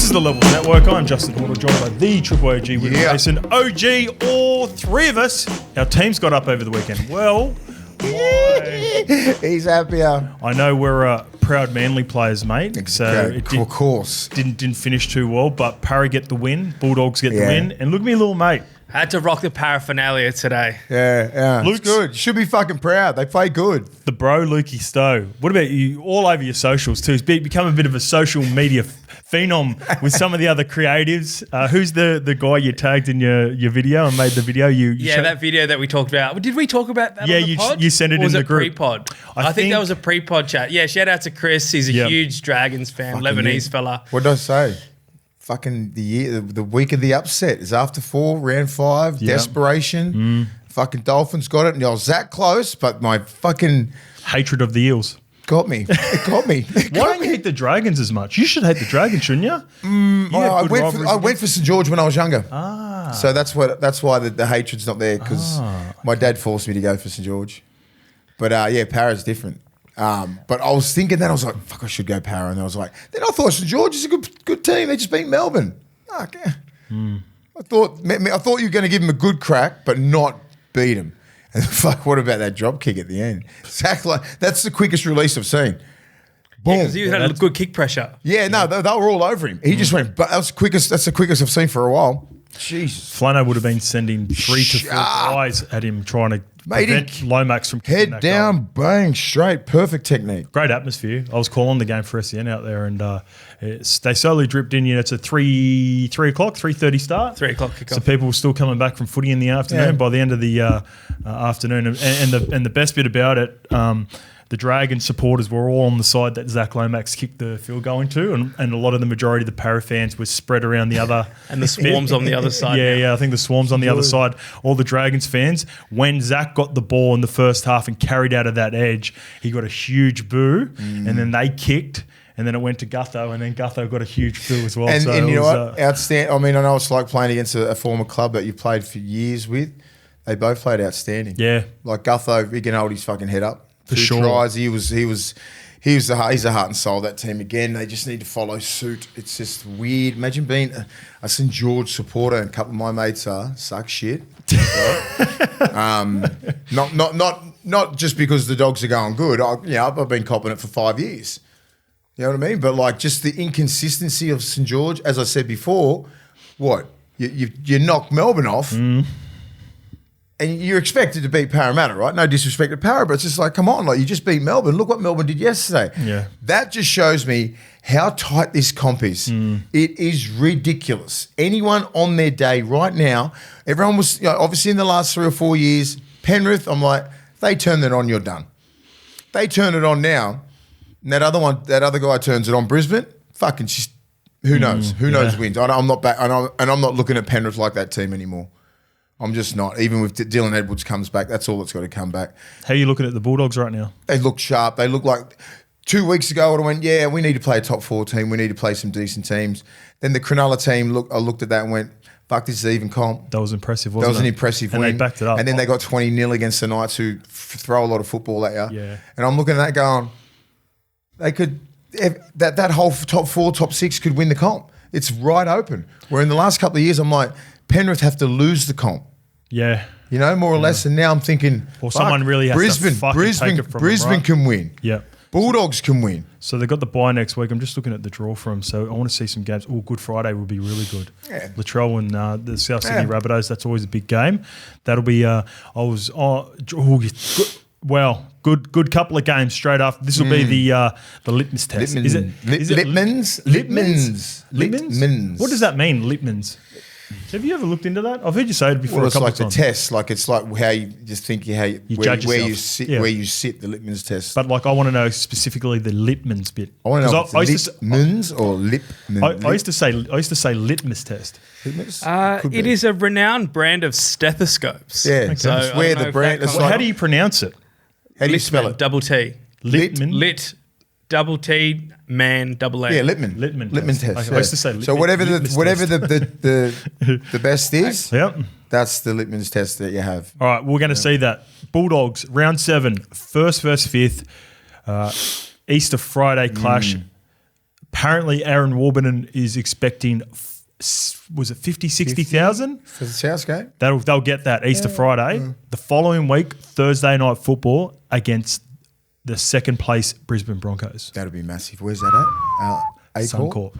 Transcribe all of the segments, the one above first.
is the Levels Network. I'm Justin Horo, joined by the Triple OG, Willie Mason, OG, all three of us. Our teams got up over the weekend. Well, he's happier. I know we're proud Manly players, mate. So of course, didn't finish too well, but Parry get the win, Bulldogs get the win, and look at me, little mate. I had to rock the paraphernalia today. Yeah. Looks good. You should be fucking proud. They play good. The bro, Lukey Stowe. What about you? All over your socials too. He's become a bit of a social media phenom with some of the other creatives. Who's the guy you tagged in your video and made the video? You that video that we talked about. Did we talk about that on the pod? You sent it in the group. Pre-pod? I think that was a pre-pod chat. Yeah, shout out to Chris. He's a huge Dragons fan, Lebanese fella. What did I say? Fucking the week of the upset is after 4, round 5, desperation. Fucking Dolphins got it. And I was that close, but my fucking hatred of the Eels got me. It got me. Why don't you hate the Dragons as much? You should hate the Dragons, shouldn't you? I went for St George when I was younger. So that's why the hatred's not there, because my dad forced me to go for St George. But Para's different. But I was thinking that, I was like, fuck, I should go Para. And I was like, then I thought St George is a good team. They just beat Melbourne. Okay. I thought you were going to give them a good crack, but not beat them. And fuck, what about that drop kick at the end? Exactly. That's the quickest release I've seen. Boom. Because he had a good kick pressure. Yeah, no, they were all over him. He just went, but that's the quickest I've seen for a while. Jesus. Flano would have been sending 3 to 4 guys at him trying to prevent Lomax from kicking head down, goal. bang, straight, perfect technique. Great atmosphere. I was calling the game for SEN out there, and they slowly dripped in. It's a 3 o'clock, 3:30 start. 3 o'clock kickoff. So people were still coming back from footy in the afternoon by the end of the afternoon. And the best bit about it, the Dragon supporters were all on the side that Zach Lomax kicked the field goal into, and a lot of the majority of the Para fans were spread around the other. And the Swarms on the other side. Yeah, I think the Swarms on the other side. All the Dragons fans, when Zach got the ball in the first half and carried out of that edge, he got a huge boo, and then they kicked. And then it went to Gutho, and then Gutho got a huge boo as well. And, so and you know what? Outstanding. I mean, I know it's like playing against a former club that you played for years with. They both played outstanding. Yeah. Like Gutho, he can hold his fucking head up. For 2 sure. tries. He's the heart and soul of that team again. They just need to follow suit. It's just weird. Imagine being a St George supporter, and a couple of my mates suck shit. Not just because the Dogs are going good. I've been copping it for 5 years. You know what I mean? But like just the inconsistency of St George, as I said before, you knock Melbourne off. And you're expected to beat Parramatta, right? No disrespect to Para, but it's just like, come on, like you just beat Melbourne. Look what Melbourne did yesterday. Yeah. That just shows me how tight this comp is. It is ridiculous. Anyone on their day right now, everyone was, obviously in the last 3 or 4 years, Penrith, I'm like, they turn it on, you're done. They turn it on now, and that other guy turns it on, Brisbane, fucking just, who knows? Who knows wins? I'm not back, and I'm not looking at Penrith like that team anymore. I'm just not. Even with Dylan Edwards comes back, that's all that's got to come back. How are you looking at the Bulldogs right now? They look sharp. They look like 2 weeks ago I went, yeah, we need to play a top 4 team. We need to play some decent teams. Then the Cronulla team, I looked at that and went, fuck, this is even comp. That was impressive, wasn't it? That was an impressive win. And they backed it up. And then they got 20-0 against the Knights, who throw a lot of football at you. Yeah. And I'm looking at that going, they could, that whole top 4, top 6 could win the comp. It's right open. Where in the last couple of years, I'm like, Penrith have to lose the comp. Yeah. More or less. And now I'm thinking, well, someone really has to fucking take it from Brisbane them, right? can win. Yeah. Bulldogs can win. So they've got the bye next week. I'm just looking at the draw for them. So I want to see some games. Oh, Good Friday will be really good. Yeah. Latrell and the South Sydney Rabbitohs, that's always a big game. That'll be, good couple of games straight after. This will be the litmus test. Is it Litmans? What does that mean, litmans? Have you ever looked into that? I've heard you say it before. Well, a couple it's like of times. the test. Like it's like how you just think where you sit the litmus test. But like I want to know specifically the litmans bit. I want to know if it's litmans or lipmans. I used to say litmus test. Litmus? It is a renowned brand of stethoscopes. Yeah. Okay. So it's where the brand. How do you pronounce it? How do you spell it? Double T. Litman. Lit. Double T, man, double A. Yeah, Litman test. Okay, I used to say Litman. So whatever the best is, yep. That's the Litman's test that you have. All right, we're going to see that. Bulldogs, round 7, 1st versus 5th, Easter Friday clash. Apparently, Aaron Warburton is expecting, was it 60,000? For the Southgate? They'll get that Easter Friday. The following week, Thursday night football against the second place Brisbane Broncos. That'll be massive. Where's that at? Suncorp.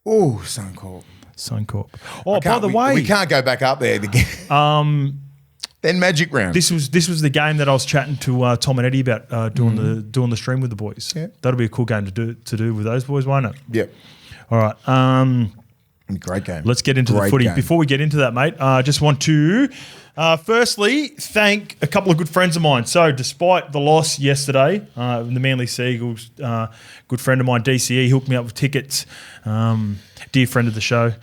Oh, Suncorp. Oh, by the way, we can't go back up there again. Then Magic Round. This was the game that I was chatting to Tom and Eddie about doing the stream with the boys. Yeah. That'll be a cool game to do with those boys, won't it? Yep. All right. Great game. Let's get into the footy. Game. Before we get into that, mate, I just want to firstly thank a couple of good friends of mine. So despite the loss yesterday, the Manly Seagulls, good friend of mine, DCE, hooked me up with tickets. Dear friend of the show.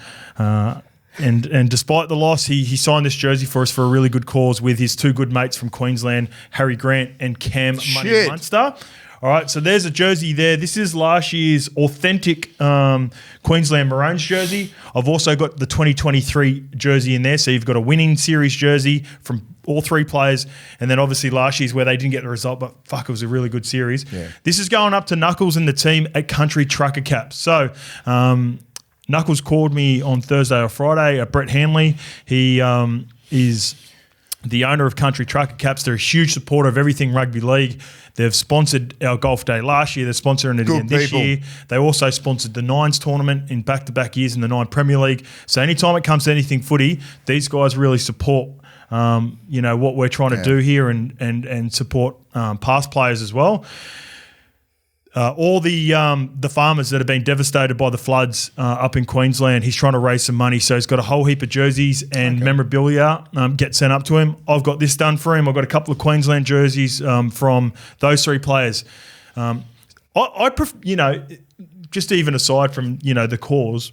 And despite the loss, he signed this jersey for us for a really good cause with his two good mates from Queensland, Harry Grant and Cam Money Munster. All right, so there's a jersey there. This is last year's authentic Queensland Maroons jersey. I've also got the 2023 jersey in there. So you've got a winning series jersey from all three players. And then obviously last year's where they didn't get the result, but fuck, it was a really good series. Yeah. This is going up to Knuckles and the team at Country Trucker Caps. So Knuckles called me on Thursday or Friday. Brett Hanley, he is the owner of Country Trucker Caps. They're a huge supporter of everything rugby league. They've sponsored our golf day last year. They're sponsoring it again this year. They also sponsored the Nines tournament in back-to-back years in the Nine Premier League. So anytime it comes to anything footy, these guys really support what we're trying to do here and support past players as well. All the farmers that have been devastated by the floods up in Queensland, he's trying to raise some money. So he's got a whole heap of jerseys and memorabilia get sent up to him. I've got this done for him. I've got a couple of Queensland jerseys from those three players. I prefer, just even aside from, the cause,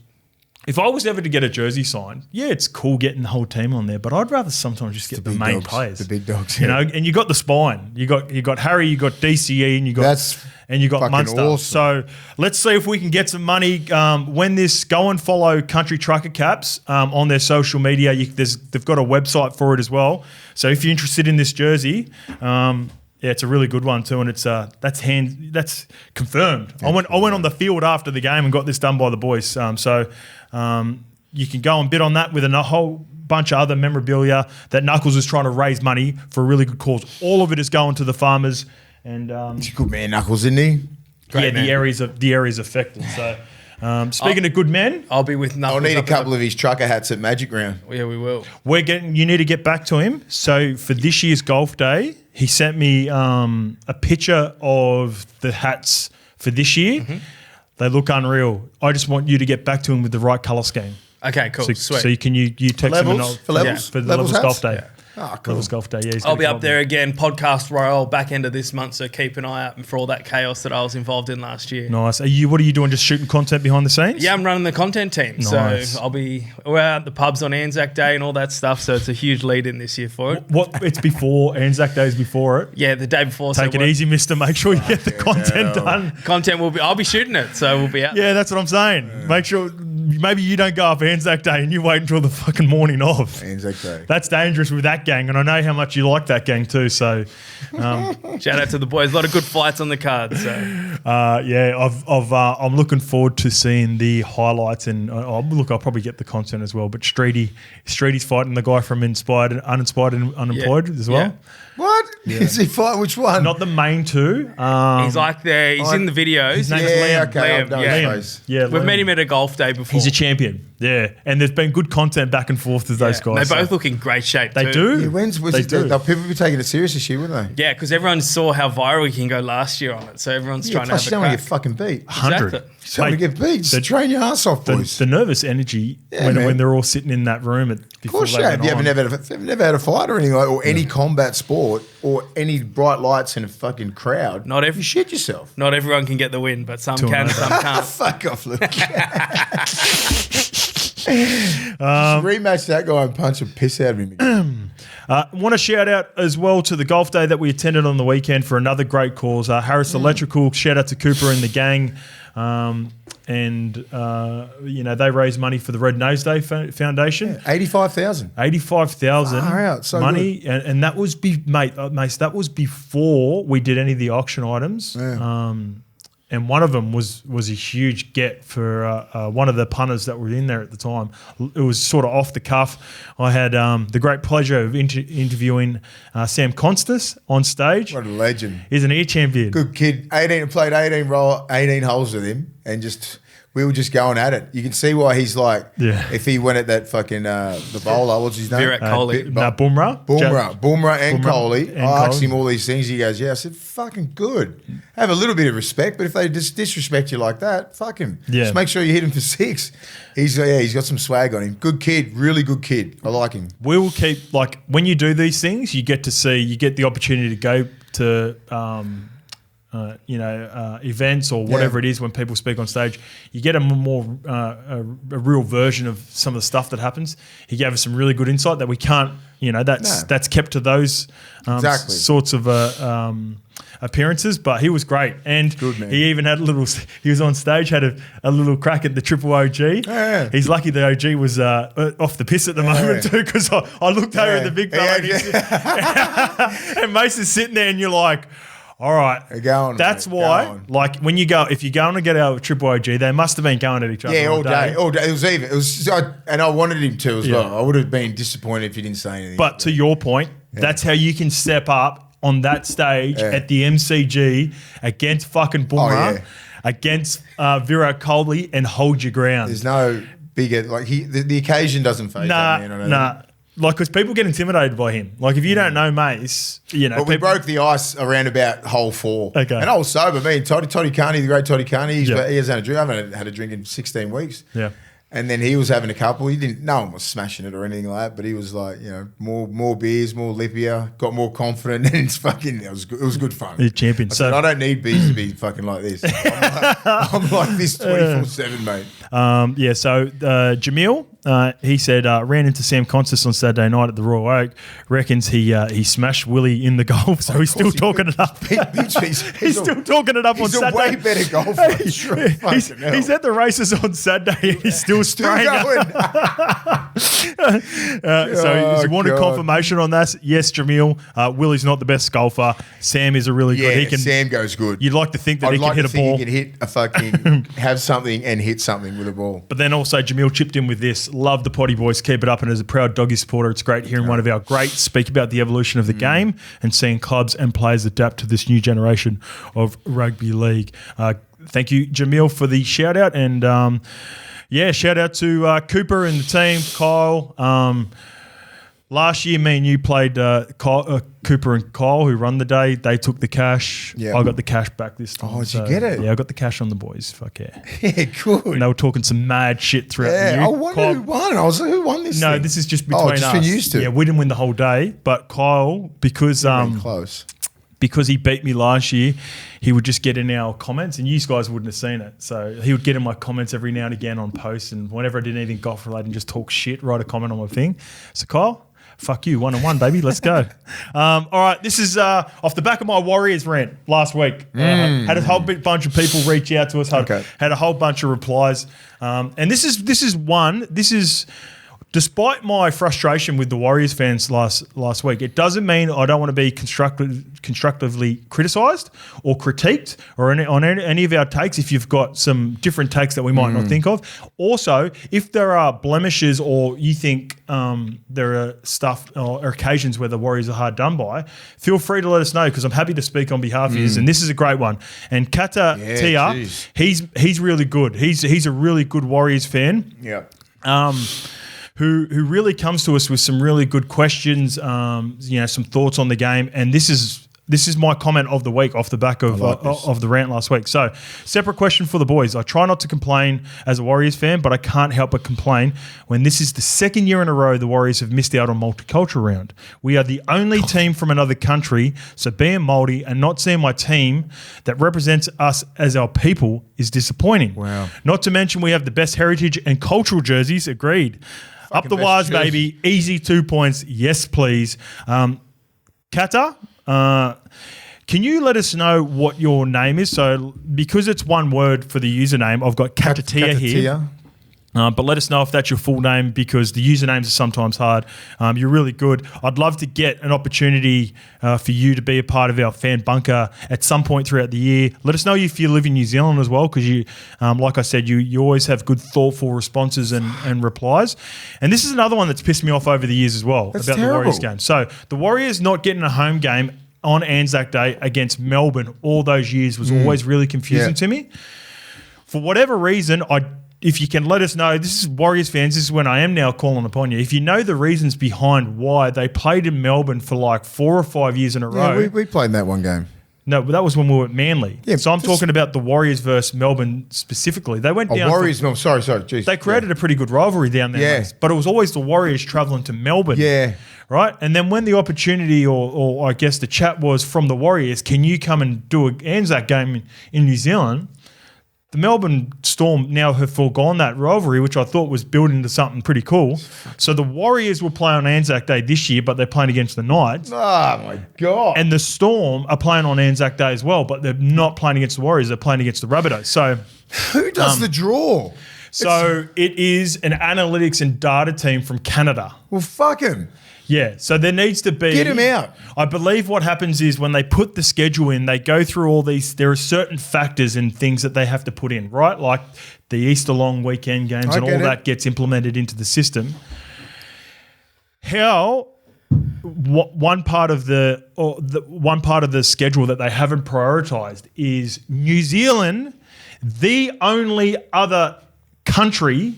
if I was ever to get a jersey signed, it's cool getting the whole team on there, but I'd rather sometimes just get the main players. The big dogs. And you got the spine. You got Harry, you got DCE, and you got Munster. Awesome. So let's see if we can get some money. When go and follow Country Trucker Caps on their social media. They've got a website for it as well. So if you're interested in this jersey, it's a really good one too, and that's confirmed. I went on the field after the game and got this done by the boys. So you can go and bid on that with a whole bunch of other memorabilia that Knuckles is trying to raise money for a really good cause. All of it is going to the farmers. And he's a good man, Knuckles, isn't he? Great man. the areas affected. So speaking of good men, I'll be with Knuckles. I'll need a couple of his trucker hats at Magic Round. Yeah, we will. You need to get back to him. So for this year's golf day, he sent me a picture of the hats for this year. Mm-hmm. They look unreal. I just want you to get back to him with the right colour scheme. Okay, cool. Sweet. So you text levels? him for levels? For the Levels golf day. Yeah. Oh, cool. Levels golf day. Yeah, I'll be up there again. Podcast Royale back end of this month, so keep an eye out for all that chaos that I was involved in last year. Nice. What are you doing? Just shooting content behind the scenes? Yeah, I'm running the content team. Nice. So we're out at the pubs on Anzac Day and all that stuff. So it's a huge lead in this year for it. It's before Anzac Day is before it. Yeah, the day before. Take it easy, mister. Make sure you get the content done. Content I'll be shooting it, so we'll be out. Yeah, that's what I'm saying. Yeah. Make sure maybe you don't go up Anzac Day and you wait until the fucking morning of. Anzac Day. That's dangerous with that gang, and I know how much you like that gang too. So, shout out to the boys. A lot of good fights on the card. So, I'm looking forward to seeing the highlights, and I'll probably get the content as well. But Streety's fighting the guy from Uninspired and Unemployed as well. Yeah. What? Yeah. Is he fighting which one? Not the main two. He's like there. He's in the videos. His name's Liam. Okay, Liam. Yeah, we've met him at a golf day before. He's a champion. Yeah, and there's been good content back and forth with those guys. They both look in great shape. They do. Yeah, people be taking it serious this year, wouldn't they? Yeah, because everyone saw how viral he can go last year on it, so everyone's trying to have a crack. You don't want to get fucking beat. 100. Exactly. You don't want to get beat. Just train your ass off, boys. The nervous energy when they're all sitting in that room. Of course you have. You haven't never had a fight or anything, or any combat sport, or any bright lights in a fucking crowd. You shit yourself. Not everyone can get the win, but some can, some can't. Fuck off, Luke. Rematch that guy and punch a piss out of him again. Want to shout out as well to the golf day that we attended on the weekend for another great cause. Harris Electrical, shout out to Cooper and the gang. They raise money for the Red Nose Day Foundation. Yeah, 85,000. 85,000 so money, and that was that was before we did any of the auction items. Yeah. and one of them was a huge get for one of the punters that were in there at the time. It was sort of off the cuff. I had the great pleasure of interviewing Sam KONSTAS on stage. What a legend. He's an air champion. Good kid. Played 18 holes with him, and we were just going at it. You can see why he's like, if he went at that fucking the bowler, what's his name? Virat Kohli. Bumrah and Kohli. I asked him all these things. He goes, I said, fucking good. Have a little bit of respect, but if they just disrespect you like that, fuck him. Just make sure you hit him for 6. He's got some swag on him. Good kid, really good kid. I like him. We will keep, like, when you do these things, you get the opportunity to go to events or whatever it is when people speak on stage. You get a real version of some of the stuff that happens. He gave us some really good insight that we can't, that's kept to those sorts of appearances, but he was great. And good, man. He even had he was on stage, had a little crack at the triple OG. Yeah. He's lucky the OG was off the piss at the moment too, because I looked over at the big fella and Mace is sitting there and you're like, all right, that's why. Like when if you're going to get out of Triple OG, they must have been going at each other. Yeah, all day. It was even. And I wanted him to as well. I would have been disappointed if he didn't say anything. But to your point, that's how you can step up on that stage at the MCG against fucking Bumrah, against Virat Kohli, and hold your ground. There's no bigger the occasion doesn't faze that man. Nah. Like, because people get intimidated by him. Like, if you don't know Mace, But we broke the ice around about hole 4. Okay. And I was sober. Me and Toddy Carney, the great Toddy Carney, he hasn't had a drink. I haven't had a drink in 16 weeks. Yeah. And then he was having a couple. No one was smashing it or anything like that, but he was like, more beers, more lippier, got more confident, and it was good fun. He's champion. I said, I don't need beers to be fucking like this. I'm like this 24/7, mate. So Jamil, he said, ran into Sam KONSTAS on Saturday night at the Royal Oak. Reckons he smashed Willie in the golf, so he's still talking it up. He's still talking it up on Saturday. He's a way better golfer. He's at the races on Saturday and he's still spraying going. So he wanted confirmation on that. Yes, Jamil, Willie's not the best golfer. Sam is a really good. Sam goes good. You'd like to think that he can hit a ball. He can hit a fucking have something and hit something with a ball. But then also Jamil chipped in with this. Love the Potty Boys. Keep it up. And as a proud doggy supporter, it's great hearing one of our greats speak about the evolution of the game and seeing clubs and players adapt to this new generation of rugby league. Thank you, Jamil, for the shout out. And shout out to Cooper and the team, Kyle. Last year, me and you played Cooper and Kyle, who run the day. They took the cash. Yeah. I got the cash back this time. Oh, did you get it? Yeah, I got the cash on the boys. Fuck yeah. Yeah, good. And they were talking some mad shit throughout the year. I wonder who won. I was like, who won this thing? No, this is just between us. Just for used to. Yeah, we didn't win the whole day. But Kyle, because close. Because he beat me last year, he would just get in our comments, and you guys wouldn't have seen it. So he would get in my comments every now and again on posts, and whenever I did anything golf related, and just talk shit, write a comment on my thing. So Kyle, fuck you, 1-1, baby. Let's go. All right, this is off the back of my Warriors rant last week. Had a whole bunch of people reach out to us. Had a whole bunch of replies, and this is. Despite my frustration with the Warriors fans last week, it doesn't mean I don't want to be constructively criticised or critiqued or on any of our takes if you've got some different takes that we might not think of. Also, if there are blemishes or you think there are stuff or occasions where the Warriors are hard done by, feel free to let us know because I'm happy to speak on behalf of you. And this is a great one. And Kata Tia, he's really good. He's a really good Warriors fan. Yeah. Who really comes to us with some really good questions, some thoughts on the game, and this is my comment of the week off the back of the rant last week. So, separate question for the boys. I try not to complain as a Warriors fan, but I can't help but complain when this is the second year in a row the Warriors have missed out on multicultural round. We are the only team from another country, so being Māori and not seeing my team that represents us as our people is disappointing. Wow. Not to mention we have the best heritage and cultural jerseys. Agreed. Up the wires, baby. Easy 2 points. Yes, please. Kata, can you let us know what your name is? So because it's one word for the username, I've got Katatia here. But let us know if that's your full name, because the usernames are sometimes hard. You're really good. I'd love to get an opportunity for you to be a part of our fan bunker at some point throughout the year. Let us know if you live in New Zealand as well, because you, like I said, you always have good, thoughtful responses and replies. And this is another one that's pissed me off over the years as well. That's about terrible. the Warriors game. So the Warriors not getting a home game on Anzac Day against Melbourne all those years was always really confusing to me. For whatever reason, if you can let us know, this is Warriors fans, this is when I am now calling upon you. If you know the reasons behind why they played in Melbourne for like 4 or 5 years in a row. Yeah, we played in that one game. No, but that was when we were at Manly. Yeah, so I'm talking about the Warriors versus Melbourne specifically. They went down. Warriors, Melbourne. Sorry. Jeez. They created a pretty good rivalry down there. Yeah. Mate. But it was always the Warriors travelling to Melbourne. Yeah. Right? And then when the opportunity or I guess the chat was from the Warriors, can you come and do an Anzac game in New Zealand? The Melbourne Storm now have foregone that rivalry, which I thought was building into something pretty cool. So the Warriors will play on Anzac Day this year, but they're playing against the Knights. Oh, my God. And the Storm are playing on Anzac Day as well, but they're not playing against the Warriors. They're playing against the Rabbitohs. So who does the draw? So it is an analytics and data team from Canada. Well, fuck him. Yeah, so there needs to be... Get him out. I believe what happens is when they put the schedule in, they go through all these... There are certain factors and things that they have to put in, right? Like the Easter long weekend games and all that gets implemented into the system. How... One part of the schedule that they haven't prioritised is New Zealand, the only other country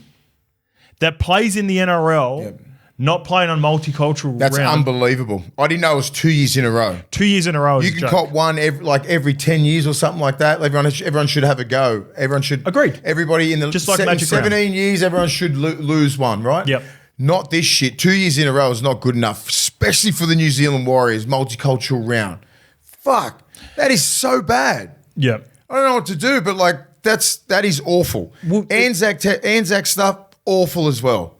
that plays in the NRL... Not playing on multicultural. That's round. unbelievable. I didn't know it was 2 years in a row. 2 years in a row. You can cop one every 10 years or something like that. Everyone should have a go. Everyone should. Agreed. Everybody in the just like Magic 17 years, everyone should lose one, right? Yep. Not this shit. 2 years in a row is not good enough, especially for the New Zealand Warriors multicultural round. Fuck, that is so bad. Yeah. I don't know what to do, but that is awful. Well, Anzac stuff awful as well.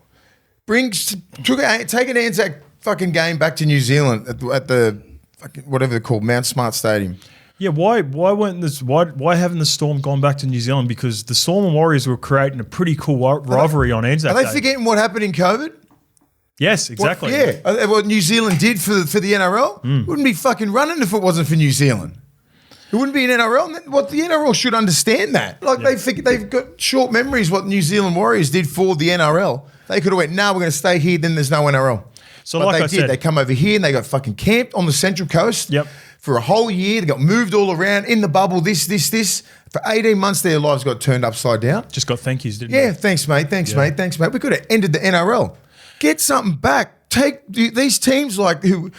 Take an Anzac fucking game back to New Zealand at the fucking whatever they're called, Mount Smart Stadium. Yeah, why haven't the Storm gone back to New Zealand? Because the Storm and Warriors were creating a pretty cool rivalry on Anzac Day. Are they forgetting what happened in COVID? Yes, exactly. What New Zealand did for the NRL wouldn't be fucking running if it wasn't for New Zealand. It wouldn't be an NRL. What the NRL should understand that. They've got short memories what New Zealand Warriors did for the NRL. They could have went, no, we're going to stay here, then there's no NRL. So but like they I did. said, they come over here and they got fucking camped on the Central Coast for a whole year. They got moved all around in the bubble, this. For 18 months, their lives got turned upside down. Just got thank yous, didn't they? Yeah, thanks, mate. We could have ended the NRL. Get something back. Take these teams who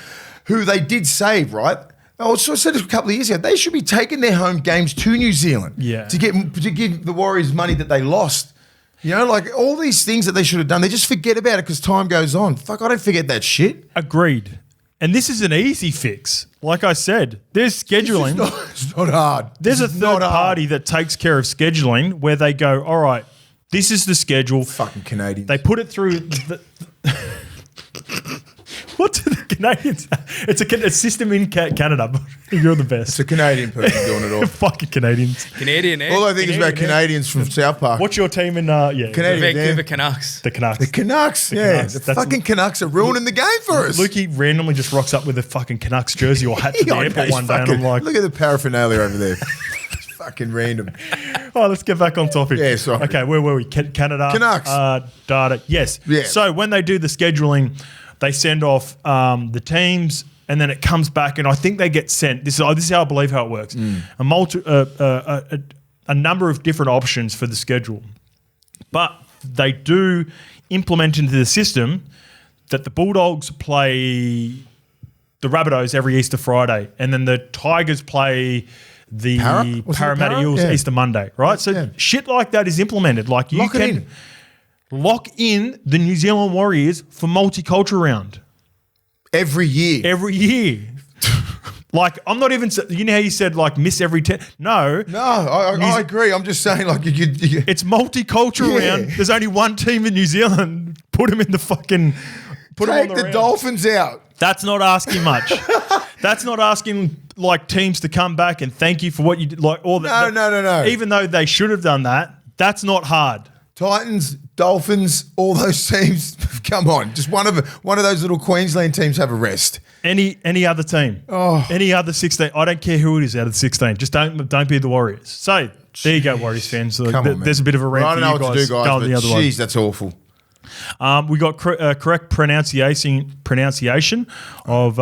they did save, right? I said it a couple of years ago. They should be taking their home games to New Zealand to give the Warriors money that they lost. You know, all these things that they should have done, they just forget about it because time goes on. Fuck, I don't forget that shit. Agreed. And this is an easy fix. Like I said, there's scheduling. It's not hard. There's a third party that takes care of scheduling where they go, all right, this is the schedule. Fucking Canadians. They put it through the... What do the Canadians? It's a system in Canada. You're the best. It's a Canadian person doing it all. Fucking Canadians. Canadian. All I think is about Canadians from South Park. What's your team in? Canadian. Vancouver Canucks. The Canucks. The Canucks. The fucking Canucks are ruining the game for us. Lukey randomly just rocks up with a fucking Canucks jersey or hat to the airport one day, and I'm like, look at the paraphernalia over there. It's fucking random. Oh, let's get back on topic. Yeah, sorry. Okay, where were we? Canada. Canucks. Data. Yes. Yeah. So when they do the scheduling, they send off the teams, and then it comes back, and I think they get sent. This is how I believe how it works. A number of different options for the schedule, but they do implement into the system that the Bulldogs play the Rabbitohs every Easter Friday, and then the Tigers play the Parramatta Eels Easter Monday, right? So shit like that is implemented. Like you can lock in the New Zealand Warriors for multicultural round. Every year. Like, I'm not even, you know how you said, miss every 10? No. No, I agree. I'm just saying, it's multicultural round. There's only one team in New Zealand. Put them in the fucking, take the Dolphins out. That's not asking much. That's not asking, teams to come back and thank you for what you did. All that. No. Even though they should have done that, that's not hard. Titans, Dolphins, all those teams. Come on, just one of those little Queensland teams have a rest. Any other team, any other 16. I don't care who it is out of the 16. Just don't be the Warriors. So there you go, Warriors fans. So there's a bit of a rant for you guys. I don't know what to do, guys, going the other way. Jeez, that's awful. We got correct pronunciation of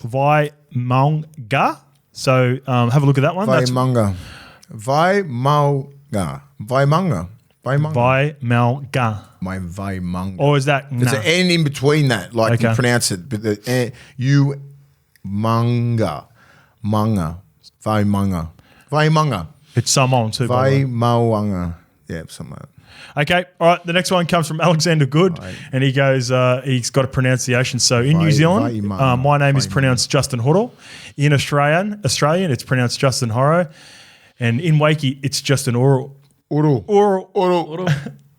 Vaimanga. So have a look at that one. Vaimanga. My Vaimanga. Or is that There's an N in between that, like you pronounce it. But the Vaimanga. It's Samoan too. Vaimanga. Yeah, something like that. Okay, all right. The next one comes from Alexander Good, and he goes, he's got a pronunciation. So in New Zealand, my name is pronounced Justin Horo. In Australian, it's pronounced Justin Horo. And in Wakey, it's Justin Oro. Oro.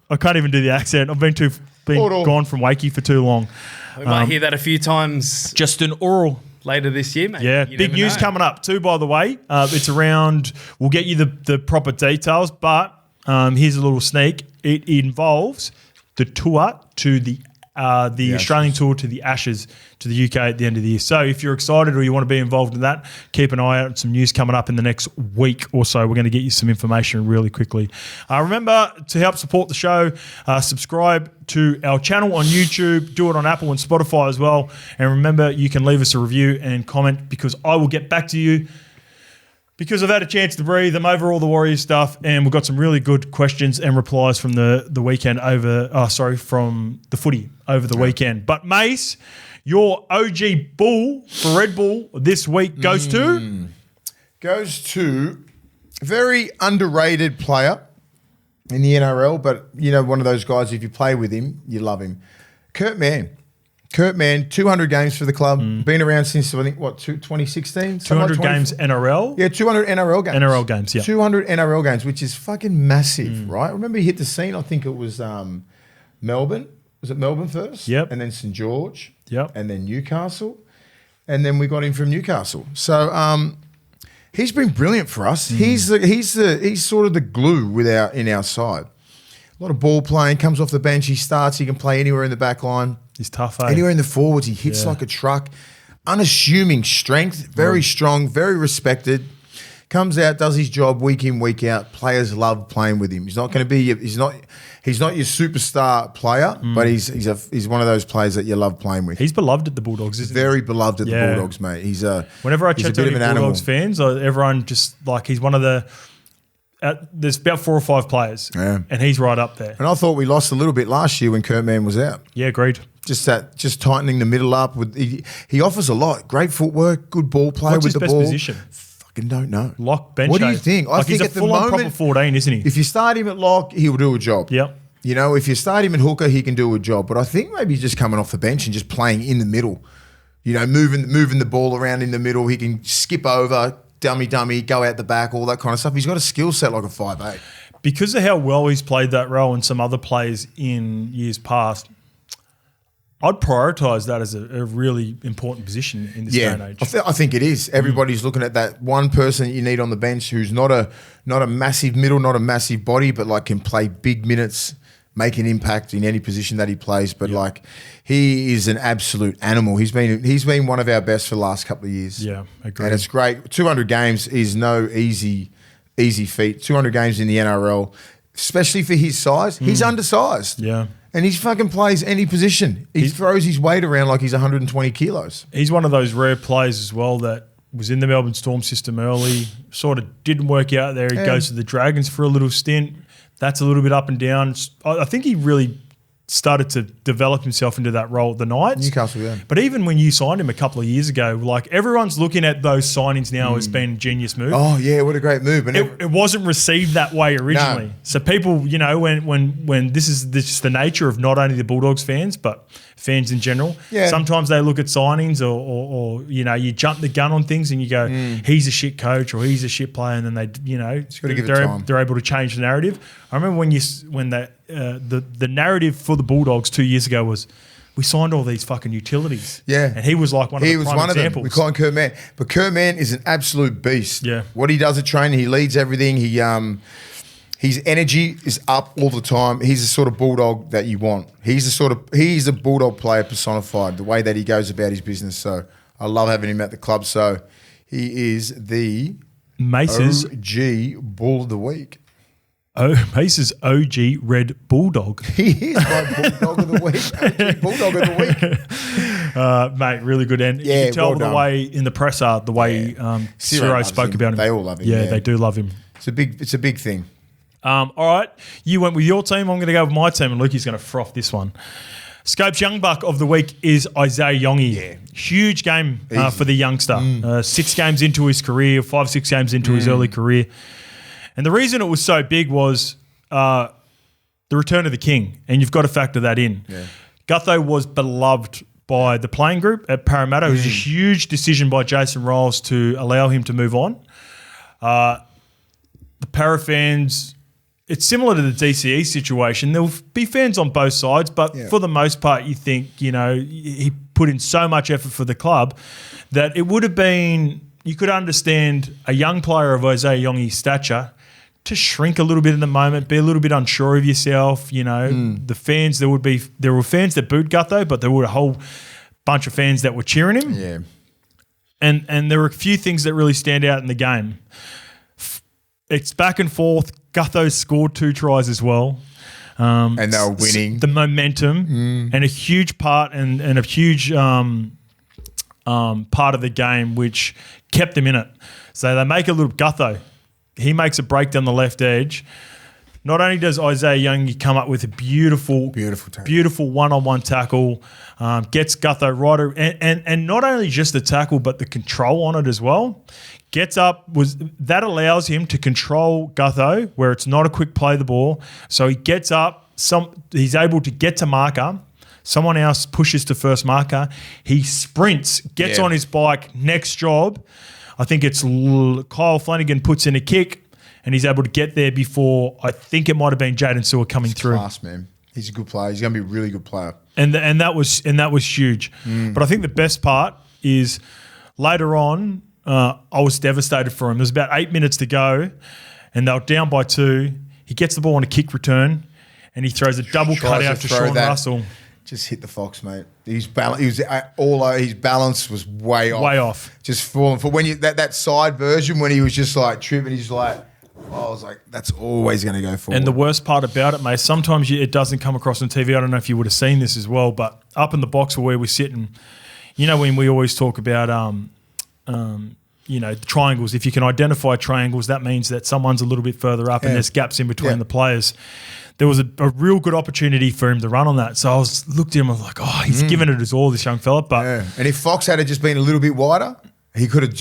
I can't even do the accent. I've been gone from Wakey for too long. We might hear that a few times. Justin Oro. Later this year, mate. Yeah, big news coming up too, by the way. It's around, we'll get you the proper details, but here's a little sneak. It involves the tour to the Australian tour to the Ashes to the UK at the end of the year. So if you're excited or you want to be involved in that, keep an eye out on some news coming up in the next week or so. We're going to get you some information really quickly. Remember to help support the show, subscribe to our channel on YouTube, do it on Apple and Spotify as well. And remember, you can leave us a review and comment because I will get back to you. Because I've had a chance to breathe, I'm over all the Warriors stuff, and we've got some really good questions and replies from the weekend from the footy over the weekend. But Mace, your OG Bull for Red Bull this week goes to a very underrated player in the NRL, but one of those guys, if you play with him, you love him. Kurt Mann, 200 games for the club. Been around since, I think, 2016? 200 games NRL? Yeah, 200 NRL games. NRL games, yeah. 200 NRL games, which is fucking massive, right? I remember he hit the scene, I think it was Melbourne. Was it Melbourne first? Yep. And then St. George. Yep. And then Newcastle. And then we got him from Newcastle. So he's been brilliant for us. He's sort of the glue in our side. A lot of ball playing, comes off the bench, he starts, he can play anywhere in the back line. He's tough, eh? Anywhere in the forwards, he hits like a truck. Unassuming strength, very strong, very respected. Comes out, does his job week in, week out. Players love playing with him. He's not going to be he's not your superstar player, but he's one of those players that you love playing with. He's beloved at the Bulldogs, isn't he? Very beloved at the Bulldogs, mate. Whenever I chat to any Bulldogs fans, everyone just like he's one of the. There's about 4 or 5 players, and he's right up there. And I thought we lost a little bit last year when Kurt Mann was out. Yeah, agreed. Just tightening the middle up. He offers a lot. Great footwork, good ball play with the ball. What's his best position? Fucking don't know. Lock, bench. What do you think? I think he's a full-on proper 14, isn't he? If you start him at lock, he will do a job. Yep. If you start him at hooker, he can do a job. But I think maybe he's just coming off the bench and just playing in the middle. Moving the ball around in the middle. He can skip over, dummy, go out the back, all that kind of stuff. He's got a skill set like a 5'8". Because of how well he's played that role and some other players in years past, I'd prioritise that as a really important position in this day and age. I think it is. Everybody's looking at that one person that you need on the bench who's not a massive middle, not a massive body, but like can play big minutes, make an impact in any position that he plays. But like he is an absolute animal. He's been one of our best for the last couple of years. Yeah, agreed. And it's great. 200 games is no easy feat. 200 games in the NRL, especially for his size. He's undersized. Yeah. And he fucking plays any position. He throws his weight around like he's 120 kilos. He's one of those rare players as well that was in the Melbourne Storm system early, sort of didn't work out there. He goes to the Dragons for a little stint. That's a little bit up and down. I think he really started to develop himself into that role at the Knights. Newcastle, yeah. But even when you signed him a couple of years ago, like everyone's looking at those signings now as being a genius move. Oh yeah, what a great move! And it wasn't received that way originally. No. So people, when this is just the nature of not only the Bulldogs fans but fans in general. Yeah. Sometimes they look at signings or you jump the gun on things and you go, he's a shit coach or he's a shit player, and then they're able to change the narrative. I remember when the narrative for the Bulldogs 2 years ago was we signed all these fucking utilities. Yeah. And he was like one of the prime examples. We call him Kurt Mann. But Kurt Mann is an absolute beast. Yeah. What he does at training, he leads everything. His energy is up all the time. He's the sort of Bulldog that you want. He's a Bulldog player personified, the way that he goes about his business. So I love having him at the club. So he is the Mace's OG Bull of the Week. Mace's OG Red Bulldog. He is my Bulldog of the Week. OG Bulldog of the Week. Mate, really good. And you can tell the way in the presser, the way Ciro spoke about him. They all love him. Yeah, they do love him. It's a big thing. All right, you went with your team. I'm going to go with my team, and Lukey's going to froth this one. Scopes Young Buck of the week is Isaiah Yongi. Yeah. Huge game for the youngster. 6 games into his career, 5-6 games into his early career. And the reason it was so big was the return of the king, and you've got to factor that in. Yeah. Gutho was beloved by the playing group at Parramatta. It was a huge decision by Jason Riles to allow him to move on. The Para fans, it's similar to the DCE situation. There'll be fans on both sides, but for the most part, you think, he put in so much effort for the club that it would have been, you could understand a young player of Isaiah Yongi's stature to shrink a little bit in the moment, be a little bit unsure of yourself. The fans, there were fans that booed Gutho, but there were a whole bunch of fans that were cheering him. Yeah. And there were a few things that really stand out in the game. It's back and forth. Gutho scored 2 tries as well. And they were winning. The momentum and a huge part and a huge part of the game which kept them in it. So they make a little Gutho. He makes a break down the left edge. Not only does Isaiah Youngie come up with a beautiful one-on-one tackle, gets Gutho right, and not only just the tackle but the control on it as well. Gets up, that allows him to control Gutho where it's not a quick play the ball. So he gets up, he's able to get to marker. Someone else pushes to first marker. He sprints, gets on his bike, next job. I think it's Kyle Flanagan puts in a kick and he's able to get there before, I think it might have been Jaden Sewer coming through. Class, man. He's a good player. He's going to be a really good player. And that was huge. But I think the best part is later on, I was devastated for him. There was about 8 minutes to go and they were down by 2. He gets the ball on a kick return and he throws a double cutout to Sean Russell. Just hit the fox, mate. His balance was way off. Way off. Just falling for when you that side version when he was just like tripping. He's like, I was like, that's always going to go forward. And the worst part about it, mate, sometimes it doesn't come across on TV. I don't know if you would have seen this as well, but up in the box where we sit, and when we always talk about triangles. If you can identify triangles, that means that someone's a little bit further up and there's gaps in between the players. There was a real good opportunity for him to run on that. So I looked at him, I was like, he's given it his all, this young fella. But and if Fox had just been a little bit wider, he could have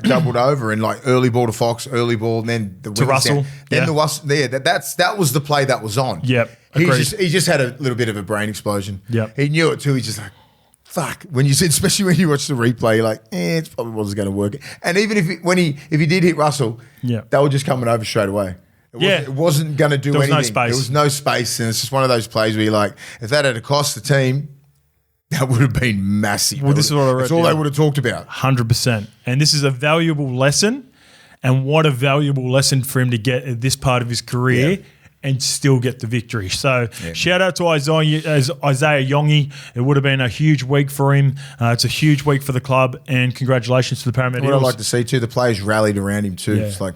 doubled over and like early ball to Fox, early ball, and then the to Russell. That was the play that was on. Yep. He just had a little bit of a brain explosion. Yep. He knew it too. He's just like, fuck. Especially when you watch the replay, you're like, it probably wasn't going to work. And even if he did hit Russell, they were just coming over straight away. It wasn't going to do anything. No space. There was no space, and it's just one of those plays where you're like, if that had cost the team, that would have been massive. Well, this is what I read. That's all they would have talked about. 100%. And this is a valuable lesson, and what a valuable lesson for him to get at this part of his career and still get the victory. So shout out to Isaiah Yongi. It would have been a huge week for him. It's a huge week for the club, and congratulations to the Parramatta Eels. What I'd like to see too, the players rallied around him too. It's like,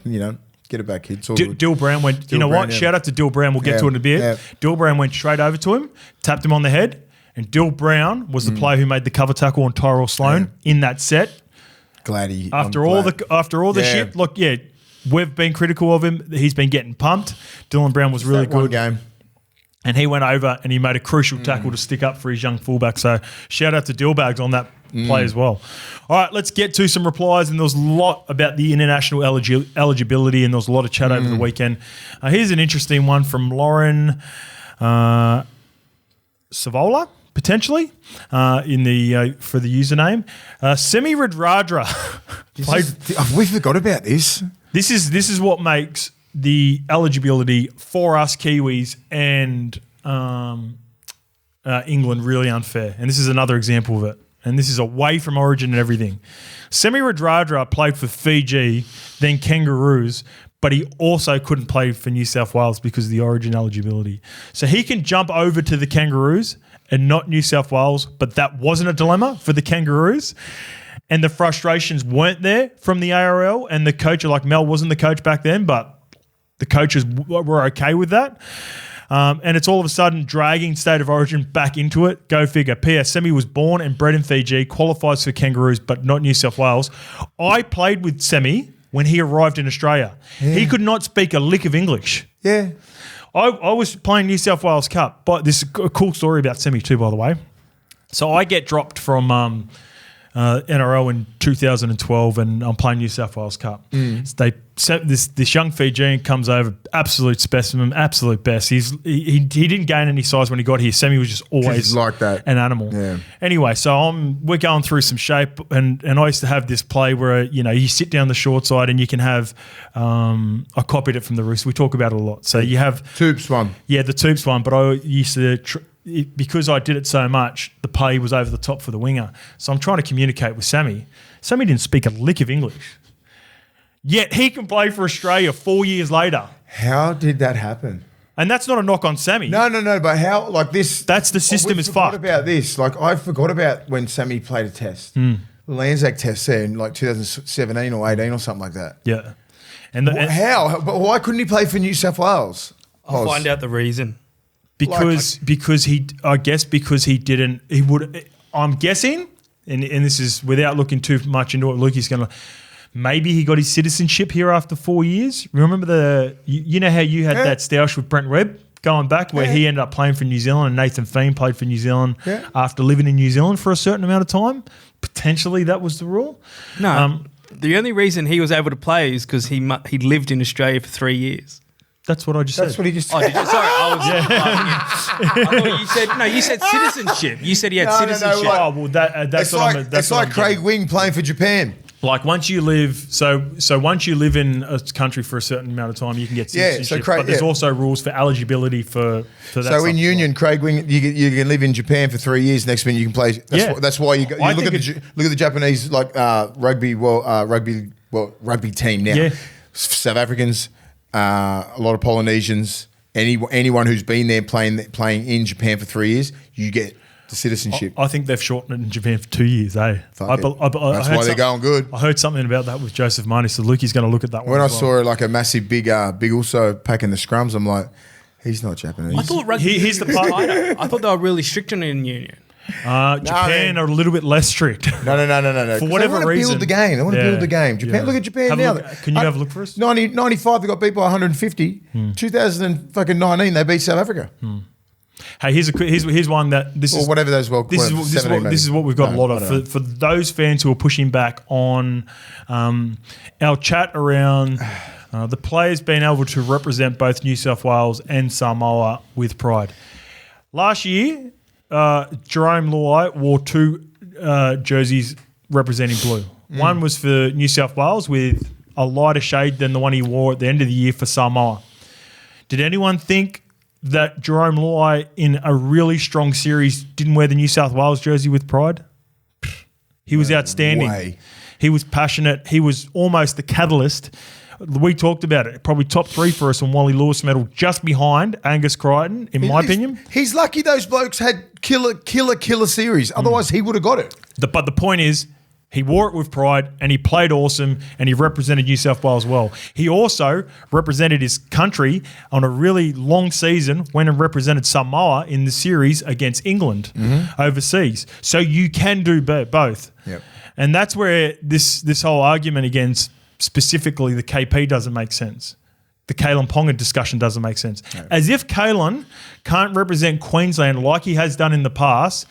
get it back, kid. It's all good. Dill Brown went, shout out to Dill Brown. We'll get to it in a bit. Yeah. Dill Brown went straight over to him, tapped him on the head, and Dill Brown was the player who made the cover tackle on Tyrell Sloan in that set. Glad he after all the shit. Look, we've been critical of him. He's been getting pumped. Dylan Brown was really good. One game. And he went over and he made a crucial tackle to stick up for his young fullback. So shout out to Dillbags on that play as well. All right, let's get to some replies. And there was a lot about the international eligibility, and there was a lot of chat over the weekend. Here's an interesting one from Lauren Savola, potentially, in the for the username. Semi Radradra. We forgot about this. This is what makes the eligibility for us Kiwis and England really unfair. And this is another example of it. And this is away from origin and everything. Semi Radradra played for Fiji, then Kangaroos, but he also couldn't play for New South Wales because of the origin eligibility. So he can jump over to the Kangaroos and not New South Wales, but that wasn't a dilemma for the Kangaroos. And the frustrations weren't there from the ARL, and the coach, like Mel wasn't the coach back then, but the coaches were okay with that. And it's all of a sudden dragging State of Origin back into it. Go figure. P.S. Semi was born and bred in Fiji, qualifies for Kangaroos, but not New South Wales. I played with Semi when he arrived in Australia. Yeah. He could not speak a lick of English. Yeah. I was playing New South Wales Cup, but this is a cool story about Semi too, by the way. So I get dropped from NRL in 2012, and I'm playing New South Wales Cup. So they set this young Fijian comes over, absolute specimen, absolute best. He didn't gain any size when he got here. Semi was just always like that, an animal. Yeah. Anyway, so we're going through some shape, and I used to have this play where you sit down the short side and you can have. I copied it from the Roosters. We talk about it a lot. So you have Tubes one. Yeah, the Tubes one. But I used to. Because I did it so much, the play was over the top for the winger. So I'm trying to communicate with Sammy. Sammy didn't speak a lick of English. Yet he can play for Australia 4 years later. How did that happen? And that's not a knock on Sammy. No, but how, like this... That's the system is fucked. I forgot about this. Like, I forgot about when Sammy played a test. The Lanzac test there in like 2017 or 18 or something like that. Yeah. How? But why couldn't he play for New South Wales? I'll find out the reason. Because he didn't, I'm guessing, and this is without looking too much into it, Lukey's going to, maybe he got his citizenship here after 4 years. Remember you know how you had that stoush with Brent Webb going back where he ended up playing for New Zealand and Nathan Feen played for New Zealand after living in New Zealand for a certain amount of time? Potentially that was the rule. No, the only reason he was able to play is because he lived in Australia for 3 years. That's what I just said. That's what he just said. Oh, did you? Sorry, I thought you said, no, you said citizenship. You said he had citizenship. Oh, well, that's it's like Craig Wing playing for Japan. Like once you live, so once you live in a country for a certain amount of time, you can get citizenship. But there's also rules for eligibility for that. So in Union, Craig Wing, you can live in Japan for 3 years. Next minute you can play. That's why you look at the Japanese rugby team now. Yeah. South Africans. A lot of Polynesians, anyone who's been there playing in Japan for 3 years, you get the citizenship. I think they've shortened it in Japan for 2 years, eh? That's why they're going good. I heard something about that with Joseph Mone, so Lukey's going to look at that one. When I saw like a massive big also packing the scrums, I'm like, he's not Japanese. I thought rugby here's the part. I thought they were really strict on it in Union. Japan are a little bit less strict. No. For whatever reason. They want to build the game. Japan, look at Japan now. Can you have a look for us? 95, they got beat by 150. 2019, they beat South Africa. Hey, here's one that or whatever those this is what we've got a lot of for those fans who are pushing back on our chat around the players being able to represent both New South Wales and Samoa with pride. Last year, Jerome Luai wore two jerseys representing blue. One was for New South Wales with a lighter shade than the one he wore at the end of the year for Samoa. Did anyone think that Jerome Luai in a really strong series didn't wear the New South Wales jersey with pride? He was outstanding. He was passionate. He was almost the catalyst. We talked about it. Probably top three for us on Wally Lewis medal, just behind Angus Crichton, in my opinion. He's lucky those blokes had killer series. Otherwise, he would have got it. But the point is, he wore it with pride and he played awesome and he represented New South Wales well. He also represented his country on a really long season when he represented Samoa in the series against England overseas. So you can do both. Yep. And that's where this whole argument against specifically the KP doesn't make sense. The Kalen Ponga discussion doesn't make sense. No. As if Kalen can't represent Queensland like he has done in the past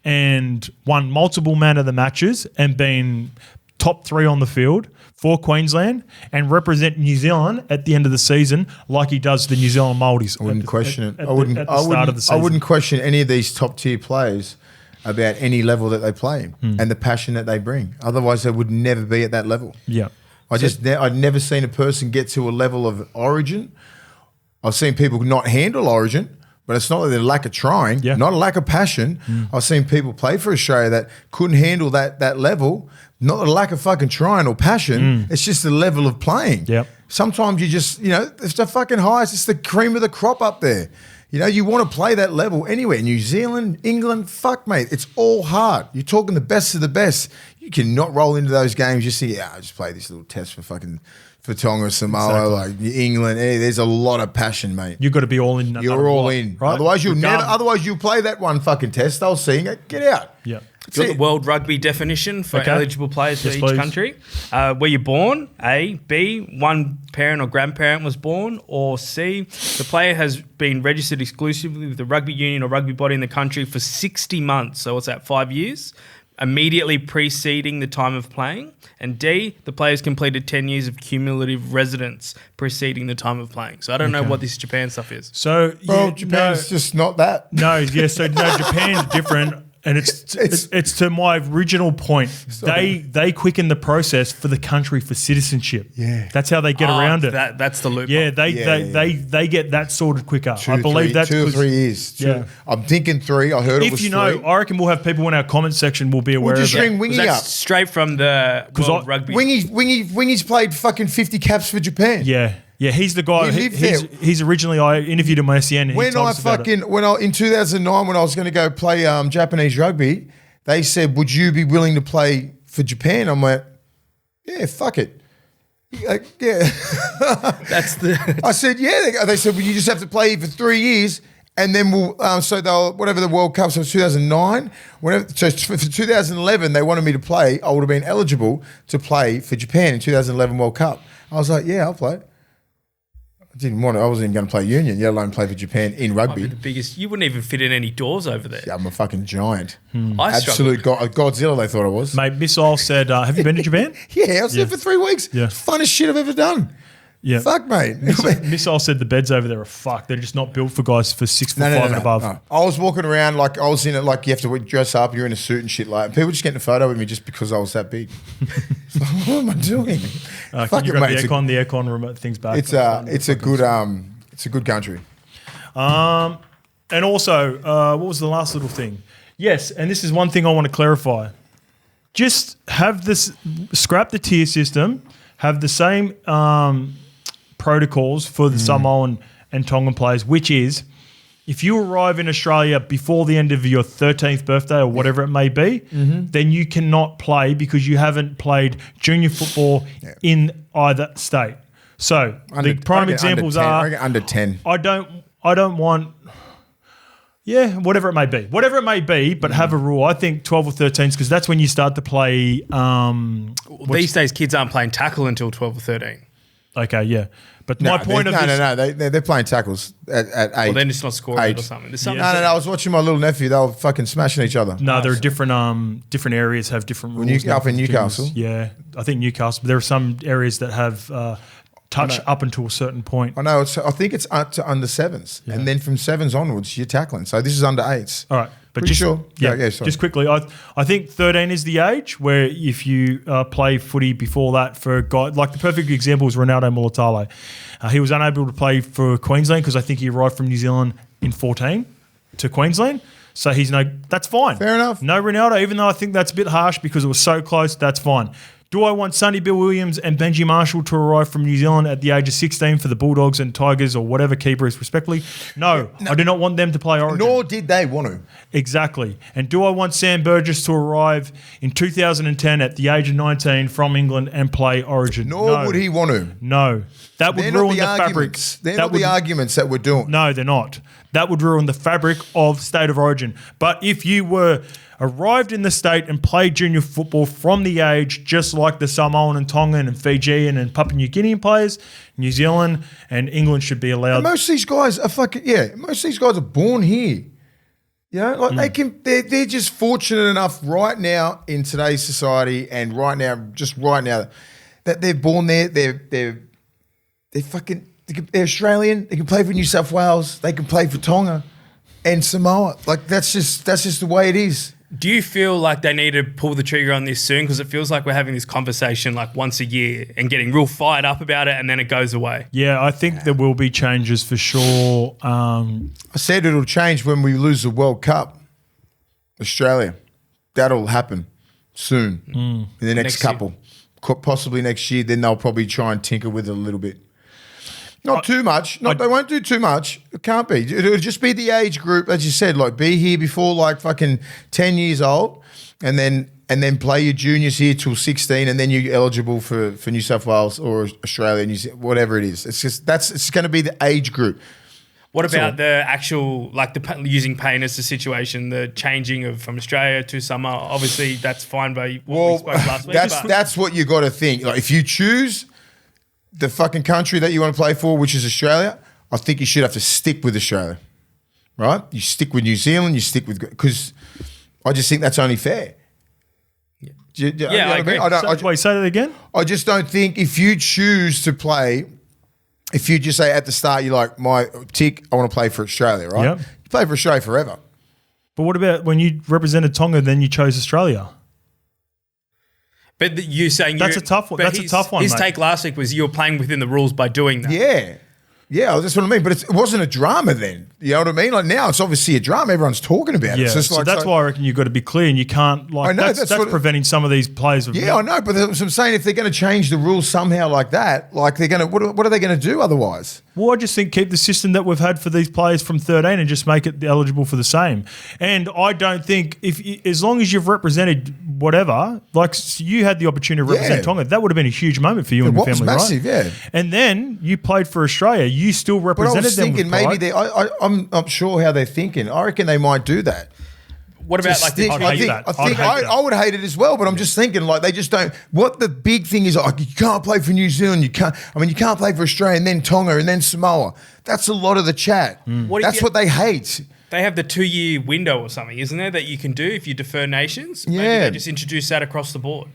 and won multiple man of the matches and been top three on the field for Queensland and represent New Zealand at the end of the season like he does the New Zealand Māoris. I wouldn't question it. I wouldn't question any of these top tier players about any level that they play and the passion that they bring. Otherwise, they would never be at that level. Yeah. I'd never seen a person get to a level of origin. I've seen people not handle origin, but it's not a lack of trying, not a lack of passion. I've seen people play for Australia that couldn't handle that level, not a lack of fucking trying or passion. It's just the level of playing. Yep. Sometimes you just, it's the fucking highest. It's the cream of the crop up there. You want to play that level anywhere. New Zealand, England, fuck, mate. It's all hard. You're talking the best of the best. You cannot roll into those games. You see, I just play this little test for Tonga, Samoa, like England. There's a lot of passion, mate. You've got to be all in. You're all in. Right? Otherwise, you'll play that one fucking test. They'll see you. Get out. Yeah. Got the World Rugby definition for eligible players for each country. Were you born? A. B. One parent or grandparent was born. Or C. The player has been registered exclusively with the rugby union or rugby body in the country for 60 months. So what's that, 5 years? Immediately preceding the time of playing. And D. The player's completed 10 years of cumulative residence preceding the time of playing. So I don't know what this Japan stuff is. So Japan's just not that. No, Japan's different. And it's to my original point. They quicken the process for the country for citizenship. Yeah, that's how they get around it. That's the loophole. Yeah, they get that sorted quicker. I believe that's 2 or 3 years. I'm thinking 3. I heard it was 3. I reckon we'll have people in our comment section will be aware of just that. ring Wingy up. Straight from the World Rugby. Wingy's played fucking 50 caps for Japan. Yeah, he's the guy. He's originally, I interviewed him on SEN. In 2009 when I was going to go play Japanese rugby, they said, "Would you be willing to play for Japan?" I'm like, "Yeah, fuck it." I said, "Yeah." They said, "Well, you just have to play for 3 years." And then whatever the World Cup, so 2009, so for 2011, they wanted me to play. I would have been eligible to play for Japan in 2011 World Cup. I was like, "Yeah, I'll play." I wasn't even going to play union, let alone play for Japan in rugby. The biggest. You wouldn't even fit in any doors over there. Yeah, I'm a fucking giant. Absolute Godzilla, they thought I was. Mate, Missile said, have you been to Japan? Yeah, I was there for 3 weeks. Yeah. Funnest shit I've ever done. Yeah. Fuck, mate. Missile said the beds over there are fucked. They're just not built for guys for 6'5" and above. No. I was walking around like I was in it, like you have to dress up, you're in a suit and shit like that. People just getting a photo with me just because I was that big. What am I doing? Can you grab the aircon remote things back? It's a good country. And also, what was the last little thing? Yes, and this is one thing I want to clarify. Just have this, scrap the tier system, have the same protocols for the Samoan and Tongan players, which is if you arrive in Australia before the end of your 13th birthday or whatever it may be, then you cannot play because you haven't played junior football in either state. So the prime examples are under 10. I don't want whatever it may be, but have a rule. I think 12 or 13s because that's when you start to play. These days, kids aren't playing tackle until 12 or 13. Okay, yeah. But my point of this... They're playing tackles at 8. Well, then it's not scoring or something. No, I was watching my little nephew. They were fucking smashing each other. No, there are different areas have different rules. Up in Newcastle? Yeah, I think Newcastle. But there are some areas that have... touch up until a certain point. I know. I think it's up to under 7s, and then from 7s onwards, you're tackling. So this is under 8s. All right, but pretty sure. Just quickly, I think 13 is the age where if you play footy before that for a guy like the perfect example is Ronaldo Mulitalo. He was unable to play for Queensland because I think he arrived from New Zealand in 14 to Queensland. So that's fine. Fair enough. No Ronaldo, even though I think that's a bit harsh because it was so close. That's fine. Do I want Sonny Bill Williams and Benji Marshall to arrive from New Zealand at the age of 16 for the Bulldogs and Tigers or whatever keepers respectively? No, I do not want them to play Origin. Nor did they want to. Exactly. And do I want Sam Burgess to arrive in 2010 at the age of 19 from England and play Origin? Nor would he want to. No. That would ruin the fabric. They're not the arguments that we're doing. No, they're not. That would ruin the fabric of State of Origin. But if you were arrived in the state and played junior football from the age, just like the Samoan and Tongan and Fijian and Papua New Guinean players, New Zealand and England should be allowed. And most of these guys are most of these guys are born here. You know, like they're just fortunate enough right now in today's society and right now that they're born there. They're Australian. They can play for New South Wales. They can play for Tonga and Samoa. Like that's just the way it is. Do you feel like they need to pull the trigger on this soon? Because it feels like we're having this conversation like once a year and getting real fired up about it and then it goes away. Yeah, I think there will be changes for sure. I said it'll change when we lose the World Cup, Australia. That'll happen soon in the next couple. possibly next year, then they'll probably try and tinker with it a little bit. Not too much. They won't do too much. It can't be. It'll just be the age group, as you said, like be here before like fucking 10 years old and then play your juniors here till 16 and then you're eligible for New South Wales or Australia, whatever it is. It's going to be the age group. What about the actual, like using pain as a situation, the changing from Australia to summer? Obviously, that's fine by what we spoke last week. That's what you got to think. Like, if you choose the fucking country that you want to play for, which is Australia, I think you should have to stick with Australia, right? You stick with New Zealand, because I just think that's only fair. I agree. Wait, say that again? I just don't think if you choose to play, if you just say at the start, you're like, I want to play for Australia, right? Yep. You play for Australia forever. But what about when you represented Tonga, then you chose Australia? But you saying that's a tough one. That's a tough one. His mate. take last week was you were playing within the rules by doing that. Yeah, that's what I mean. But it wasn't a drama then. You know what I mean? Like now it's obviously a drama. Everyone's talking about it. Yeah, so that's why I reckon you've got to be clear and you can't like. I know, that's preventing some of these players. I know, but that's what I'm saying. If they're going to change the rules somehow like that, like they're going to, what are they going to do otherwise? Well, I just think keep the system that we've had for these players from 13 and just make it eligible for the same. And I don't think as long as you've represented whatever, like you had the opportunity to represent Tonga, that would have been a huge moment for you and your family, massive, right? Yeah. And then you played for Australia. You still represented them. Thinking maybe I'm not sure how they're thinking. I reckon they might do that. What about I would hate it as well, but I'm just thinking like they just don't. What the big thing is like you can't play for New Zealand. You can't play for Australia and then Tonga and then Samoa. That's a lot of the chat. That's what they hate. They have the 2-year window or something, isn't there, that you can do if you defer nations? Yeah. Maybe they just introduce that across the board.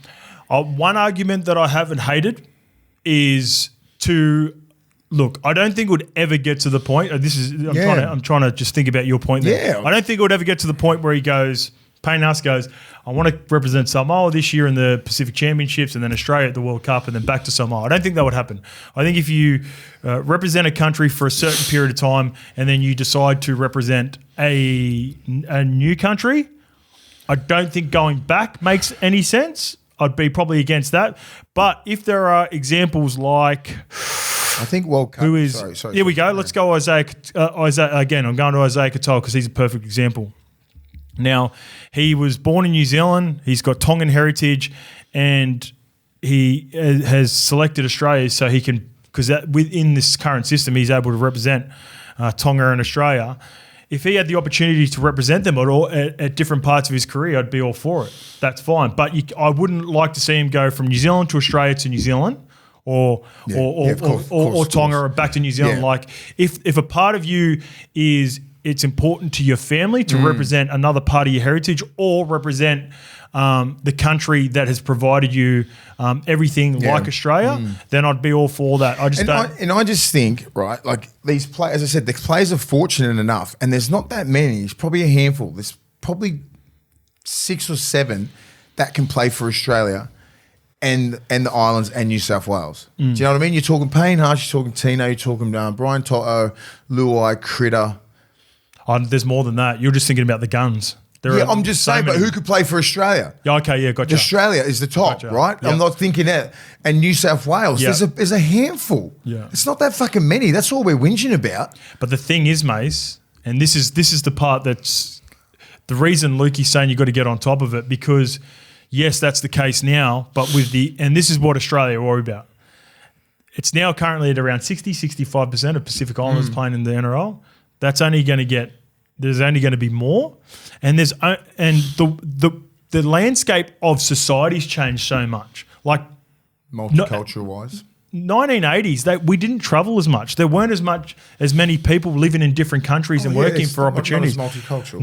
One argument that I haven't hated is to. Look, I don't think it would ever get to the point. I'm trying to just think about your point there. Yeah. I don't think it would ever get to the point where Payne goes, I want to represent Samoa this year in the Pacific Championships and then Australia at the World Cup and then back to Samoa. I don't think that would happen. I think if you represent a country for a certain period of time and then you decide to represent a new country, I don't think going back makes any sense. I'd be probably against that. But if there are examples like... I think World Cup. Who is? Sorry, here we go. Let's go Isaiah again. I'm going to Isaiah Katoa because he's a perfect example. Now, he was born in New Zealand. He's got Tongan heritage, and he has selected Australia so he can because within this current system he's able to represent Tonga and Australia. If he had the opportunity to represent them at different parts of his career, I'd be all for it. That's fine. But I wouldn't like to see him go from New Zealand to Australia to New Zealand. Or Tonga or back to New Zealand. Yeah. Like if a part of you is it's important to your family to represent another part of your heritage or represent the country that has provided you everything like Australia, then I'd be all for that. I just think, right, like these players, as I said, the players are fortunate enough, and there's not that many. It's probably a handful. There's probably 6 or 7 that can play for Australia. And the islands and New South Wales. Do you know what I mean? You're talking Payne, you're talking Tino, you're talking Brian Toto, Luai, Critter. There's more than that. You're just thinking about the guns. I'm just saying, but who could play for Australia? Yeah, okay, yeah, gotcha. Australia is the top, right? Yep. I'm not thinking that. And New South Wales, there's a handful. Yeah. It's not that fucking many. That's all we're whinging about. But the thing is, Mace, and this is the part that's the reason Lukey's saying you've got to get on top of it because – yes, that's the case now, but and this is what Australia worry about. It's now currently at around 65% of Pacific Islanders playing in the NRL. There's only going to be more. And the landscape of society's changed so much. Like multicultural wise. 1980s, we didn't travel as much. There weren't as many people living in different countries and working for opportunities. Not as multicultural.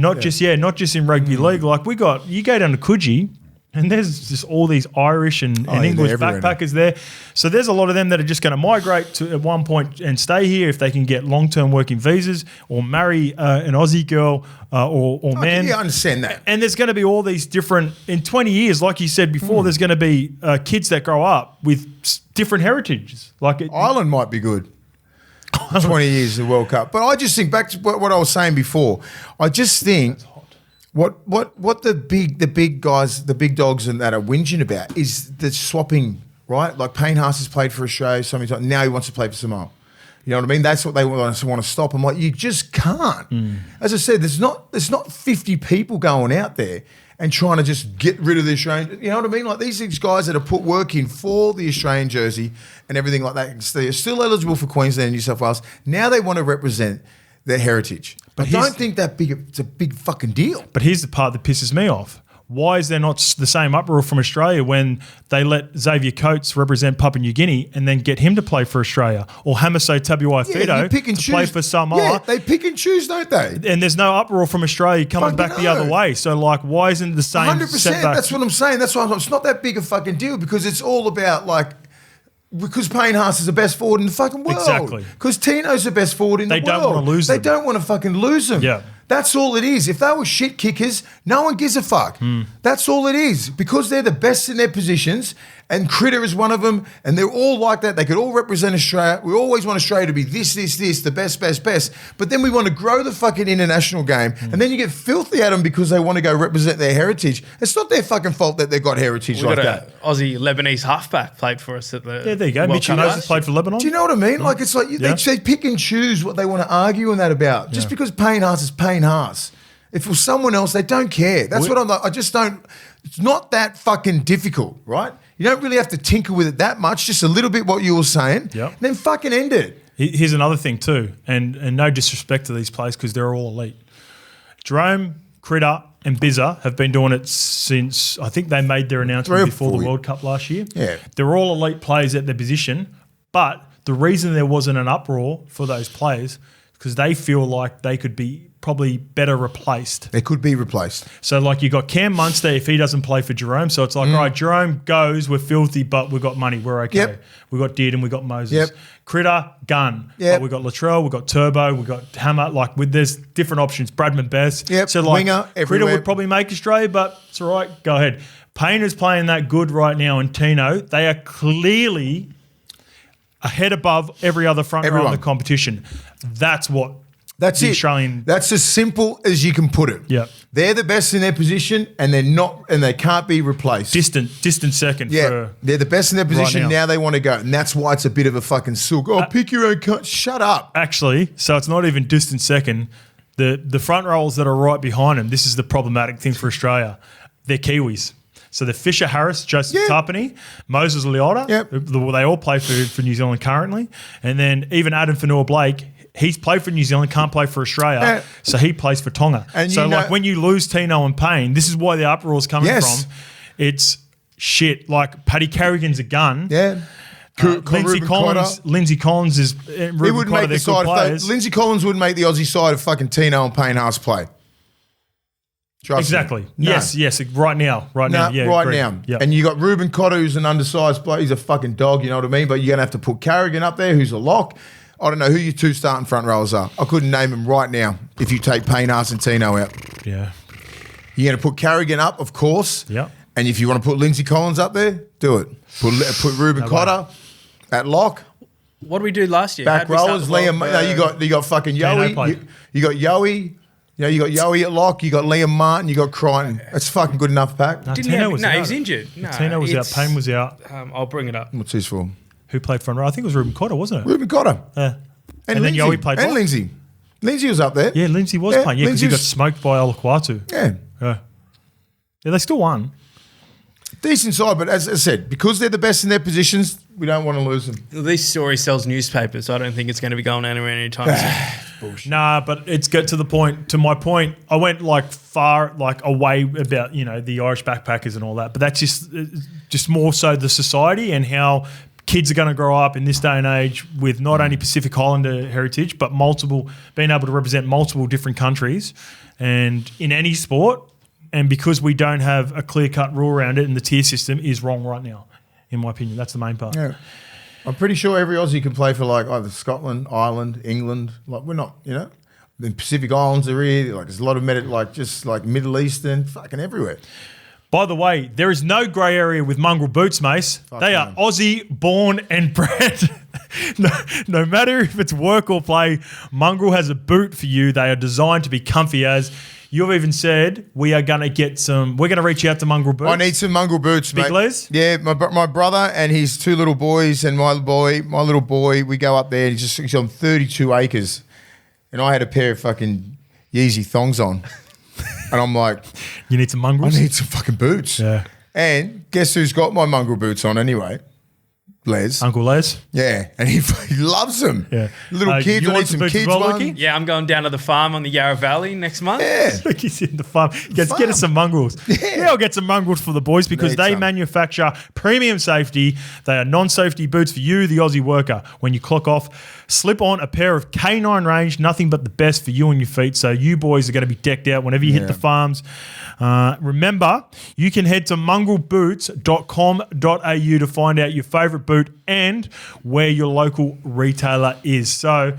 Not just in rugby league. Like you go down to Coogee, and there's just all these Irish and English backpackers there. So there's a lot of them that are just going to migrate to at one point and stay here if they can get long-term working visas or marry an Aussie girl or man. Yeah, I understand that. And there's going to be all these different, in 20 years, like you said before, there's going to be kids that grow up with different heritages. Ireland might be good. 20 years of the World Cup. But I just think back to what I was saying before. I just think what the big guys, the big dogs and that are whinging about is the swapping right? Like Payne Haas has played for Australia so many times. Now he wants to play for Samoa. You know what I mean? That's what they want to stop. I'm like, you just can't. As I said, there's not 50 people going out there and trying to just get rid of the Australian. You know what I mean? Like these guys that have put work in for the Australian jersey and everything like that. They're still eligible for Queensland and New South Wales. Now they want to represent their heritage. But I don't think it's a big fucking deal. But here's the part that pisses me off. Why is there not the same uproar from Australia when they let Xavier Coates represent Papua New Guinea and then get him to play for Australia? Or Hamiso Tabuai-Fidow to play for Samoa? Yeah, they pick and choose, don't they? And there's no uproar from Australia coming back the other way. So, like, why isn't the same 100%, setback? that's what I'm saying. That's why it's not that big a fucking deal because it's all about, like, because Payne Haas is the best forward in the fucking world. Exactly. Because Tino's the best forward in the world. They don't want to lose them. They don't want to fucking lose them. Yeah. That's all it is. If they were shit kickers, no one gives a fuck. That's all it is. Because they're the best in their positions, and Critter is one of them, and they're all like that. They could all represent Australia. We always want Australia to be this, the best. But then we want to grow the fucking international game, and then you get filthy at them because they want to go represent their heritage. It's not their fucking fault that they've got heritage like that. Aussie Lebanese halfback played for us at the there you go. Mitchie Moses played for Lebanon. Do you know what I mean? Like it's like they pick and choose what they want to argue and that about. Just because Payne Haas is Payne Haas. If it was someone else, they don't care. That's what I'm like. I just don't. It's not that fucking difficult, right? You don't really have to tinker with it that much. Just a little bit what you were saying. Yep. Then fucking end it. Here's another thing too, and no disrespect to these players because they're all elite. Jerome, Critter, and Bizza have been doing it since I think they made their announcement before the World Cup last year. Yeah. They're all elite players at their position, but the reason there wasn't an uproar for those players is because they feel like they could be probably better replaced. They could be replaced. So, like, you got Cam Munster if he doesn't play for Jerome. So it's like, all right, Jerome goes, we're filthy, but we've got money, we're okay. Yep. We got Dearden, we got Moses. Yep. Critter, gun. Yep. But we got Latrell, we got Turbo, we got Hammer. Like, there's different options. Bradman Best. Yep. So, like, Winger, Critter everywhere. would probably make Australia, but it's all right. Go ahead. Payner's playing that good right now, and Tino, they are clearly ahead above every other front row in the competition. That's what. That's it. Australian. That's as simple as you can put it. Yeah. They're the best in their position and they're not and they can't be replaced. Distant second. Yeah. They're the best in their position. Right now they want to go. And that's why it's a bit of a fucking silk. Oh, pick your own cut. Shut up. Actually, so it's not even distant second. The front rows that are right behind them, this is the problematic thing for Australia. They're Kiwis. So the Fisher Harris, Joseph Tarpany, Moses Leota, they all play for New Zealand currently. And then even Adam Fanua-Blake, he's played for New Zealand, can't play for Australia, so he plays for Tonga. And so, like, when you lose Tino and Payne, this is why the uproar is coming from. It's shit. Like, Paddy Carrigan's a gun. Yeah. Lindsay Collins is he would make the side. Lindsay Collins would make the Aussie side of fucking Tino and Payne Haas play. Exactly. No. Yes. Right now. Yeah, right now. Yep. And you got Ruben Cotter, who's an undersized bloke. He's a fucking dog. You know what I mean? But you're gonna have to put Carrigan up there, who's a lock. I don't know who your two starting front rowers are. I couldn't name them right now if you take Payne, Haas and Tino out. Yeah. You're going to put Carrigan up, of course. Yeah. And if you want to put Lindsay Collins up there, do it. Put Ruben Cotter at lock. What did we do last year? Back rowers, Liam. You got fucking Yowie. You got Yowie. You got Yowie at lock. You got Liam Martin. You got Crichton. That's fucking good enough pack. No, Tino was out. He was injured. Tino was out. Payne was out. I'll bring it up. What's his for? Who played front row? I think it was Ruben Cotter, wasn't it? Ruben Cotter. And then Lindsay. Yowie played and Lindsay. Lindsay was up there. Yeah, Lindsay was playing. Yeah, because he got smoked by Olakwatu. Yeah, they still won. Decent side, but as I said, because they're the best in their positions, we don't want to lose them. Well, this story sells newspapers, so I don't think it's going to be going anywhere anytime soon. Bullshit. Nah, but it's got to the point. To my point, I went far away about the Irish backpackers and all that, but that's just more so the society and how kids are going to grow up in this day and age with not only Pacific Islander heritage, but being able to represent multiple different countries and in any sport. And because we don't have a clear-cut rule around it and the tier system is wrong right now, in my opinion. That's the main part. Yeah. I'm pretty sure every Aussie can play for either Scotland, Ireland, England. We're not, The Pacific Islands are here. There's a lot of Middle Eastern, fucking everywhere. By the way, there is no grey area with mongrel boots, Mace. They are Aussie born and bred. No matter if it's work or play, mongrel has a boot for you. They are designed to be comfy as. You've even said we're going to reach out to Mongrel Boots. I need some Mongrel Boots, Big mate. Les? Yeah, my brother and his 2 little boys and my little boy, we go up there and he's on 32 acres. And I had a pair of fucking Yeezy thongs on. And I'm like, you need some mongrels? I need some fucking boots. Yeah. And guess who's got my mongrel boots on anyway? Les. Uncle Les? Yeah, and he loves them. Yeah. Little kids, you I want need some some boots as kids well, ones. Lukey? Yeah, I'm going down to the farm on the Yarra Valley next month. Yeah. Look, he's in the farm. Get us some mongrels. Yeah, I'll get some mongrels for the boys because Need they some. manufacture premium safety. They are non-safety boots for you, the Aussie worker. When you clock off, slip on a pair of K9 range, nothing but the best for you and your feet. So you boys are going to be decked out whenever you hit the farms. Remember, you can head to mongrelboots.com.au to find out your favourite boot and where your local retailer is. So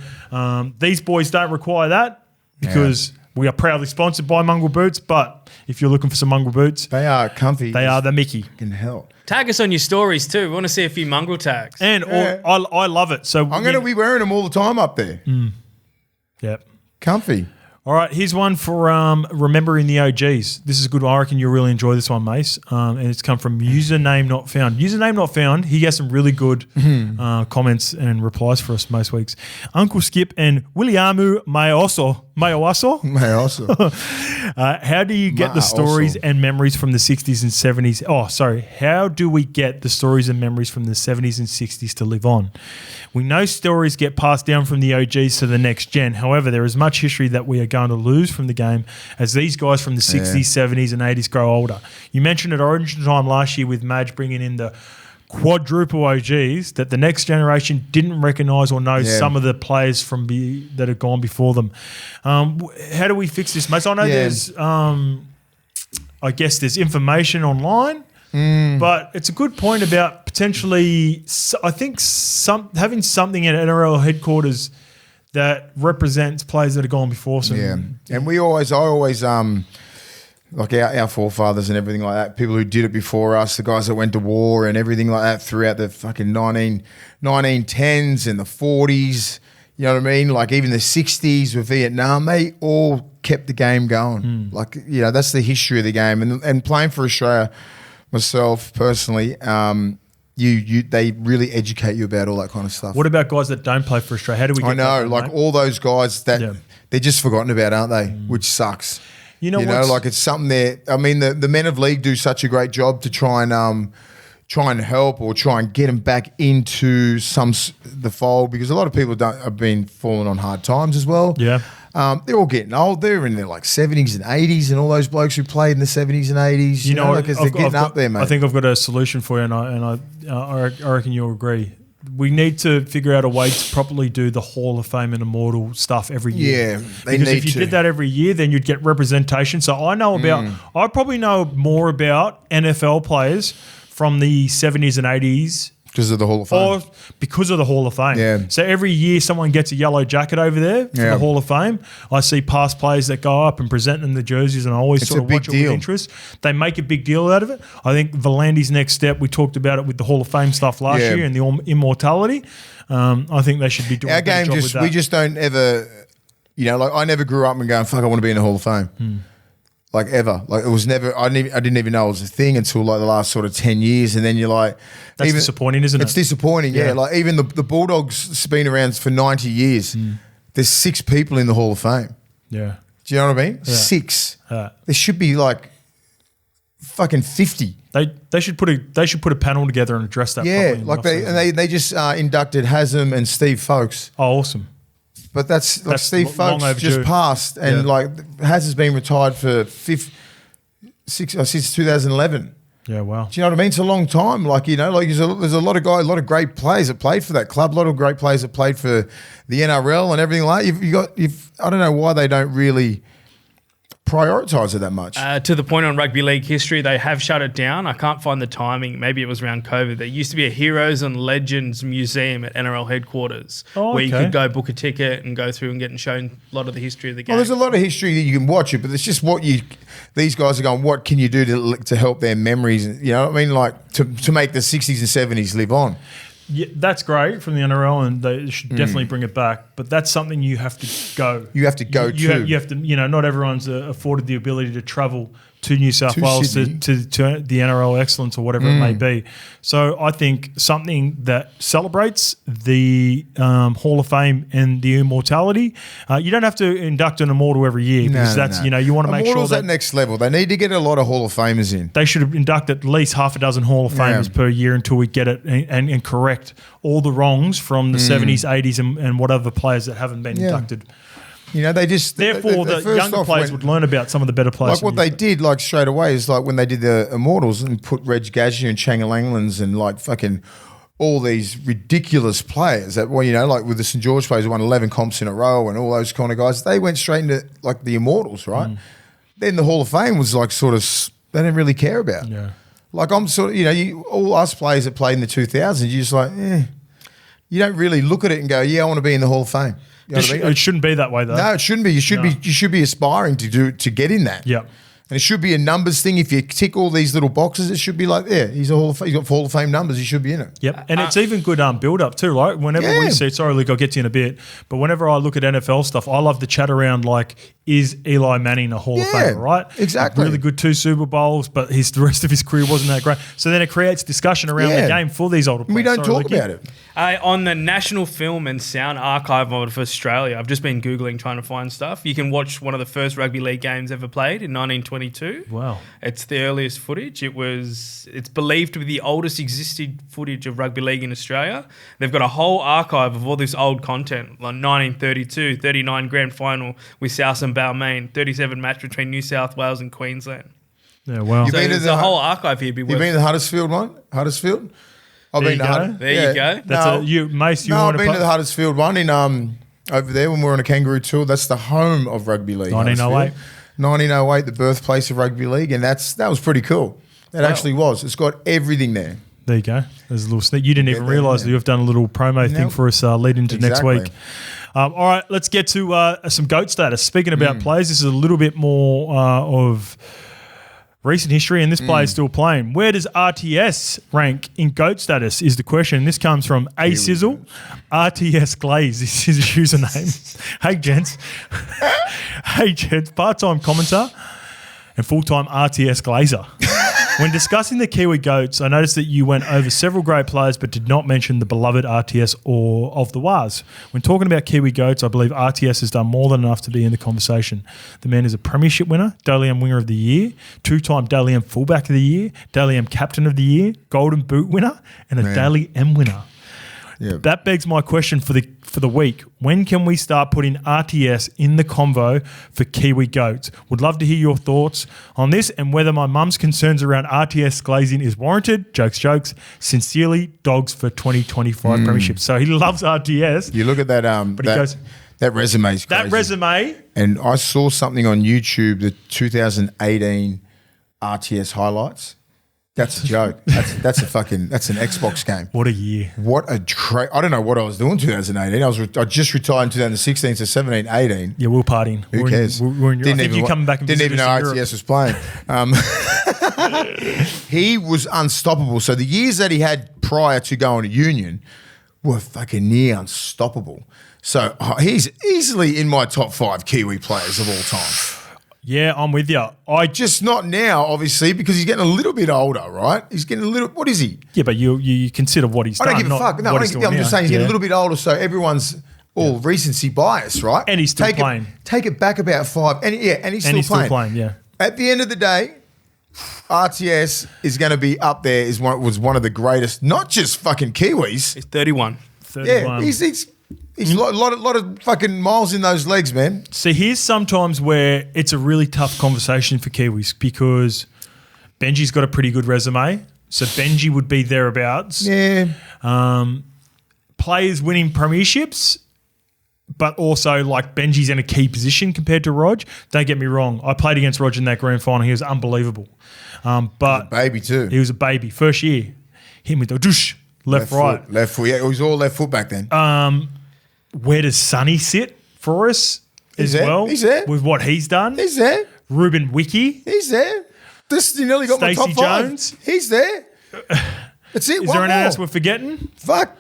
these boys don't require that because we are proudly sponsored by Mongrel Boots. But if you're looking for some Mongrel Boots, They are comfy. they are the Mickey. Fucking hell. Tag us on your stories too. We want to see a few mongrel tags. And I love it. So I'm going to be wearing them all the time up there. Yep. Comfy. All right, here's one for remembering the OGs. This is a good one. I reckon you'll really enjoy this one, Mace. And it's come from username not found. Username not found. He has some really good comments and replies for us most weeks. Uncle Skip and Williamu Mayoaso. May also. How do you get the stories and memories from the 60s and 70s? Oh, sorry. How do we get the stories and memories from the 70s and 60s to live on? We know stories get passed down from the OGs to the next gen. However, there is much history that we are going to lose from the game as these guys from the 60s, 70s and 80s grow older. You mentioned at Origin time last year with Madge bringing in the quadruple OGs that the next generation didn't recognise or know some of the players from that had gone before them. How do we fix this, mate? I know there's, I guess there's information online, but it's a good point about potentially, I think, having something at NRL headquarters that represents players that have gone before. Yeah, and I always like our forefathers and everything like that, people who did it before us, the guys that went to war and everything like that throughout the fucking 1910s and the 40s, you know what I mean? Like even the 60s with Vietnam, they all kept the game going. Like, you know, that's the history of the game. And playing for Australia, myself personally, they really educate you about all that kind of stuff. What about guys that don't play for Australia? How do we get that, like mate? All those guys that they're just forgotten about, aren't they? Which sucks. You know, like it's something that, I mean, the Men of League do such a great job to try and help or try and get them back into the fold, because a lot of people have been falling on hard times as well. Yeah. They're all getting old. They're in their like 70s and 80s, and all those blokes who played in the 70s and 80s, you know, because they're getting up there, mate. I think I've got a solution for you, and I reckon you'll agree. We need to figure out a way to properly do the Hall of Fame and Immortal stuff every year. Yeah, because if you did that every year, then you'd get representation. So I probably know more about NFL players from the 70s and 80s. Because of the Hall of Fame. Or because of the Hall of Fame. Yeah. So every year someone gets a yellow jacket over there for the Hall of Fame. I see past players that go up and present them the jerseys, and I always sort of watch it with interest. They make a big deal out of it. I think Volandi's next step, we talked about it with the Hall of Fame stuff last year and the immortality. I think they should be doing our game. We just don't ever, you know, like I never grew up and going, fuck, I want to be in the Hall of Fame. Like ever. Like it was never, I didn't even know it was a thing until like the last sort of 10 years. And then you're like. That's disappointing, isn't it? It's disappointing, yeah. Like even the Bulldogs has been around for 90 years. There's 6 people in the Hall of Fame. Yeah. Do you know what I mean? Yeah. 6. There should be like fucking 50. They should put a panel together and address that properly. Like they just inducted Haslam and Steve Folkes. Oh, awesome. But that's like Steve Folkes just passed, and like Haas has been retired for since 2011. Yeah, wow. Do you know what I mean? It's a long time. Like, you know, like there's a lot of guys, a lot of great players that played for that club, a lot of great players that played for the NRL and everything like that. I don't know why they don't really prioritise it that much. To the point on rugby league history, they have shut it down. I can't find the timing. Maybe it was around COVID. There used to be a Heroes and Legends museum at NRL headquarters where you could go book a ticket and go through and get shown a lot of the history of the game. Well, there's a lot of history that you can watch it, but it's just these guys are going, what can you do to help their memories? You know what I mean? Like to make the 60s and 70s live on. Yeah, that's great from the NRL, and they should definitely bring it back. But that's something you have to go. You have to go you have to. Not everyone's afforded the ability to travel to New South Wales to the NRL Excellence or whatever it may be. So I think something that celebrates the Hall of Fame and the immortality. You don't have to induct an immortal every year because you want to make sure Immortals at next level. They need to get a lot of Hall of Famers in. They should induct at least half a dozen Hall of Famers per year until we get it and correct all the wrongs from the 70s, 80s and whatever players that haven't been inducted. They just... Therefore, the younger players would learn about some of the better players. Like what they did, like straight away, is like when they did the Immortals and put Reg Gazziou and Changalanglands and like fucking all these ridiculous players that, like with the St. George players who won 11 comps in a row and all those kind of guys, they went straight into like the Immortals, right? Then the Hall of Fame was like sort of... They didn't really care about. Yeah. Like I'm sort of, all us players that played in the 2000s, you're just like, you don't really look at it and go, I want to be in the Hall of Fame. You know what I mean? It shouldn't be that way, though. No, it shouldn't be. You should be aspiring to get in that. Yeah. And it should be a numbers thing. If you tick all these little boxes, it should be like, he's got Hall of Fame numbers. He should be in it. Yep. And it's even good build-up too, right? Whenever we see, sorry, Luke, I'll get to you in a bit, but whenever I look at NFL stuff, I love the chat around like, is Eli Manning a Hall of Famer, right? Exactly. Like, really good 2 Super Bowls, but the rest of his career wasn't that great. So then it creates discussion around the game for these older players. We don't talk about it. On the National Film and Sound Archive of Australia, I've just been Googling trying to find stuff. You can watch one of the first rugby league games ever played in 1922. Wow. It's the earliest footage. It's believed to be the oldest existing footage of rugby league in Australia. They've got a whole archive of all this old content, like 1932, 39 grand final with South and Balmain, 37 match between New South Wales and Queensland. Yeah, wow. So there's a whole archive here. You've been to the Huddersfield one? Huddersfield? I've been to There you go. That's I've been to the Huddersfield one in over there when we were on a Kangaroo tour. That's the home of rugby league. 1908. 1908, the birthplace of rugby league, and that was pretty cool. That actually was. It's got everything there. There you go. There's a little sneak. You didn't even realise that you've done a little promo thing for us lead into next week. All right, let's get to some GOAT status. Speaking about players, this is a little bit more of recent history, and this player is still playing. Where does RTS rank in GOAT status is the question. This comes from A Sizzle. RTS Glaze is his username. Hey, gents. Hey, gents. Part-time commentator and full-time RTS Glazer. When discussing the Kiwi GOATs, I noticed that you went over several great players but did not mention the beloved RTS or of the WAS. When talking about Kiwi GOATs, I believe RTS has done more than enough to be in the conversation. The man is a premiership winner, Dally M Winger of the Year, 2-time Dally M Fullback of the Year, Dally M Captain of the Year, Golden Boot winner, and a Dally M winner. Yeah. That begs my question for the week. When can we start putting RTS in the convo for Kiwi GOATs? Would love to hear your thoughts on this and whether my mum's concerns around RTS glazing is warranted. Jokes. Sincerely, Dogs for 2025 Premiership. So he loves RTS. You look at that that resume is crazy. That resume. And I saw something on YouTube, the 2018 RTS highlights. That's a joke. That's an Xbox game. What a year. I don't know what I was doing in 2018. I just retired in 2016, so 17, 18. Yeah, we were partying. Who cares? We're in Europe. I think you coming back and didn't even know RTS was playing. He was unstoppable. So the years that he had prior to going to Union were fucking near unstoppable. So he's easily in my top 5 Kiwi players of all time. Yeah, I'm with you. Just not now, obviously, because he's getting a little bit older, right? He's getting a little. What is he? Yeah, but you consider what he's done. I don't give a fuck. No, I'm just saying he's getting a little bit older, so everyone's all recency bias, right? And he's still playing. Take it back about 5, and he's still playing. Yeah. At the end of the day, RTS is going to be up there. Was one of the greatest, not just fucking Kiwis. He's 31. Yeah, he's a lot of fucking miles in those legs, man. See, here's sometimes where it's a really tough conversation for Kiwis because Benji's got a pretty good resume. So Benji would be thereabouts. Yeah. Players winning premierships, but also like Benji's in a key position compared to Rog. Don't get me wrong. I played against Rog in that grand final. He was unbelievable. But he was a baby too. He was a baby. First year. Hit him with the douche. Left, right. Left foot. Yeah, he was all left foot back then. Where does Sonny sit for us as well? He's there. With what he's done. He's there. Ruben Wiki. He's there. You nearly got Stacey my top 5. Jones. He's there. That's it. Is one there anyone more. else we're forgetting? Fuck.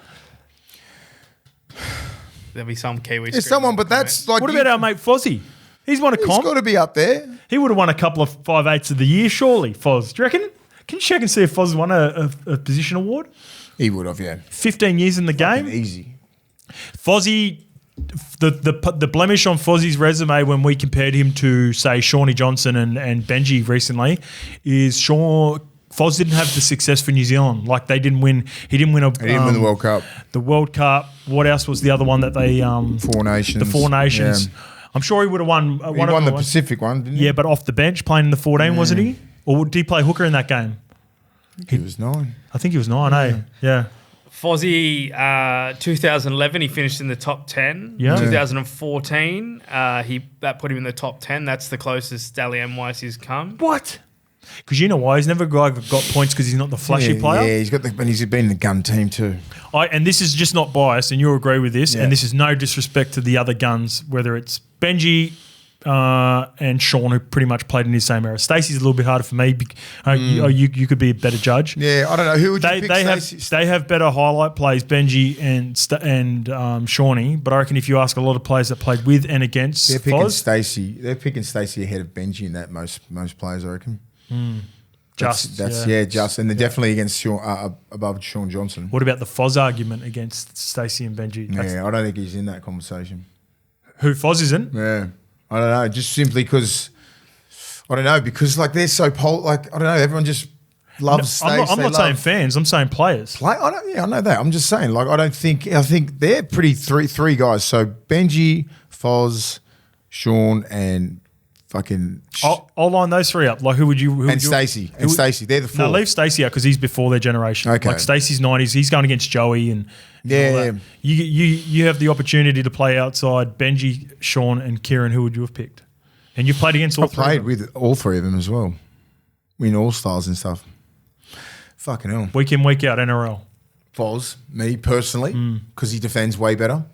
There'll be some Kiwi. There's someone, but that's like. What about our mate Fozzie? He's won a He's comp. got to be up there. He would have won a couple of 5/8 of the year, surely, Foz. Do you reckon? Can you check and see if Foz has won a position award? He would have, yeah. 15 years in the game. Easy. Fozzie, the blemish on Fozzie's resume when we compared him to, say, Shawnee Johnson and Benji recently is Foz didn't have the success for New Zealand. Like they didn't win. He didn't win the World Cup. The World Cup. What else was the other one that they? Four Nations. The Four Nations. Yeah. I'm sure he would have won. He won the Pacific one, didn't he? Yeah, but off the bench playing in the 14, wasn't he? Or did he play hooker in that game? He was 9. I think he was 9, eh? Yeah. Fozzie, 2011, he finished in the top 10. Yeah. 2014, that put him in the top 10. That's the closest Dally MYC's come. What? Because you know why? He's never got points because he's not the flashy player. Yeah, but he's been in the gun team too. And this is just not biased, and you'll agree with this, and this is no disrespect to the other guns, whether it's Benji and Sean, who pretty much played in his same era. Stacey's a little bit harder for me. You could be a better judge. Yeah, I don't know. Who would you pick, they have better highlight plays, Benji and Shawnee, but I reckon if you ask a lot of players that played with and against they're picking Foz, Stacey. They're picking Stacey ahead of Benji in that most players, I reckon. just. And they're definitely against above Sean Johnson. What about the Foz argument against Stacey and Benji? Yeah, I don't think he's in that conversation. Who, Foz isn't? Yeah, I don't know. Just simply because like they're so I don't know. Everyone just loves Stacey. I'm not saying fans. I'm saying players. I know that. I'm just saying. Like I think they're pretty three guys. So Benji, Foz, Sean, and fucking. I'll line those three up. Like who would you? And Stacey. They're the four. No, leave Stacey out because he's before their generation. Okay. Like Stacey's 90s. He's going against Joey and. Yeah. You have the opportunity to play outside Benji, Sean, and Kieran. Who would you have picked? And you've played against all three. I played with all three of them as well. Win all stars and stuff. Fucking hell. Week in, week out, NRL. Foz, me personally, because he defends way better.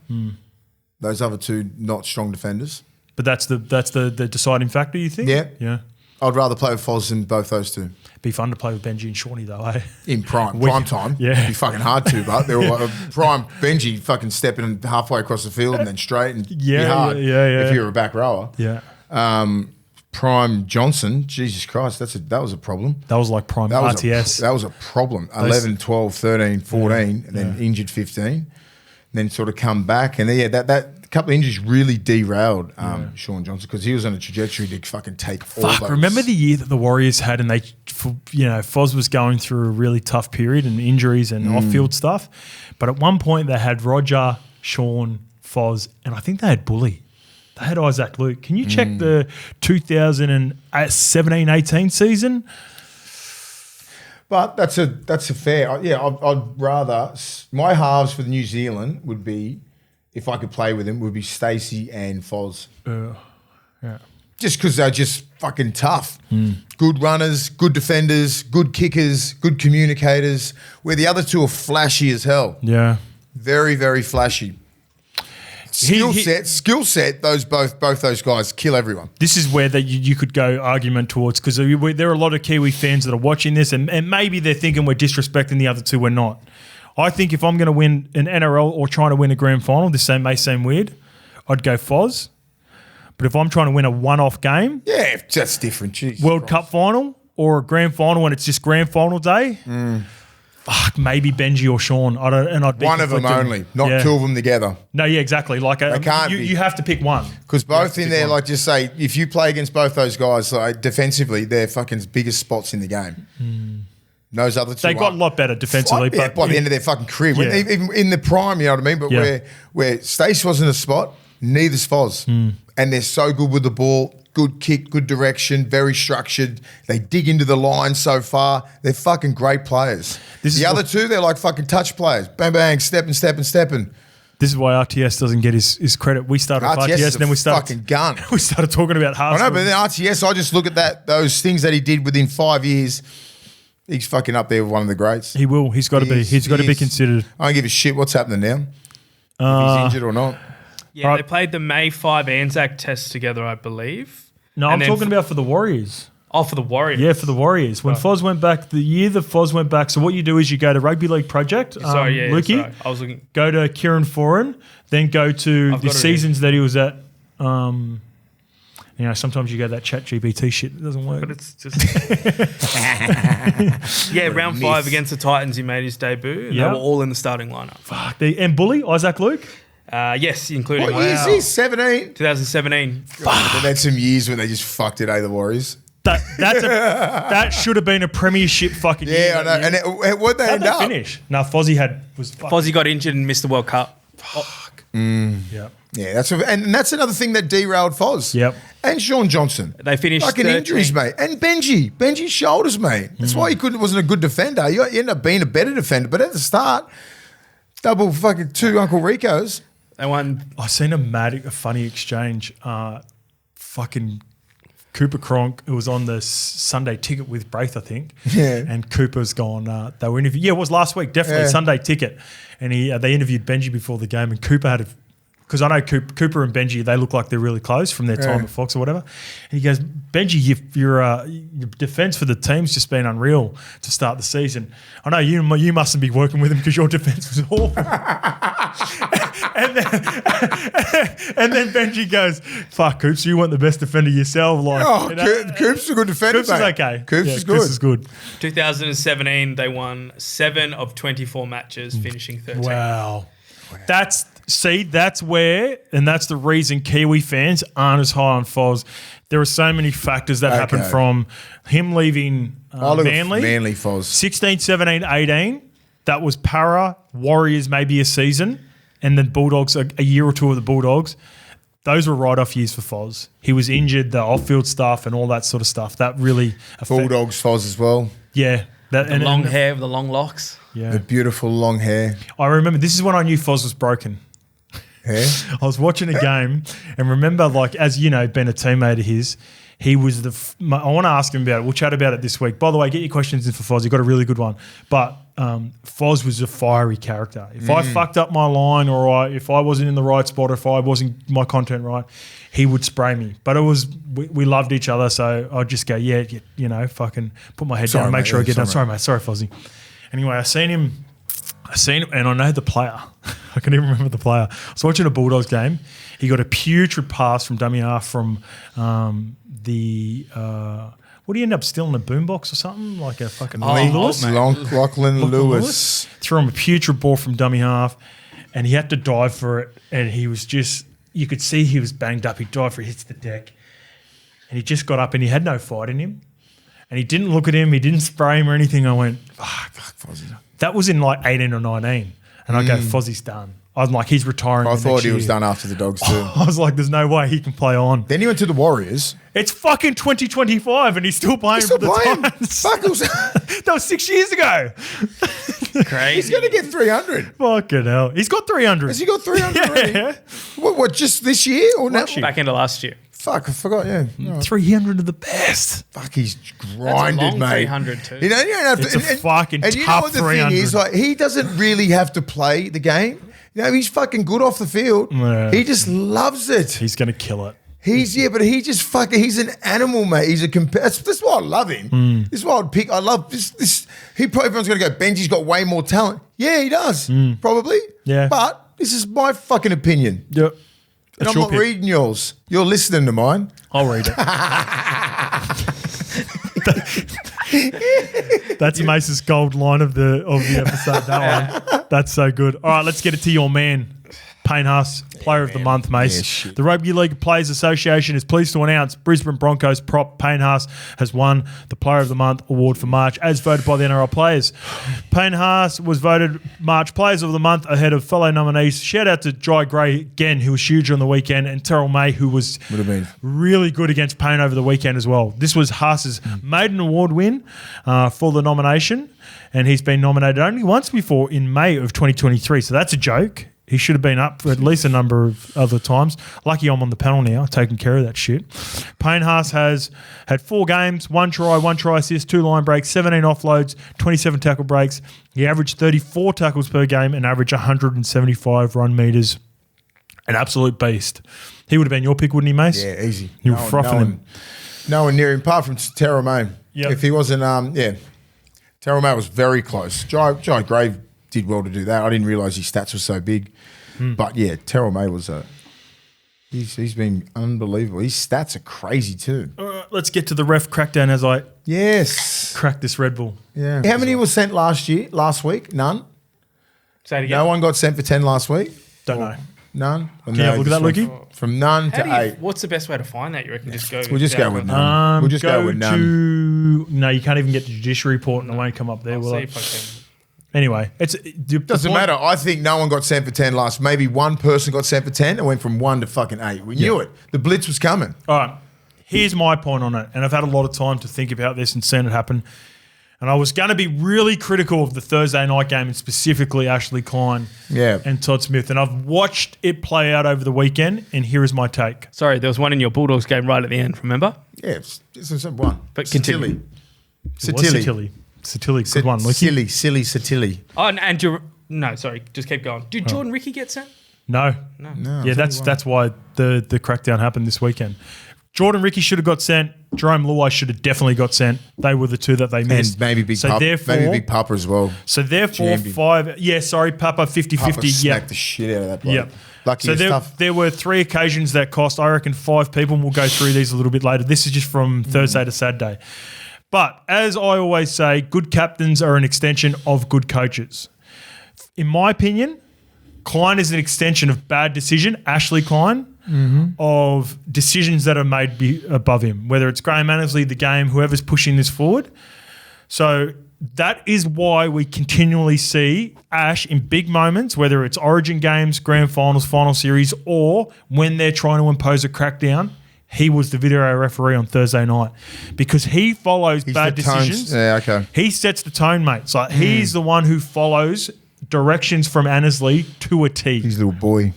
Those other two, not strong defenders. But that's the deciding factor, you think? Yeah. Yeah. I'd rather play with Foz than both those two. Be fun to play with Benji and Shawnee though, eh? In prime time. Yeah. It'd be fucking hard to, but they're all prime Benji fucking stepping halfway across the field and then straight and be hard if you're a back rower. Yeah. Prime Johnson, Jesus Christ, that was a problem. That was like prime RTS. That was a problem. 11, 12, 13, 14, and then injured 15. And then sort of come back. And that couple of injuries really derailed Sean Johnson because he was on a trajectory to fucking take all those. Remember the year that the Warriors had and Foz was going through a really tough period and injuries and off-field stuff. But at one point they had Roger, Sean, Foz, and I think they had Bully. They had Isaac Luke. Can you check the 2017-18 season? But that's a fair. I'd rather my halves for New Zealand would be, if I could play with them, would be Stacey and Foz. Yeah. Just because they're just fucking tough. Good runners, good defenders, good kickers, good communicators. Where the other two are flashy as hell. Yeah. Very, very flashy. Skill set. Both those guys kill everyone. This is where you could go argument towards because there are a lot of Kiwi fans that are watching this and maybe they're thinking we're disrespecting the other two. We're not. I think if I'm going to win an NRL or trying to win a grand final, this may seem weird, I'd go Foz. But if I'm trying to win a one-off game, yeah, that's different. Jesus World Christ. Cup final or a grand final and it's just grand final day. Fuck, maybe Benji or Sean. I'd be one of them only, not two of them together. No, yeah, exactly. Like you have to pick one because both in there. Like just say, if you play against both those guys, like defensively, they're fucking biggest spots in the game. Those other two, they got a lot better defensively. But by the end of their fucking career, even in the prime, you know what I mean. But where Stace wasn't a spot, neither's Foz, and they're so good with the ball. Good kick, good direction, very structured. They dig into the line so far. They're fucking great players. The other two, they're like fucking touch players. Bang, bang, stepping. This is why RTS doesn't get his credit. We started with RTS and then we started fucking gun. We started talking about HAAS. I know, but then RTS, I just look at those things that he did within 5 years. He's fucking up there with one of the greats. He will. He's got to be. He's got to be considered. I don't give a shit what's happening now. If he's injured or not. Yeah, they played the May 5 Anzac test together, I believe. No, I'm talking about for the Warriors. Oh, for the Warriors. Yeah, for the Warriors. When Foz went back, the year the Foz went back, so what you do is you go to Rugby League Project, Lukey, sorry. I was looking. go to Kieran Foran, then go to the seasons that he was at. Sometimes you go that chat GPT shit. It doesn't work. But it's just... round 5 against the Titans, he made his debut. And they were all in the starting lineup. Fuck. And Bully, Isaac Luke? Yes, including... What year is he? 17? 2017. Fuck. They had some years when they just fucked it, the Warriors. That should have been a premiership fucking year. Yeah, I know. And what'd they end up? Finish? No, Fozzie Fozzie got injured and missed the World Cup. Fuck. Yeah. Yeah, that's another thing that derailed Foz. Yep. And Sean Johnson. They finished fucking 13. injuries, mate. And Benji's shoulders, mate. That's why he wasn't a good defender. He ended up being a better defender. But at the start, double fucking 2 Uncle Ricos. They won. I seen a funny exchange. Fucking Cooper Cronk, it was on the Sunday Ticket with Braith, I think. Yeah. And Cooper's gone, they were interviewed. Yeah, it was last week, definitely, Sunday Ticket. And they interviewed Benji before the game, and Cooper had because I know Cooper and Benji, they look like they're really close from their time at Fox or whatever. And he goes, Benji, your defence for the team's just been unreal to start the season. I know you mustn't be working with him because your defence was awful. and then Benji goes, fuck, Coops, you weren't the best defender yourself. Coops is a good defender, Coops is okay. Coops is good. 2017, they won 7 of 24 matches, finishing 13. Wow. That's where, and that's the reason Kiwi fans aren't as high on Foz. There are so many factors that happened from him leaving Manly. Manly Foz. 16, 17, 18. That was Para, Warriors maybe a season, and then Bulldogs, a year or two of the Bulldogs. Those were write-off years for Foz. He was injured, the off-field stuff and all that sort of stuff. That really affected. Bulldogs Foz as well. Yeah. The long hair, the long locks. Yeah. The beautiful long hair. I remember, this is when I knew Foz was broken. Yeah. I was watching a game and remember, like, as you know, being a teammate of his, he was I want to ask him about it. We'll chat about it this week. By the way, get your questions in for Foz. He got a really good one. But Foz was a fiery character. If I fucked up my line or if I wasn't in the right spot or if I wasn't my content right, he would spray me. But it was we loved each other, so I'd just go, fucking put my head down and make sure I get done. Sorry, mate. Sorry, Fozzie. Anyway, I seen him, and I know the player. I can even remember the player. I was watching a Bulldogs game. He got a putrid pass from dummy half from what do you end up stealing, a boombox or something? Like a fucking Lewis? Lachlan Lewis. Threw him a putrid ball from dummy half, and he had to dive for it, and he was just, you could see he was banged up. He dived for it, hits the deck, and he just got up, and he had no fight in him. And he didn't look at him. He didn't spray him or anything. I went, fuck, Fozzie. That was in like 18 or 19. And I go, Fozzie's done. I'm like, he's retiring. I thought he was done after the Dogs too. I was like, there's no way he can play on. Then he went to the Warriors. It's fucking 2025 and he's still playing for the Titans. Fuck, that was 6 years ago. Crazy. He's going to get 300. Fucking hell. He's got 300. Has he got 300 already? What, just this year or now? Back into last year. Fuck, I forgot, No. 300 of the best. Fuck, he's grinded, That's a long mate. 300 too. You don't have to. It's a fucking and tough you know what the 300. thing is? Like, he doesn't really have to play the game. He's fucking good off the field. Yeah. He just loves it. He's going to kill it. But he just fucking, he's an animal, mate. He's that's why I love him. This is why I'd pick. I love this. Everyone's going to go, Benji's got way more talent. Yeah, he does. Probably. Yeah. But this is my fucking opinion. Yep. And I'm not reading yours. You're listening to mine. I'll read it. That's Mace's gold line of the episode. That one. That's so good. All right, let's get it to your man. HAAS, Player of the Month, Mace. The Rugby League Players Association is pleased to announce Brisbane Broncos prop HAAS has won the Player of the Month award for March, as voted by the NRL players. HAAS was voted March Players of the Month ahead of fellow nominees. Shout out to Jai Gray again, who was huge on the weekend, and Terrell May, who was really good against Payne over the weekend as well. This was HAAS's maiden award win for the nomination, and he's been nominated only once before in May of 2023, so that's a joke. He should have been up for at least a number of other times. Lucky I'm on the panel now, taking care of that shit. HAAS has had 4 games, 1 try assist, 2 line breaks, 17 offloads, 27 tackle breaks. He averaged 34 tackles per game and averaged 175 run meters. An absolute beast. He would have been your pick, wouldn't he, Mace? Yeah, easy. You were frothing him. No one near him, apart from Terrell May. Yep. If he wasn't, Terrell May was very close. Jai Grave did well to do that. I didn't realise his stats were so big. But yeah, Terrell May was he's been unbelievable. His stats are crazy too. All right, let's get to the ref crackdown as I crack this Red Bull. Yeah. How many was sent last week? None? Say it again. No one got sent for 10 last week? Don't know. None? Can you have a look at that, Lukey? From none to 8. What's the best way to find that? You reckon just go? We'll just go with none. We'll just go with none. No, you can't even get the judiciary report and it won't come up there. I'll Will see it? if I can. Anyway, Doesn't matter. I think no one got sent for 10 last. Maybe one person got sent for 10 and went from 1 to fucking 8. We knew it. The blitz was coming. All right. Here's my point on it, and I've had a lot of time to think about this and seen it happen. And I was going to be really critical of the Thursday night game and specifically Ashley Klein and Todd Smith. And I've watched it play out over the weekend, and here is my take. Sorry, there was one in your Bulldogs game right at the end, remember? Yeah, it's one. But continue. Satilli, good one. Silly Satilli. Oh, and no, sorry, just keep going. Did Jordan Ricky get sent? No. Yeah, that's why the crackdown happened this weekend. Jordan Ricky should have got sent. Jerome Luai should have definitely got sent. They were the two that they missed. And maybe Big Papa as well. So therefore, Papa 50-50. Smacked the shit out of that bloke. Yep. Lucky there were 3 occasions that cost, I reckon, 5 people, and we'll go through these a little bit later. This is just from Thursday to Saturday. But as I always say, good captains are an extension of good coaches. In my opinion, Klein is an extension of bad decision, Ashley Klein, of decisions that are made above him, whether it's Graham Annesley, the game, whoever's pushing this forward. So that is why we continually see Ash in big moments, whether it's Origin games, grand finals, final series, or when they're trying to impose a crackdown. He was the video referee on Thursday night because he follows bad decisions. He sets the tone, mate. So he's the one who follows directions from Annesley to a T. He's a little boy.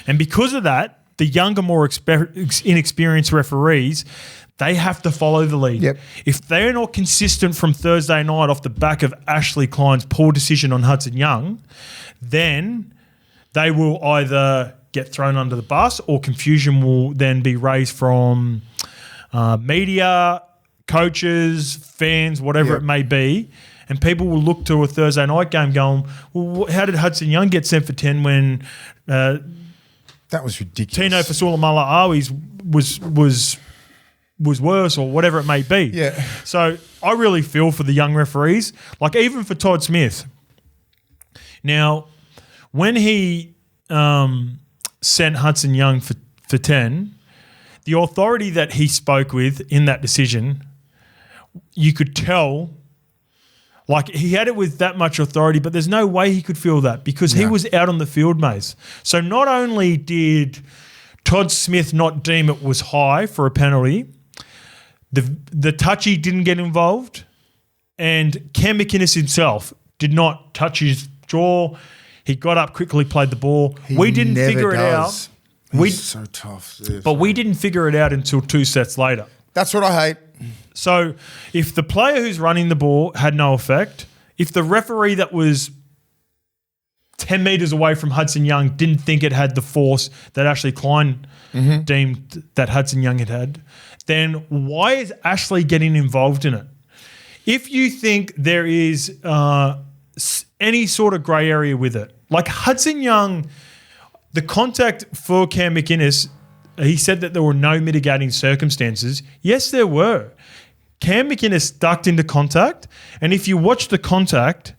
And because of that, the younger, more inexperienced referees, they have to follow the lead. Yep. If they're not consistent from Thursday night off the back of Ashley Klein's poor decision on Hudson Young, then they will either get thrown under the bus or confusion will then be raised from media, coaches, fans, whatever it may be. And people will look to a Thursday night game going, well, how did Hudson Young get sent for 10 when that was ridiculous. Tino Fasulamala Awi's was worse or whatever it may be. Yeah. So I really feel for the young referees, like even for Todd Smith. Now, when he sent Hudson Young for 10, the authority that he spoke with in that decision, you could tell, like he had it with that much authority, but there's no way he could feel that because he was out on the field, Mace. So not only did Todd Smith not deem it was high for a penalty, the touchy didn't get involved, and Cam McInnes himself did not touch his jaw. He got up quickly, played the ball. We didn't figure it out. He's so tough. But we didn't figure it out until 2 sets later. That's what I hate. So if the player who's running the ball had no effect, if the referee that was 10 metres away from Hudson Young didn't think it had the force that Ashley Klein deemed that Hudson Young had, then why is Ashley getting involved in it? If you think there is any sort of grey area with it, like Hudson Young, the contact for Cam McInnes, he said that there were no mitigating circumstances. Yes, there were. Cam McInnes ducked into contact, and if you watch the contact,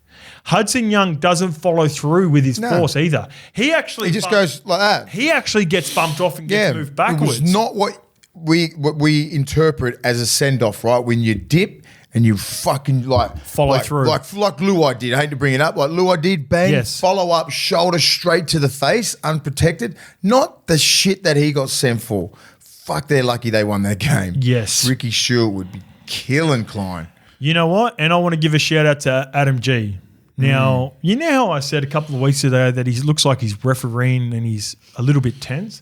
Hudson Young doesn't follow through with his force either. He just goes like that. He actually gets bumped off and gets moved backwards. It was not what we interpret as a send-off, right? When you dip and you fucking follow through. Like Luai did. I hate to bring it up. Like Luai did, bang, follow up, shoulder straight to the face, unprotected. Not the shit that he got sent for. Fuck, they're lucky they won that game. Yes. Ricky Stewart would be killing Klein. You know what? And I want to give a shout out to Adam G. Now, you know how I said a couple of weeks ago that he looks like he's refereeing and he's a little bit tense?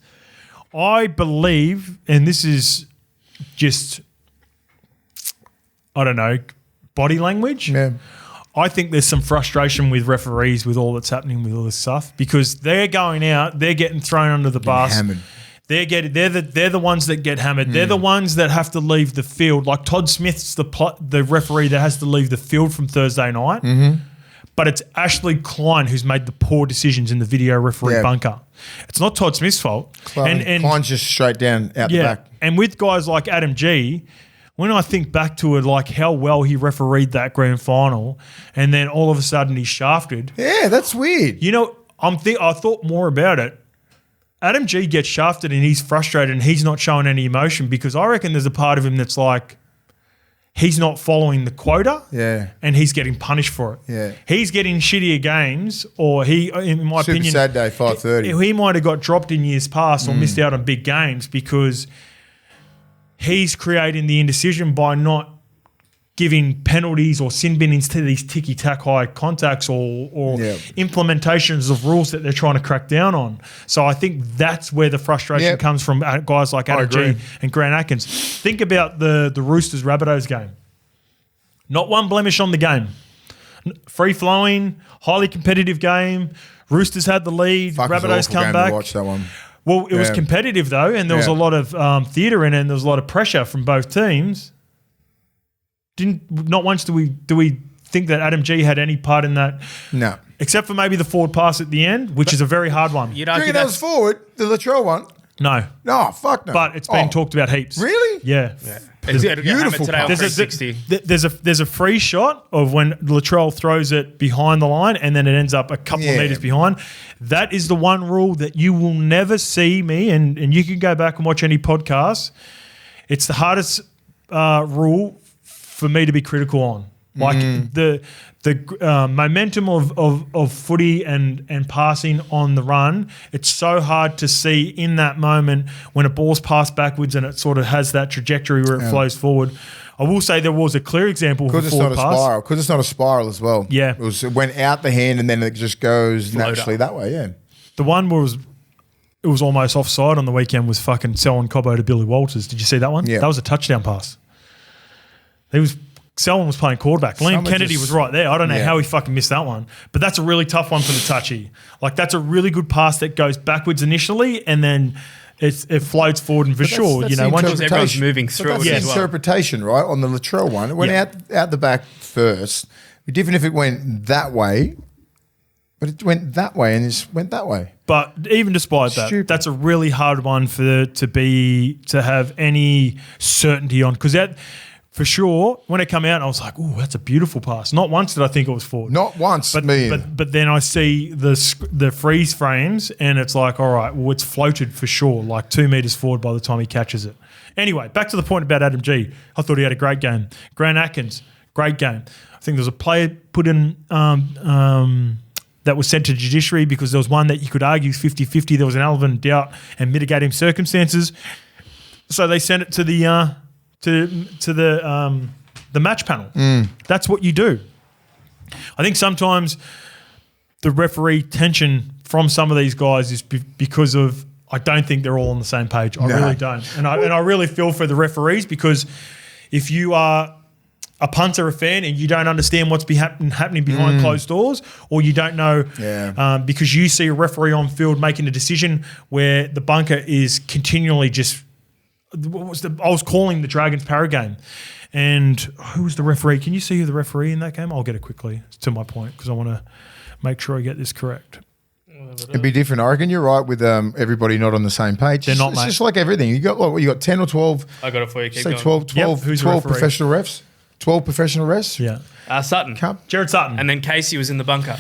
I believe, and this is just, I don't know, body language. Yeah. I think there's some frustration with referees with all that's happening with all this stuff because they're going out, they're getting thrown under the bus. Hammered. they're the ones that get hammered. They're the ones that have to leave the field. Like Todd Smith's the referee that has to leave the field from Thursday night. But it's Ashley Klein who's made the poor decisions in the video referee bunker. It's not Todd Smith's fault. Klein's just straight down out the back. And with guys like Adam G, when I think back to it, like how well he refereed that grand final, and then all of a sudden he's shafted. Yeah, that's weird. You know, I thought more about it. Adam G gets shafted and he's frustrated and he's not showing any emotion because I reckon there's a part of him that's like, he's not following the quota, and he's getting punished for it. Yeah, he's getting shittier games, or in my opinion, Saturday 5:30. He might have got dropped in years past or missed out on big games because he's creating the indecision by not giving penalties or sin binnings to these ticky-tack high contacts or implementations of rules that they're trying to crack down on. So I think that's where the frustration comes from guys like Adam G and Grant Atkins. Think about the Roosters-Rabbitohs game. Not one blemish on the game. Free-flowing, highly competitive game. Roosters had the lead. Rabbitohs come back. Watch that one. Well, it was competitive though, and there was a lot of theatre in it, and there was a lot of pressure from both teams. Not once do we think that Adam G had any part in that? No, except for maybe the forward pass at the end, which is a very hard one. You think that was forward, the Latrell one? No, fuck no. But it's been talked about heaps. Really? Yeah. There's a beautiful today on 360. There's a free shot of when Latrell throws it behind the line and then it ends up a couple of metres behind. That is the one rule that you will never see me, and you can go back and watch any podcast. It's the hardest rule for me to be critical on. Like the momentum of footy and passing on the run, it's so hard to see in that moment when a ball's passed backwards and it sort of has that trajectory where it flows forward. I will say there was a clear example of a forward pass. Because it's not a spiral as well. Yeah. It went out the hand and then it just goes naturally that way, The one was... It was almost offside on the weekend was fucking Selwyn Cobbo to Billy Walters. Did you see that one? Yeah. That was a touchdown pass. Selwyn was playing quarterback. Liam Kennedy was right there. I don't know how he fucking missed that one. But that's a really tough one for the touchy. Like, that's a really good pass that goes backwards initially and then it floats forward. And for sure, once everyone's moving through it that's the interpretation, right, on the Latrell one. It went out the back first. It'd be different if it went that way, but it went that way and it went that way. But even despite that, that's a really hard one to have any certainty on, because that... For sure, when it came out, I was like, "Ooh, that's a beautiful pass." Not once did I think it was forward. Not once, but then I see the freeze frames, and it's like, all right, well, it's floated for sure, like 2 meters forward by the time he catches it. Anyway, back to the point about Adam G. I thought he had a great game. Grant Atkins, great game. I think there was a player put in that was sent to judiciary because there was one that you could argue 50-50. There was an element of doubt and mitigating circumstances, so they sent it to the. To the match panel. That's what you do. I think sometimes the referee tension from some of these guys is because of, I don't think they're all on the same page. I really don't. And I really feel for the referees, because if you are a punter, a fan, and you don't understand what's happening behind closed doors, or you don't know because you see a referee on field making a decision where the bunker is continually just... I was calling the Dragons Para game, and who was the referee? Can you see who the referee in that game? I'll get it quickly to my point because I want to make sure I get this correct. It'd be different. I reckon you're right with everybody not on the same page. They're not, it's just like everything. You got 10 or 12. I got it for you. Keep say going. 12 professional refs. 12 professional refs. Yeah. Sutton. Jared Sutton. And then Casey was in the bunker.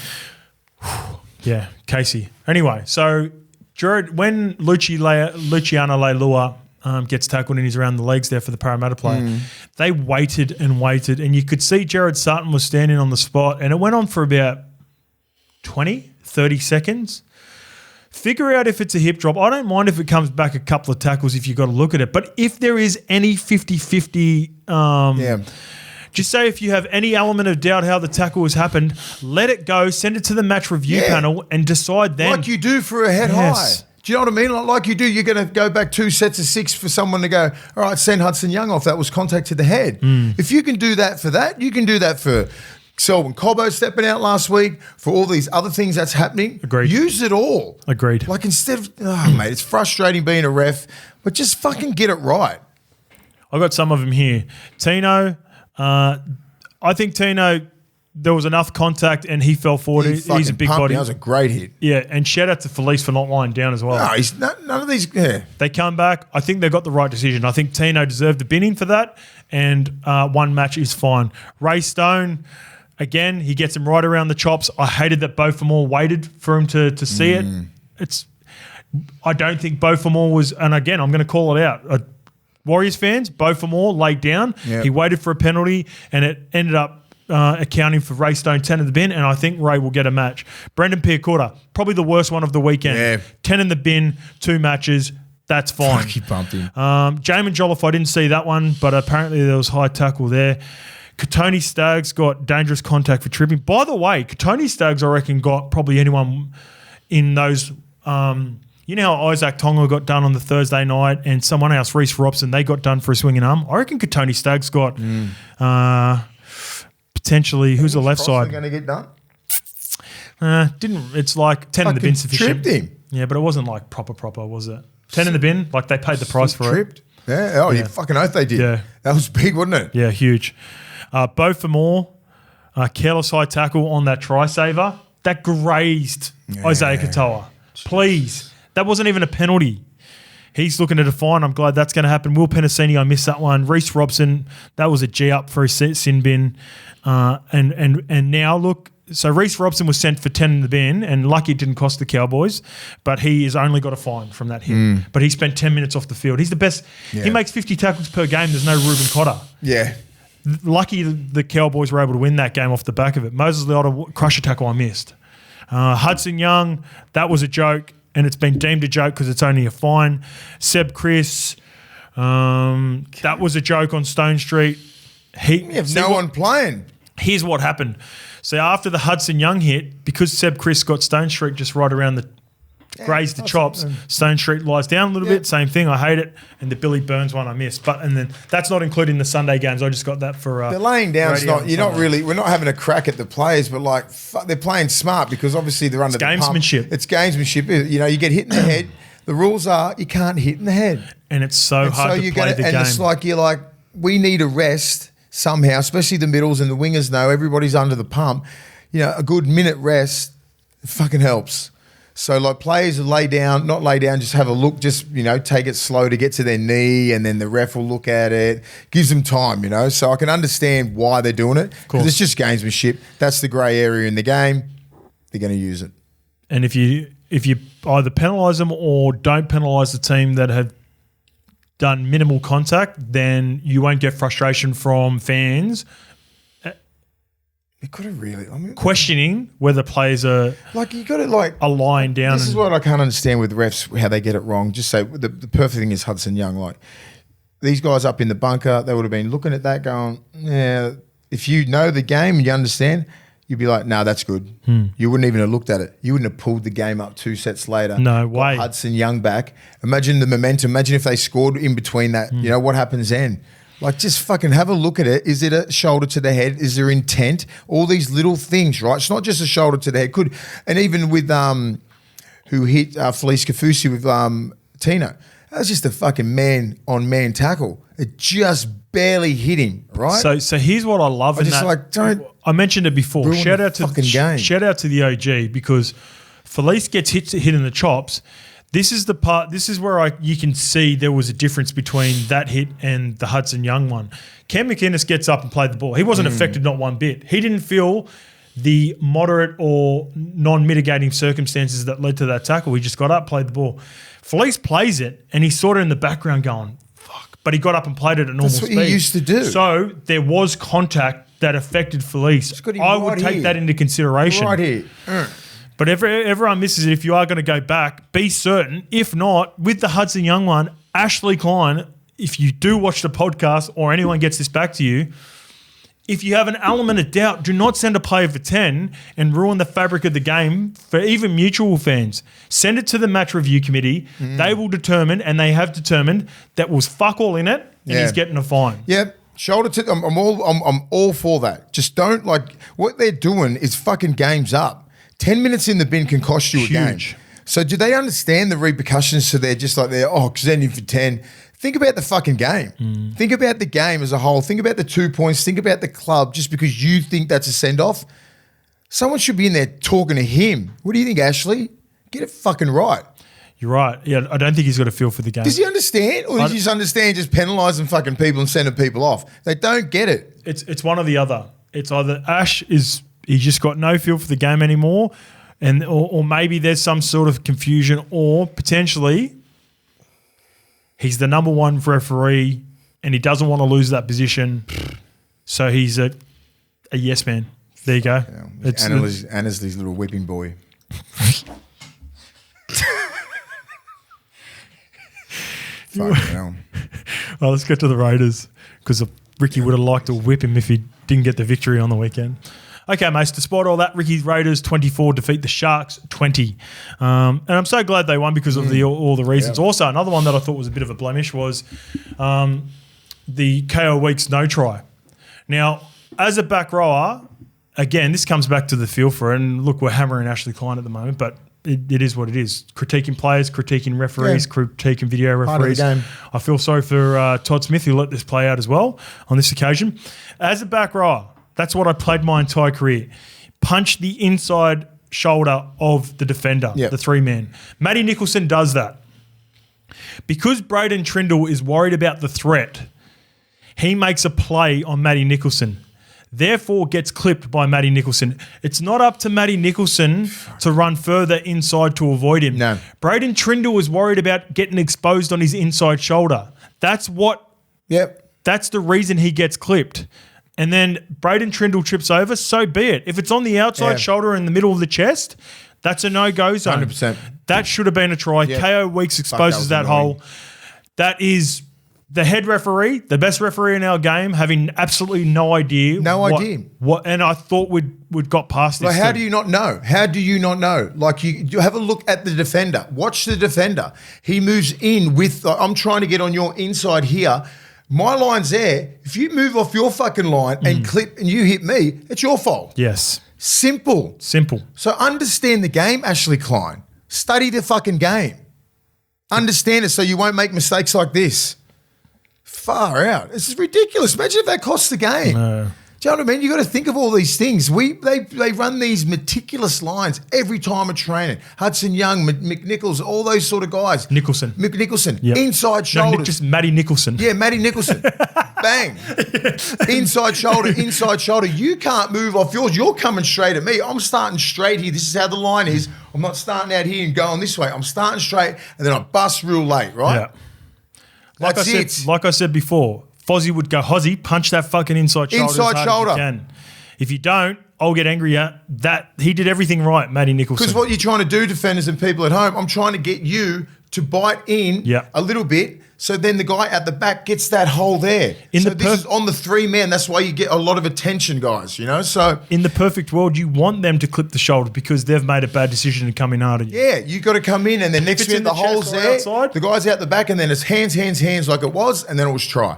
Yeah, Casey. Anyway, so Jared, when Luciano Leilua gets tackled and he's around the legs there for the Parramatta player, they waited and waited, and you could see Jared Sutton was standing on the spot, and it went on for about 20, 30 seconds. Figure out if it's a hip drop. I don't mind if it comes back a couple of tackles if you've got to look at it, but if there is any 50-50... Just say if you have any element of doubt how the tackle has happened, let it go, send it to the match review panel and decide then. Like you do for a head high. Do you know what I mean? Like you do, you're going to go back 2 sets of 6 for someone to go, all right, send Hudson Young off. That was contact to the head. If you can do that for that, you can do that for Selwyn Cobbo stepping out last week, for all these other things that's happening. Agreed. Use it all. Agreed. Like instead of, mate, it's frustrating being a ref, but just fucking get it right. I got some of them here. Tino, I think Tino, there was enough contact and he fell forward. He's a big body. That was a great hit. Yeah, and shout out to Felice for not lying down as well. No, none of these. Yeah. They come back. I think they got the right decision. I think Tino deserved the binning for that, and one match is fine. Ray Stone, again, he gets him right around the chops. I hated that Beaufort waited for him to see it. I don't think Beaufort was, and again, I'm going to call it out. Warriors fans, Beaufort laid down. Yep. He waited for a penalty, and it ended up accounting for Ray Stone 10 in the bin, and I think Ray will get a match. Brendan Piacotta, probably the worst one of the weekend. Yeah. 10 in the bin, 2 matches. That's fine. He bumped him. Jamin Jolliffe, I didn't see that one, but apparently there was high tackle there. Katoni Staggs got dangerous contact for tripping. By the way, Katoni Staggs, I reckon, got probably anyone in those you know how Isaac Tonga got done on the Thursday night and someone else, Reece Robson, they got done for a swinging arm? I reckon Katoni Staggs got potentially, who's the left side? Going to get done? Didn't. It's like 10 in the bin sufficient. Tripped him. Yeah, but it wasn't like proper, was it? 10 in the bin, like they paid the price for tripped. it. Yeah. Oh, you fucking oath they did. Yeah. That was big, wasn't it? Yeah, huge. Beaufort, careless high tackle on that try saver. That grazed Isaiah Katoa. Please. That wasn't even a penalty. He's looking to define. I'm glad that's going to happen. Will Penasini, I missed that one. Reece Robson, that was a G up for his sin bin. And now look, so Reece Robson was sent for 10 in the bin, and lucky it didn't cost the Cowboys, but he has only got a fine from that hit. But he spent 10 minutes off the field. He's the best. Yeah. He makes 50 tackles per game. There's no Ruben Cotter. Yeah. Lucky the Cowboys were able to win that game off the back of it. Moses Leota, crusher tackle I missed. Hudson Young, that was a joke, and it's been deemed a joke because it's only a fine. Seb Chris, that was a joke on Stone Street. No one playing. Here's what happened. So after the Hudson Young hit, because Seb Chris got Stone Street just right around the grazed the chops, Stone Street lies down a little bit. Same thing. I hate it. And the Billy Burns one I missed. And then that's not including the Sunday games. I just got that for they're laying down. We're not having a crack at the players, but like they're playing smart because obviously they're under the gamesmanship. It's gamesmanship. You know, you get hit in the head. The rules are you can't hit in the head. And it's so hard to play the game. And it's like you're like, we need a rest somehow, especially the middles and the wingers know everybody's under the pump. You know, a good minute rest fucking helps. So like players not lay down, just have a look, just, you know, take it slow to get to their knee and then the ref will look at it, gives them time, you know. So I can understand why they're doing it because it's just gamesmanship. That's the grey area in the game. They're going to use it. And if you either penalise them or don't penalise the team that have done minimal contact, then you won't get frustration from fans. You could have really, questioning whether players are like you got to like are lying down. This is what I can't understand with refs, how they get it wrong. Just say the perfect thing is Hudson Young. Like these guys up in the bunker, they would have been looking at that, going, "Yeah." If you know the game and you understand, you'd be like, "No, that's good." You wouldn't even have looked at it. You wouldn't have pulled the game up 2 sets later. No way. Hudson Young back. Imagine the momentum. Imagine if they scored in between that. You know what happens then? Like, just fucking have a look at it. Is it a shoulder to the head? Is there intent? All these little things, right? It's not just a shoulder to the head. And even with who hit Felice Kafusi with Tino, that was just a fucking man-on-man tackle. It just barely hit him, right? So here's what I love. I mentioned it before. Shout out to the OG because Felice gets hit in the chops. This is the part. This is where you can see there was a difference between that hit and the Hudson Young one. Cam McInnes gets up and played the ball. He wasn't affected not one bit. He didn't feel the moderate or non-mitigating circumstances that led to that tackle. He just got up, played the ball. Felice plays it, and he's sort of in the background going, "Fuck!" But he got up and played it at normal speed. That's what he used to do. So there was contact that affected Felice. I would take that into consideration. Right here. But everyone misses it. If you are going to go back, be certain. If not, with the Hudson Young one, Ashley Klein, if you do watch the podcast or anyone gets this back to you, if you have an element of doubt, do not send a player for 10 and ruin the fabric of the game for even mutual fans. Send it to the match review committee. They will determine, and they have determined, that was fuck all in it and he's getting a fine. Yep. Shoulder to I'm all for that. Just don't what they're doing is fucking games up. 10 minutes in the bin can cost you a game. So do they understand the repercussions? So they're just because they're in for 10. Think about the fucking game. Think about the game as a whole. Think about the 2 points. Think about the club. Just because you think that's a send-off, someone should be in there talking to him. What do you think, Ashley? Get it fucking right. You're right. Yeah, I don't think he's got a feel for the game. Does he understand? Or does he just understand just penalising fucking people and sending people off? They don't get it. It's one or the other. It's either he's just got no feel for the game anymore, or maybe there's some sort of confusion, or potentially he's the number one referee and he doesn't want to lose that position, so he's a yes man. There you go. Yeah, Annesley's little whipping boy. Fucking hell. Well, let's get to the Raiders, because Ricky would have liked to whip him if he didn't get the victory on the weekend. Okay, mates, despite all that, Ricky's Raiders 24 defeat the Sharks 20. And I'm so glad they won because of all the reasons. Yep. Also, another one that I thought was a bit of a blemish was the KO Weeks no try. Now, as a back rower, again, this comes back to the feel for it. And look, we're hammering Ashley Klein at the moment, but it is what it is. Critiquing players, critiquing referees, critiquing video referees. I feel sorry for Todd Smith, who let this play out as well on this occasion. As a back rower, that's what I played my entire career. Punch the inside shoulder of the defender, the three-man. Matty Nicholson does that. Because Braden Trindle is worried about the threat, he makes a play on Matty Nicholson. Therefore, gets clipped by Matty Nicholson. It's not up to Matty Nicholson to run further inside to avoid him. No. Braden Trindle was worried about getting exposed on his inside shoulder. That's what. Yep. That's the reason he gets clipped. And then Braden Trindle trips over, so be it. If it's on the outside shoulder in the middle of the chest, that's a no-go zone. 100%. That should have been a try. Yep. KO Weeks exposes that hole. That is the head referee, the best referee in our game, having absolutely no idea. What, and I thought we'd got past this. How do you not know? How do you not know? You have a look at the defender. Watch the defender. He moves in with, I'm trying to get on your inside here. My line's there. If you move off your fucking line and clip and you hit me, it's your fault. Yes. Simple. So understand the game, Ashley Klein. Study the fucking game. Understand it so you won't make mistakes like this. Far out. This is ridiculous. Imagine if that costs the game. No. Do you know what I mean? You got to think of all these things. They run these meticulous lines every time of training. Hudson Young, McNichols, all those sort of guys. McNicholson. Yep. Inside shoulders. No, just Matty Nicholson. Yeah, Matty Nicholson. Bang. Inside shoulder. You can't move off yours. You're coming straight at me. I'm starting straight here. This is how the line is. I'm not starting out here and going this way. I'm starting straight and then I bust real late, right? Yeah. Like I said before, Fozzie would go, Hozzie, punch that fucking inside shoulder. Inside shoulder. As hard as you can. If you don't, I'll get angry at that. He did everything right, Matty Nicholson. Because what you're trying to do, defenders and people at home, I'm trying to get you to bite in a little bit so then the guy at the back gets that hole there. This is on the three men. That's why you get a lot of attention, guys, you know? So in the perfect world, you want them to clip the shoulder because they've made a bad decision to come in hard at you. Yeah, you got to come in and then next minute the hole's there, the guy's out the back and then it's hands like it was and then it was try.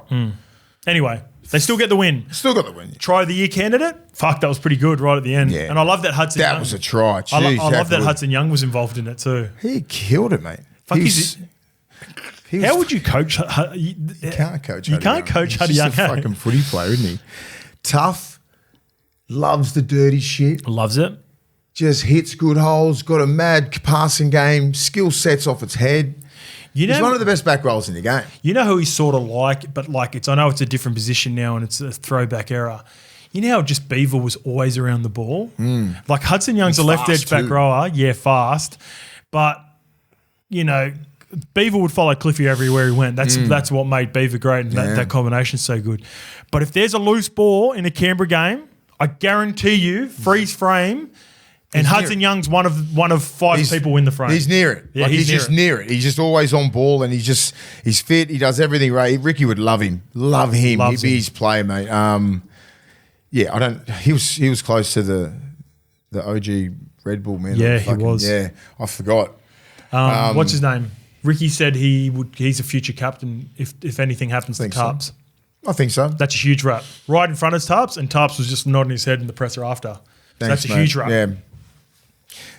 Anyway, they still get the win. Still got the win. Try of the year candidate? Fuck, that was pretty good right at the end. Yeah. And I love that Hudson Young. That was a try. Jeez, I love that Hudson Young was involved in it too. He killed it, mate. Fuck, how would you coach? You can't coach. You can't coach Huddy Young. He's just a fucking footy player, isn't he? Tough, loves the dirty shit. Loves it. Just hits good holes, got a mad passing game, skill sets off its head. He's one of the best back rolls in the game. You know who he's sort of like, but I know it's a different position now and it's a throwback era. You know how just Beaver was always around the ball? Like Hudson Young's a left edge back rower, fast. But, Beaver would follow Cliffy everywhere he went. That's what made Beaver great and that combination's so good. But if there's a loose ball in a Canberra game, I guarantee you, freeze frame, and Hudson Young's one of five people in the frame. He's near it. Yeah, he's just near it. He's just always on ball and he's fit. He does everything right. Ricky would love him. He'd be his player, mate. He was close to the OG Red Bull, man. Yeah, he was. Yeah, I forgot. What's his name? Ricky said he's a future captain if anything happens to Cubs. I think so. That's a huge wrap. Right in front of Tarps, and Tarps was just nodding his head in the presser after. So Thanks, that's a mate. huge wrap. Yeah.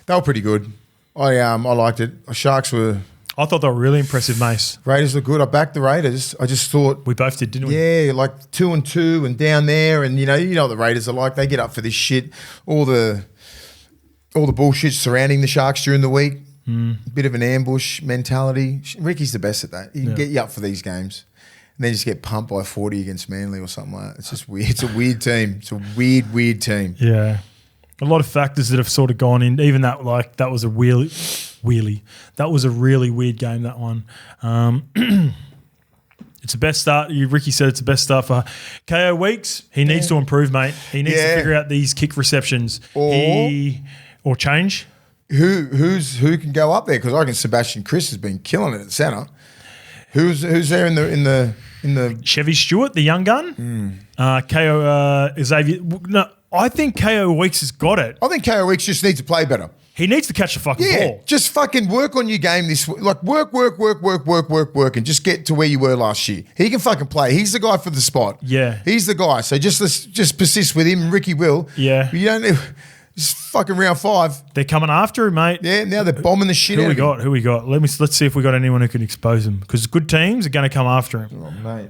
They were pretty good. I liked it. Sharks were... I thought they were really impressive, Mace. Raiders look good. I backed the Raiders. I just thought... We both did, didn't we? Yeah, like 2-2 and down there. And, you know what the Raiders are like. They get up for this shit. All the bullshit surrounding the Sharks during the week. Bit of an ambush mentality. Ricky's the best at that. He can get you up for these games. And then just get pumped by 40 against Manly or something like that. It's just weird. It's a weird team. It's a weird team. Yeah. A lot of factors that have sort of gone in. Even that, like, that was a wheelie. That was a really weird game, that one. It's the best start. Ricky said it's the best start for KO Weeks. He needs to improve, mate. He needs to figure out these kick receptions. Or change. Who can go up there? Because I reckon Sebastian Chris has been killing it at centre. Who's there in the Chevy Stewart, the young gun. KO Xavier. No, I think KO Weeks has got it. I think KO Weeks just needs to play better. He needs to catch the fucking ball. Just fucking work on your game this week. Like work, and just get to where you were last year. He can fucking play. He's the guy for the spot. Yeah, he's the guy. So just persist with him. Ricky will. Yeah, but you don't. Just fucking round 5. They're coming after him, mate. Yeah, now they're bombing the shit out of him. Who we got? Let's see if we got anyone who can expose him. Because good teams are going to come after him. Oh, mate.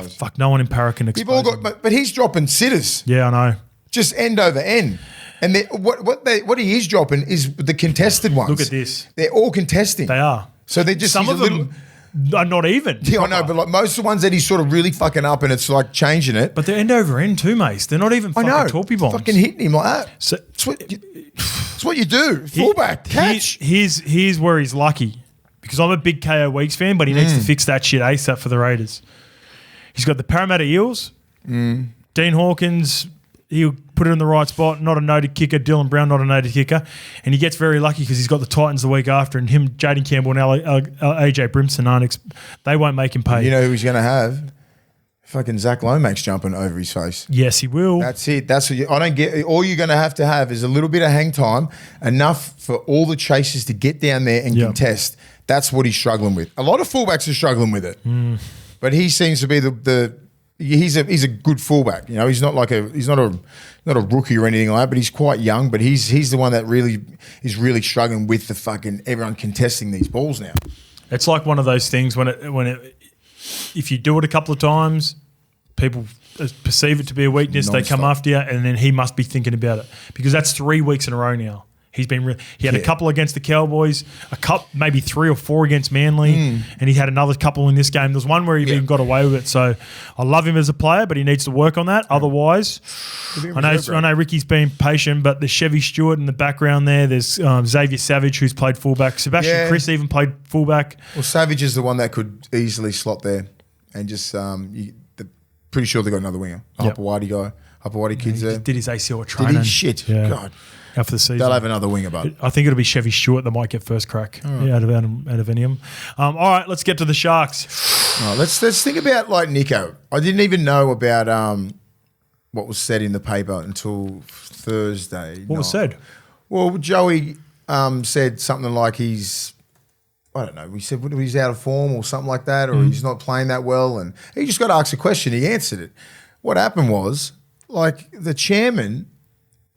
Fuck, no one in Para can expose him. But he's dropping sitters. Yeah, I know. Just end over end. And what he is dropping is the contested ones. Look at this. They're all contesting. They are. So they're just some of them are not even. Yeah, I know, but like most of the ones that he's sort of really fucking up and it's like changing it. But they're end over end too, Mace. They're not even fucking torpy bombs. Fucking hitting him like that. So, it's what you do. Fullback, catch. Here's where he's lucky. Because I'm a big KO Weeks fan, but he needs to fix that shit ASAP for the Raiders. He's got the Parramatta Eels. Dean Hawkins, he'll put it in the right spot. Not a noted kicker. Dylan Brown, not a noted kicker. And he gets very lucky because he's got the Titans the week after, and him, Jaden Campbell, and AJ Brimson they won't make him pay. You know who he's going to have? Fucking Zach Lomax jumping over his face. Yes, he will. That's it. That's what I don't get. All you're going to have is a little bit of hang time, enough for all the chasers to get down there and contest. That's what he's struggling with. A lot of fullbacks are struggling with it, but he seems to be he's a good fullback. You know, he's not a rookie or anything like that, but he's quite young. But he's the one that really is really struggling with the fucking everyone contesting these balls now. It's like one of those things when if you do it a couple of times, people perceive it to be a weakness. Non-stop. They come after you, and then he must be thinking about it because that's 3 weeks in a row now. He had a couple against the Cowboys, maybe 3 or 4 against Manly, and he had another couple in this game. There's one where he even got away with it. So I love him as a player, but he needs to work on that. Otherwise, I know Ricky's been patient, but there's Chevy Stewart in the background there. There's Xavier Savage, who's played fullback. Sebastian Chris even played fullback. Well, Savage is the one that could easily slot there, and just pretty sure they got another winger, Upper Whitey kids there. Did his ACL training. Did he? Shit. Yeah. God. Out for the season. They'll have another winger, but I think it'll be Chevy Stewart that might get first crack out of any of them. All right, let's get to the Sharks. Let's think about like NICHO. I didn't even know about what was said in the paper until Thursday. What was said? Well, Joey said something like he's, I don't know, he said he's out of form or something like that, or he's not playing that well, and he just got asked a question. He answered it. What happened was, like, the chairman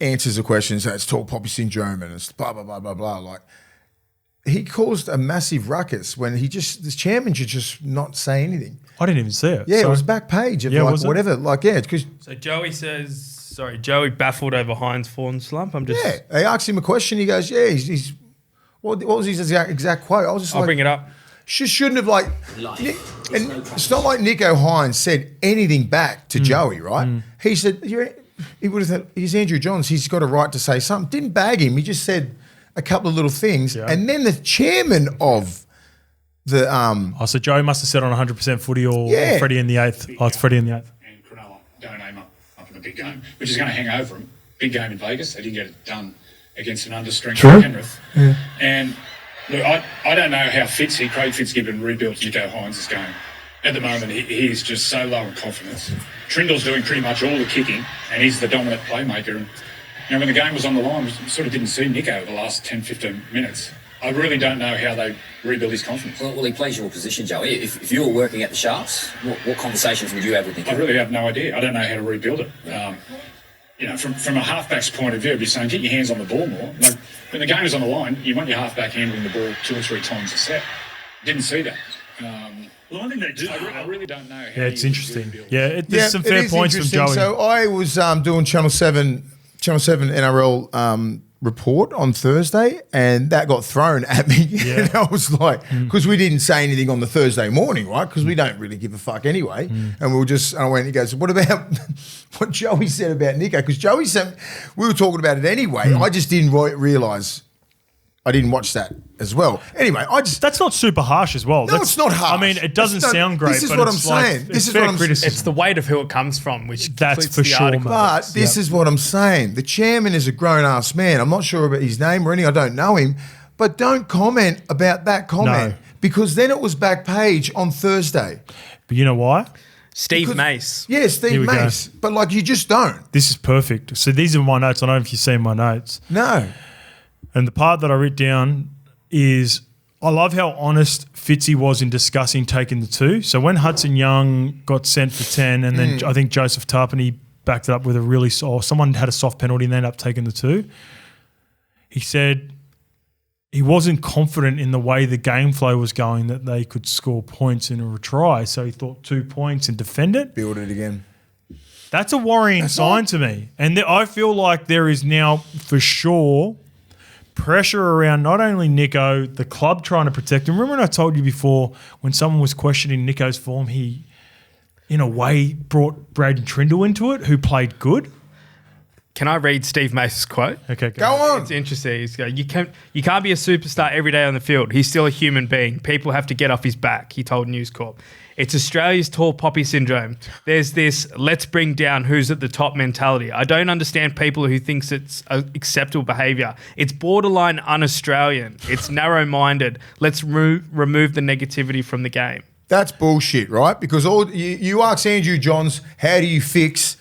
answers a question and says it's tall poppy syndrome and it's blah, blah, blah, blah, blah. Like, he caused a massive ruckus when the chairman should just not say anything. I didn't even see it. Yeah, it was back page of whatever. Like, because so Joey says, Joey baffled over Hines' form slump. They asked him a question. He goes, he's what was his exact quote? I was just I'll bring it up. Shouldn't have and it's not like Nicho Hines said anything back to Joey, right? He said, he would have said, he's Andrew Johns, he's got a right to say something. Didn't bag him, he just said a couple of little things. Yeah. And then the chairman of the... so Joey must have said on 100% footy or Freddie in the 8th. It's Freddie in the 8th. And Cronulla don't aim up in the big game, which is going to hang over him. Big game in Vegas, they didn't get it done against an understrength Penrith. Yeah. And look, I don't know how Craig Fitzgibbon rebuilt Nicho Hines' game. At the moment, he is just so low in confidence. Trindle's doing pretty much all the kicking, and he's the dominant playmaker. And when the game was on the line, we sort of didn't see Nicho the last 10, 15 minutes. I really don't know how they rebuild his confidence. Well, he plays your position, Joey. If you were working at the Sharks, what conversations would you have with Nico? I really have no idea. I don't know how to rebuild it. From a halfback's point of view, I'd be saying, get your hands on the ball more. Like, when the game is on the line, you want your halfback handling the ball 2 or 3 times a set. Didn't see that. Well, I think they do. I really don't know how it's interesting. rebuild. There's some fair points from Joey. So I was doing Channel 7 NRL report on Thursday, and that got thrown at me. Yeah. And I was like, because we didn't say anything on the Thursday morning, right? Because we don't really give a fuck anyway. And I went, he goes, what about what Joey said about Nicho? Because Joey said, we were talking about it anyway. I just didn't realise I didn't watch that as well. Anyway, that's not super harsh as well. No, it's not harsh. I mean, it doesn't sound great. This is but what I'm it's like, saying. This is what I'm saying. It's the weight of who it comes from, which That's completes for the sure, article. But this is what I'm saying. The chairman is a grown-ass man. I'm not sure about his name or anything. I don't know him. But don't comment about that comment because then it was back page on Thursday. But you know why? Steve Mace. Yeah, Steve Mace. But, like, you just don't. This is perfect. So these are my notes. I don't know if you've seen my notes. No. And the part that I wrote down is I love how honest Fitzy was in discussing taking the 2. So when Hudson Young got sent for 10 and then I think Joseph Tarpany backed it up with someone had a soft penalty and they ended up taking the 2. He said he wasn't confident in the way the game flow was going that they could score points in a retry. So he thought 2 points and defend it. Build it again. That's a worrying sign to me. And I feel like there is now for sure pressure around not only Nicho, the club trying to protect him. Remember when I told you before when someone was questioning Nicho's form, he, in a way, brought Braden Trindle into it, who played good? Can I read Steve Mace's quote? Okay, Go on. It's interesting. He's going, you can't be a superstar every day on the field. He's still a human being. People have to get off his back, he told News Corp. It's Australia's tall poppy syndrome. There's this let's bring down who's at the top mentality. I don't understand people who thinks it's acceptable behaviour. It's borderline un-Australian. It's narrow-minded. Let's remove the negativity from the game. That's bullshit, right? Because you ask Andrew Johns, how do you fix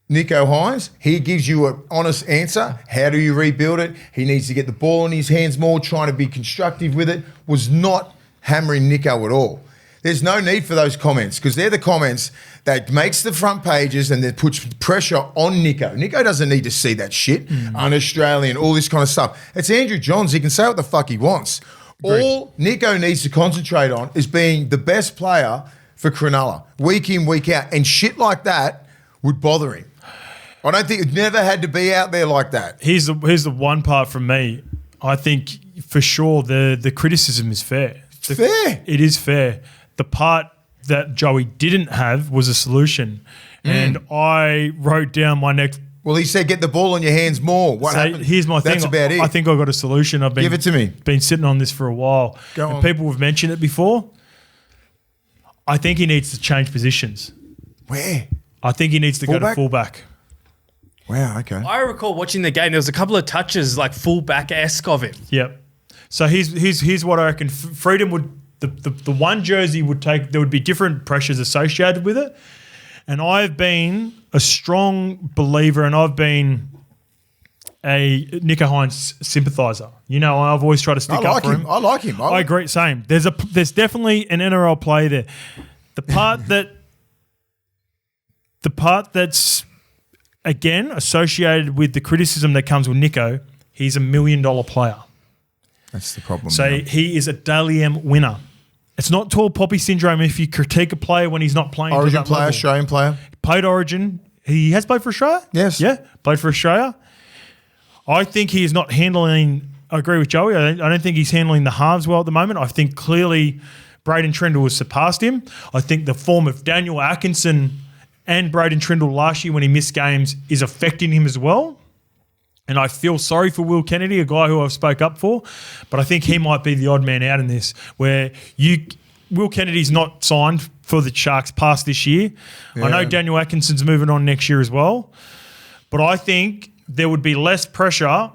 Nicho Hynes? He gives you an honest answer. How do you rebuild it? He needs to get the ball in his hands more, trying to be constructive with it. Was not hammering Nicho at all. There's no need for those comments because they're the comments that makes the front pages and that puts pressure on Nicho. Nicho doesn't need to see that shit, un-Australian, all this kind of stuff. It's Andrew Johns. He can say what the fuck he wants. Agreed. All Nicho needs to concentrate on is being the best player for Cronulla, week in, week out. And shit like that would bother him. I don't think it never had to be out there like that. Here's the one part from me. I think for sure the criticism is fair. Fair. It is fair. The part that Joey didn't have was a solution. And I wrote down my next... Well, he said get the ball in your hands more. What happened? Here's my thing. That's about it. I think I got a solution. Give it to me. Been sitting on this for a while. Go on. People have mentioned it before. I think he needs to change positions. Where? I think he needs to go to fullback. Wow, okay. I recall watching the game. There was a couple of touches like fullback-esque of him. Yep. So here's what I reckon. Freedom would... The one jersey would take, there would be different pressures associated with it. And I've been a strong believer and I've been a Nicho Hynes sympathiser. You know, I've always tried to stick up for him. I like him. I agree, same. There's definitely an NRL play there. The part that's, again, associated with the criticism that comes with Nicho, he's $1 million player. That's the problem. So he is a Dally M winner. It's not tall poppy syndrome if you critique a player when he's not playing. Origin player, level. Australian player. Played Origin. He has played for Australia? Yes. Yeah, played for Australia. I think he is not handling, I agree with Joey, I don't think he's handling the halves well at the moment. I think clearly Braden Trindle has surpassed him. I think the form of Daniel Atkinson and Braden Trindle last year when he missed games is affecting him as well. And I feel sorry for Will Kennedy, a guy who I've spoke up for, but I think he might be the odd man out in this, where Will Kennedy's not signed for the Sharks past this year. Yeah. I know Daniel Atkinson's moving on next year as well, but I think there would be less pressure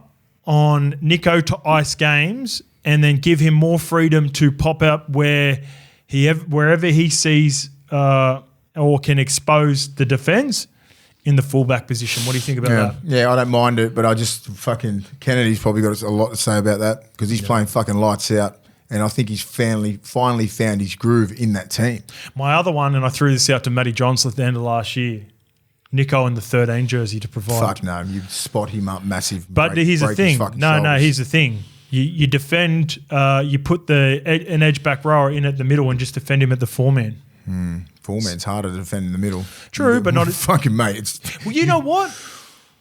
on Nicho to ice games and then give him more freedom to pop up wherever he sees or can expose the defence in the fullback position. What do you think about that? Yeah, I don't mind it, but I just fucking Kennedy's probably got a lot to say about that because he's playing fucking lights out. And I think he's finally found his groove in that team. My other one, and I threw this out to Matty Johnson at the end of last year, NICHO in the 13 jersey to provide. Fuck no, you spot him up massive. But here's the thing. No, here's the thing. You defend, you put an edge back rower in at the middle and just defend him at the 4-man. Four-man's harder to defend in the middle. True, but not... Fucking mate. Well, you know what?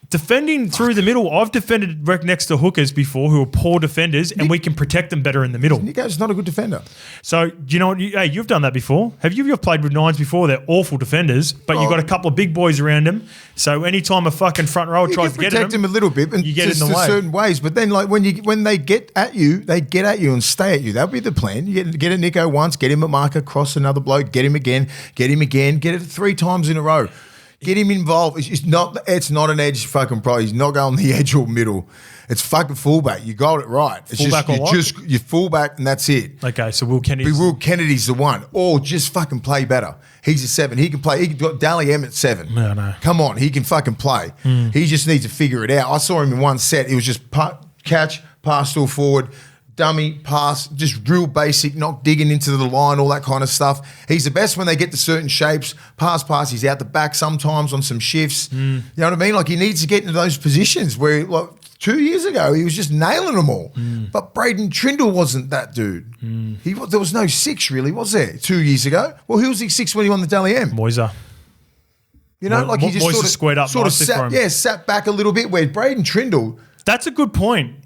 Defending through the middle, I've defended next to hookers before who are poor defenders, and we can protect them better in the middle. NICHO's not a good defender. So, you know what? Hey, you've done that before. Have you? You've played with nines before. They're awful defenders, but you've got a couple of big boys around them. So anytime a fucking front rower tries to get protect him a little bit, and you get in the way. certain ways. But then, like when they get at you, they get at you and stay at you. That'll be the plan. You get a NICHO once, get him a marker, cross another bloke, get him again, get it 3 times in a row. Get him involved. It's not an edge fucking pro. He's not going the edge or middle. It's fucking fullback. You got it right. It's fullback you're fullback and that's it. Okay, so Will Kennedy's the one. Or just fucking play better. He's a 7. He can play. He got Dally M at 7. No. Come on, he can fucking play. He just needs to figure it out. I saw him in one set. It was just catch, pass to a forward, dummy, pass, just real basic, not digging into the line, all that kind of stuff. He's the best when they get to certain shapes. Pass, he's out the back sometimes on some shifts. You know what I mean? Like he needs to get into those positions where, like 2 years ago, he was just nailing them all. But Braden Trindle wasn't that dude. There was no 6 really, was there, 2 years ago? Well, who was he 6 when he won the Dally M? Moiser. You know, like he just Moiser squared up sat back a little bit where Braden Trindle. That's a good point.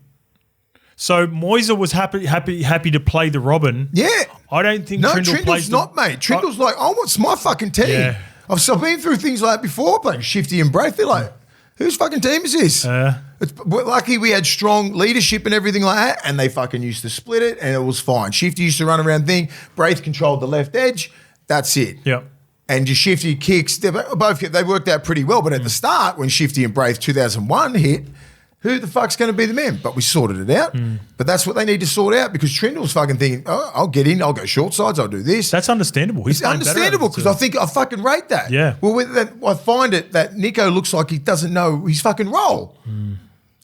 So Moiser was happy to play the Robin. Yeah. I don't think Trindle's plays not, mate. Trindle's like, I want my fucking team. Yeah. I've been through things like that before, playing Shifty and Braith. They're like, whose fucking team is this? We're lucky we had strong leadership and everything like that, and they fucking used to split it, and it was fine. Shifty used to run around thing. Braith controlled the left edge. That's it. Yep. And your Shifty kicks, they worked out pretty well. But at the start, when Shifty and Braith 2001 hit, who the fuck's going to be the man? But we sorted it out. But that's what they need to sort out because Trindle's fucking thinking, oh, I'll get in, I'll go short sides, I'll do this. That's understandable. It's understandable because I fucking rate that. Yeah. Well, I find it that NICHO looks like he doesn't know his fucking role.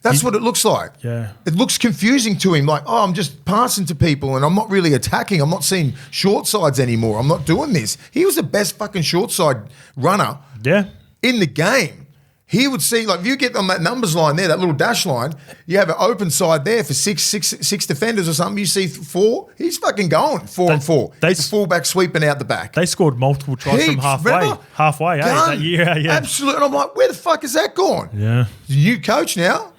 That's what it looks like. Yeah. It looks confusing to him, like, oh, I'm just passing to people and I'm not really attacking. I'm not seeing short sides anymore. I'm not doing this. He was the best fucking short side runner in the game. He would see, like, if you get on that numbers line there, that little dash line, you have an open side there for six defenders or something. You see 4, he's fucking going 4 and 4. It's a fullback sweeping out the back. They scored multiple tries from halfway. Remember? Halfway, that year. Yeah. Absolutely. And I'm like, where the fuck has that gone? Yeah. You coach now.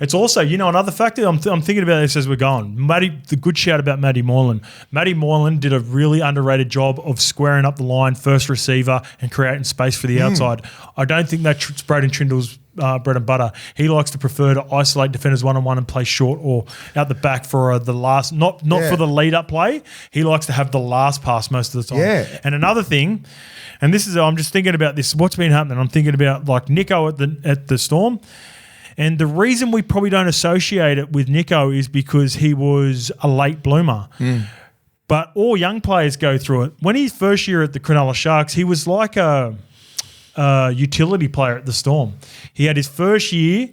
It's also, another factor I'm thinking about this as we're going. The good shout about Matty Moylan. Matty Moylan did a really underrated job of squaring up the line, first receiver, and creating space for the outside. I don't think that's Braden Trindle's bread and butter. He likes to prefer to isolate defenders one-on-one and play short or out the back for the last, not for the lead-up play. He likes to have the last pass most of the time. Yeah. And another thing, and this is, I'm just thinking about this, what's been happening. I'm thinking about like NICHO at the Storm. And the reason we probably don't associate it with NICHO is because he was a late bloomer. But all young players go through it. When his first year at the Cronulla Sharks, he was like a utility player at the Storm. He had his first year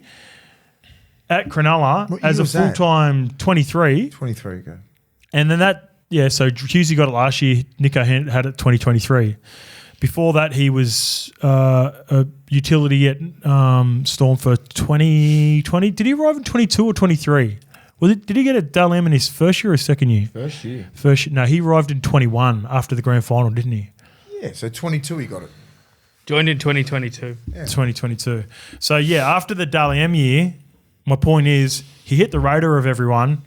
at Cronulla as a full-time 23. 23, okay. And then so Husey got it last year. NICHO had it 2023. Before that, he was a utility at Storm for 2020. Did he arrive in 22 or 23? Did he get a Dal M in his first year or second year? First year. No, he arrived in 21 after the grand final, didn't he? Yeah, so 22 he got it. Joined in 2022. Yeah. 2022. So, after the Dal M year, my point is he hit the radar of everyone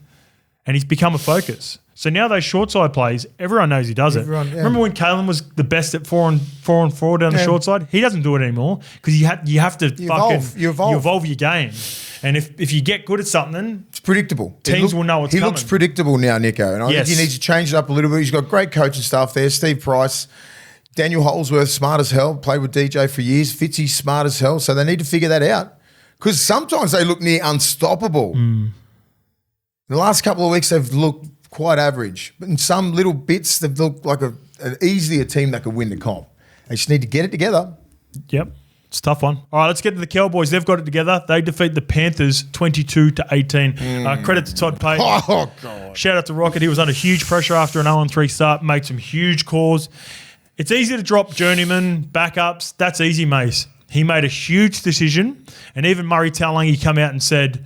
and he's become a focus. So now those short side plays, everyone knows he does it. Remember when Kalen was the best at 4 and 4 down the short side? He doesn't do it anymore because you have to evolve your game. And if you get good at something, it's predictable. Teams will know it's coming. He looks predictable now, NICHO. And I think he needs to change it up a little bit. He's got great coaching staff there. Steve Price, Daniel Holsworth, smart as hell. Played with DJ for years. Fitzy, smart as hell. So they need to figure that out because sometimes they look near unstoppable. In the last couple of weeks, they've looked quite average. But in some little bits, they've looked like easily a team that could win the comp. They just need to get it together. Yep. It's a tough one. All right, let's get to the Cowboys. They've got it together. They defeat the Panthers 22-18. Credit to Todd Payton. Oh, God. Shout out to Rocket. He was under huge pressure after an 0-3 start, made some huge calls. It's easy to drop journeyman, backups. That's easy, Mace. He made a huge decision, and even Murray Talangi came out and said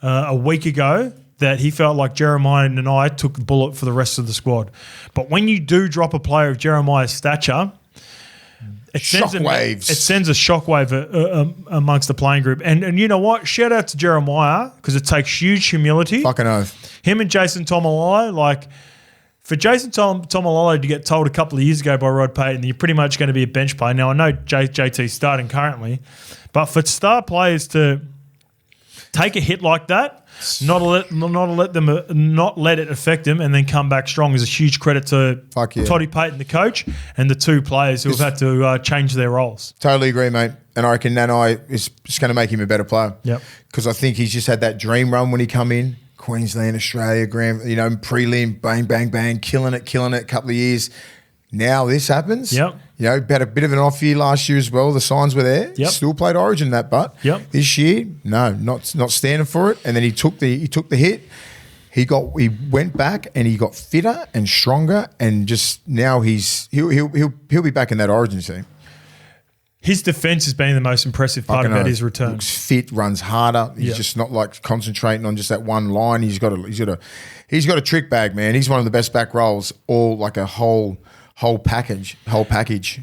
a week ago that he felt like Jeremiah and I took the bullet for the rest of the squad. But when you do drop a player of Jeremiah's stature, it sends a shockwave amongst the playing group. And you know what? Shout out to Jeremiah, because it takes huge humility. Fucking oath. Him and Jason Tomalolo, like, for Jason Tomalolo to get told a couple of years ago by Rod Payton, you're pretty much going to be a bench player. Now, I know JT's starting currently, but for star players to take a hit like that, not let it affect them, and then come back strong is a huge credit to Toddy Payton, the coach, and the two players who have had to change their roles. Totally agree, mate. And I reckon Nanai is just going to make him a better player. Yep. Because I think he's just had that dream run when he come in. Queensland, Australia, prelim, bang, bang, bang, killing it, a couple of years. Now this happens. Yep. Had a bit of an off year last year as well. The signs were there. Yep. Still played Origin that, but this year, no, not standing for it. And then he took the hit. He went back and he got fitter and stronger, and just now he'll be back in that Origin team. His defense has been the most impressive part about his return. Looks fit, runs harder. He's just not like concentrating on just that one line. He's got a trick bag, man. He's one of the best back rolls, all like a whole package.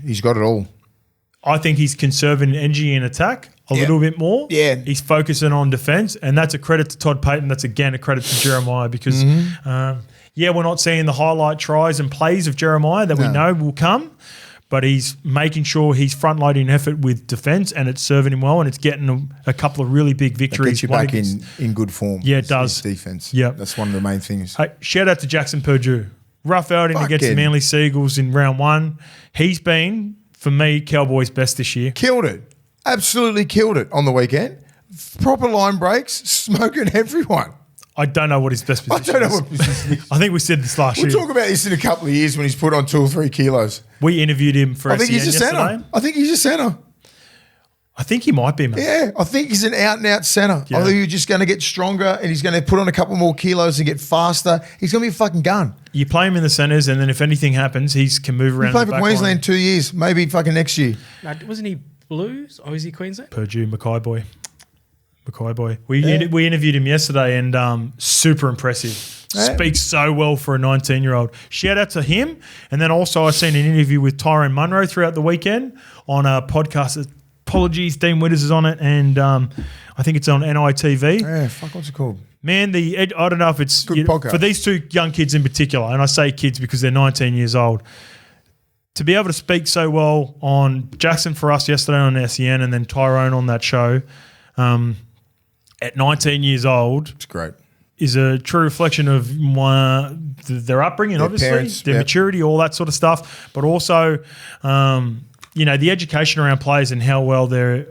He's got it all. I think he's conserving energy in attack a little bit more. Yeah. He's focusing on defense, and that's a credit to Todd Payton. That's again a credit to Jeremiah, because we're not seeing the highlight tries and plays of Jeremiah that we know will come. But he's making sure he's front-loading effort with defence, and it's serving him well, and it's getting a couple of really big victories. It gets you back in good form. Yeah, it does. Defence. Yeah. That's one of the main things. Hey, shout out to Jackson Purdue. Rough outing against the Manly Seagulls in round one. He's been, for me, Cowboys' best this year. Killed it. Absolutely killed it on the weekend. Proper line breaks, smoking everyone. I don't know what his best position is. I don't know what position is. I think we said this last year. We'll talk about this in a couple of years when he's put on 2 or 3 kilos. We interviewed him for SEN yesterday. I think he's a centre. I think he might be, mate. Yeah, I think he's an out-and-out centre. Yeah. I think you're just going to get stronger, and he's going to put on a couple more kilos and get faster. He's going to be a fucking gun. You play him in the centres, and then if anything happens, he can move around. He played for Queensland line. 2 years, maybe fucking next year. No, wasn't he Blues, or was he Queensland? Purdue, Mackay boy. We interviewed him yesterday, and super impressive. Yeah. Speaks so well for a 19-year-old. Shout out to him. And then also I seen an interview with Tyrone Munro throughout the weekend on a podcast. Apologies, Dean Witters is on it, and I think it's on NITV. Yeah, fuck, what's it called? Man, I don't know if it's podcast. For these two young kids in particular, and I say kids because they're 19 years old, to be able to speak so well on Jackson for us yesterday on SEN, and then Tyrone on that show, at 19 years old, it's great. Is a true reflection of their upbringing, their obviously, parents, their maturity, all that sort of stuff, but also, the education around players and how well they're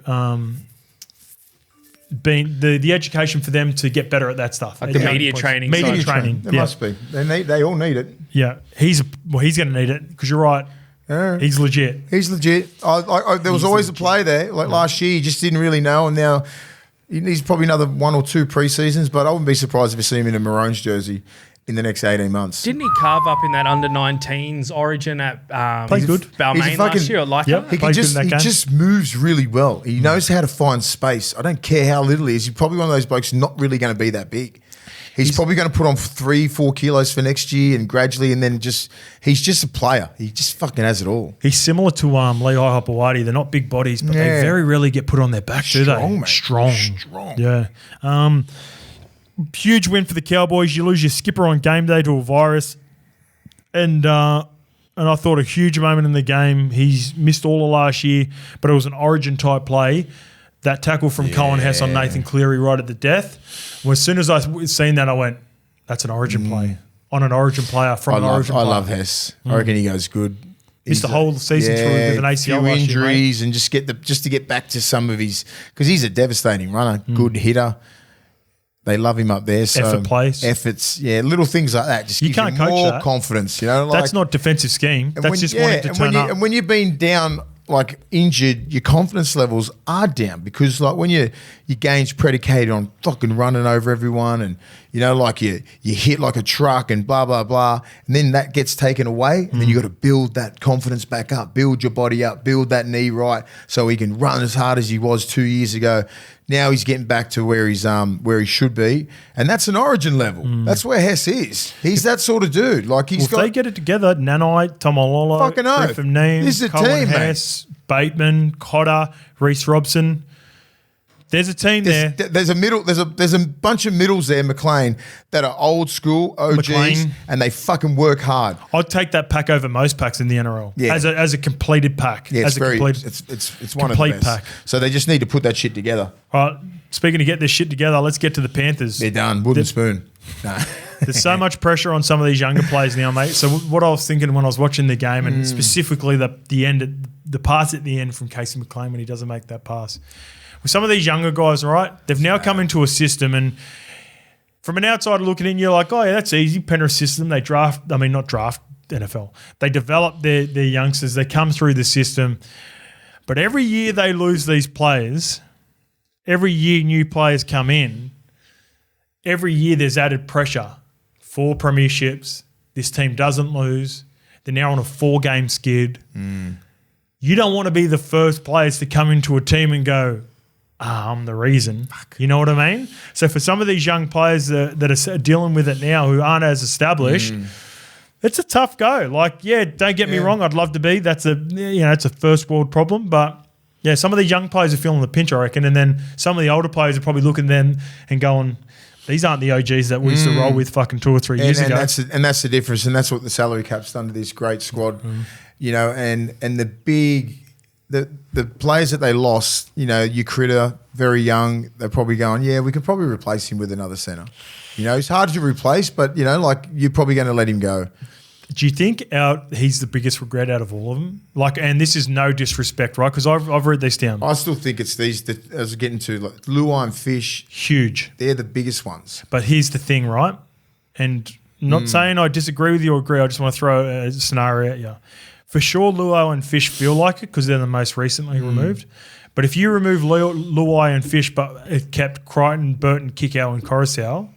being the education for them to get better at that stuff. Like the media training. Media training. It must be. They all need it. Yeah, he's going to need it because you're right. Yeah. He's legit. There was always a play there. Like last year, you just didn't really know, and now he's probably another 1 or 2 pre-seasons, but I wouldn't be surprised if you see him in a Maroons jersey in the next 18 months. Didn't he carve up in that under-19s Origin at Balmain last year? He just moves really well. He knows how to find space. I don't care how little he is. He's probably one of those blokes not really going to be that big. He's probably going to put on 3-4 kilos for next year, and gradually, and then he's just a player. He just fucking has it all. He's similar to Lehigh Hopewadi. They're not big bodies, but they very rarely get put on their back, do they? Mate. Strong. Yeah. Huge win for the Cowboys. You lose your skipper on game day to a virus, and I thought a huge moment in the game. He's missed all of last year, but it was an Origin type play. That tackle from Cohen Hess on Nathan Cleary right at the death. Well, as soon as I seen that, I went, "That's an Origin play on an Origin player from an Origin player." I love Hess. I reckon he goes good. Missed the whole season through with an ACL few injuries, and just to get back to some of his, because he's a devastating runner, good hitter. They love him up there. So effort plays. Efforts, little things like that. Just you gives can't you coach more that. confidence. That's not defensive scheme. That's just wanting to turn up. And when you've been down like injured, your confidence levels are down because like when your game's predicated on fucking running over everyone and you know like you hit like a truck and blah blah blah, and then that gets taken away, and then you got to build that confidence back up, build your body up, build that knee right so he can run as hard as he was 2 years ago. Now he's getting back to where he should be, and that's an origin level. That's where Hess is. He's that sort of dude. Like he's if they get it together, Nanai, Tomalolo, fucking oath. Griffin Neem, This is a Cohen team, Hess, Bateman, Cotter, Reece Robson. There's a team there. There's a bunch of middles there, McLean, that are old school OGs, McLean. and they fucking work hard. I'd take that pack over most packs in the NRL. Yeah. As a completed pack. Yeah, as it's one of the complete best. pack. So they just need to put that shit together. All right, speaking of get this shit together, let's get to the Panthers. They're done. Wooden spoon. No. There's so much pressure on some of these younger players now, mate. So what I was thinking when I was watching the game, and specifically the pass at the end from Casey McLean when he doesn't make that pass. With some of these younger guys, right, they've now come into a system, and from an outsider looking in, you're like, oh yeah, that's easy. Penrith system. They not draft NFL. They develop their youngsters. They come through the system, but every year they lose these players. Every year new players come in. Every year there's added pressure. 4 premierships. This team doesn't lose. They're now on a 4-game skid. You don't want to be the first players to come into a team and go, I'm the reason. You know what I mean? So for some of these young players that are dealing with it now who aren't as established, it's a tough go. Like, yeah, don't get me wrong. I'd love to be. It's a first world problem. But yeah, some of the young players are feeling the pinch, I reckon. And then some of the older players are probably looking then and going, these aren't the OGs that we used to roll with fucking 2 or 3 years ago. And that's the difference. And that's what the salary cap's done to this great squad. You know, and the big... The players that they lost, you know, Critter, very young, they're probably going, yeah, we could probably replace him with another centre. You know, he's hard to replace, but, you know, like you're probably going to let him go. Do you think he's the biggest regret out of all of them? Like, and this is no disrespect, right? Because I've read this down. I still think it's these that I was getting to, like Luai and Fish. Huge. They're the biggest ones. But here's the thing, right? And not saying I disagree with you or agree, I just want to throw a scenario at you. For sure, Luai and Fish feel like it because they're the most recently removed. But if you remove Luai and Fish but it kept Crichton, Burton, Kikau and Coruscant,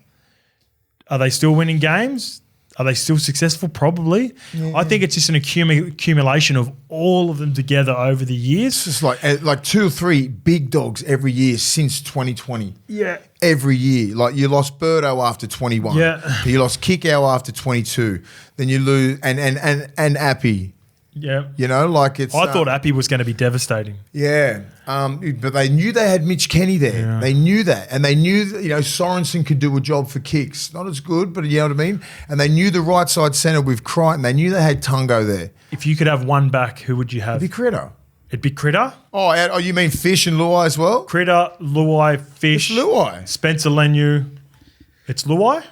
are they still winning games? Are they still successful? Probably. Yeah. I think it's just an accumulation of all of them together over the years. It's just like 2 or 3 big dogs every year since 2020. Yeah. Every year. Like you lost Birdo after 21. Yeah. You lost Kikau after 22. Then you lose and Appy. Yeah. You know, like it's... I thought Appy was going to be devastating. Yeah. But they knew they had Mitch Kenny there. Yeah. They knew that. And they knew that, you know, Sorensen could do a job for kicks. Not as good, but you know what I mean? And they knew the right side centre with Crichton. They knew they had Tungo there. If you could have one back, who would you have? It'd be Critter. It'd be Critter? Oh, you mean Fish and Luai as well? Critter, Luai, Fish. It's Luai. Spencer Leniu. It's Luai?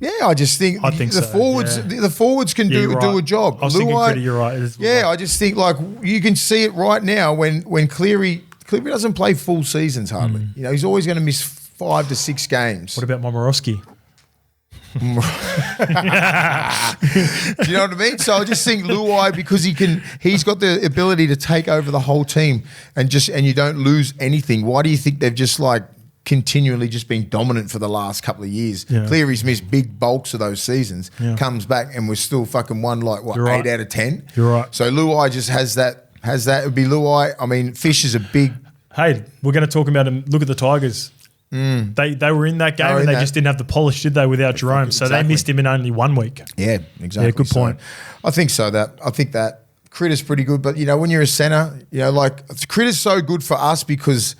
Yeah, I think the forwards the forwards can do a job. I was thinking Critter, you're right. Yeah, I just think like you can see it right now when Cleary doesn't play full seasons hardly. You know, he's always going to miss 5 to 6 games. What about Momorowski? Do you know what I mean? So I just think Luai, because he's got the ability to take over the whole team and you don't lose anything. Why do you think they've just like continually just been dominant for the last couple of years? Yeah. Cleary's missed big bulks of those seasons, comes back and we're still fucking won like what, 8 out of 10? You're right. So Luai just has that. It would be Luai. I mean, Fish is a big... Hey, we're going to talk about him. Look at the Tigers. They were in that game and they just didn't have the polish, did they, without Jerome? So they missed him in only 1 week. Yeah, exactly. Yeah, good point. I think that Critter's pretty good, but you know, when you're a centre, you know, like Critter's so good for us because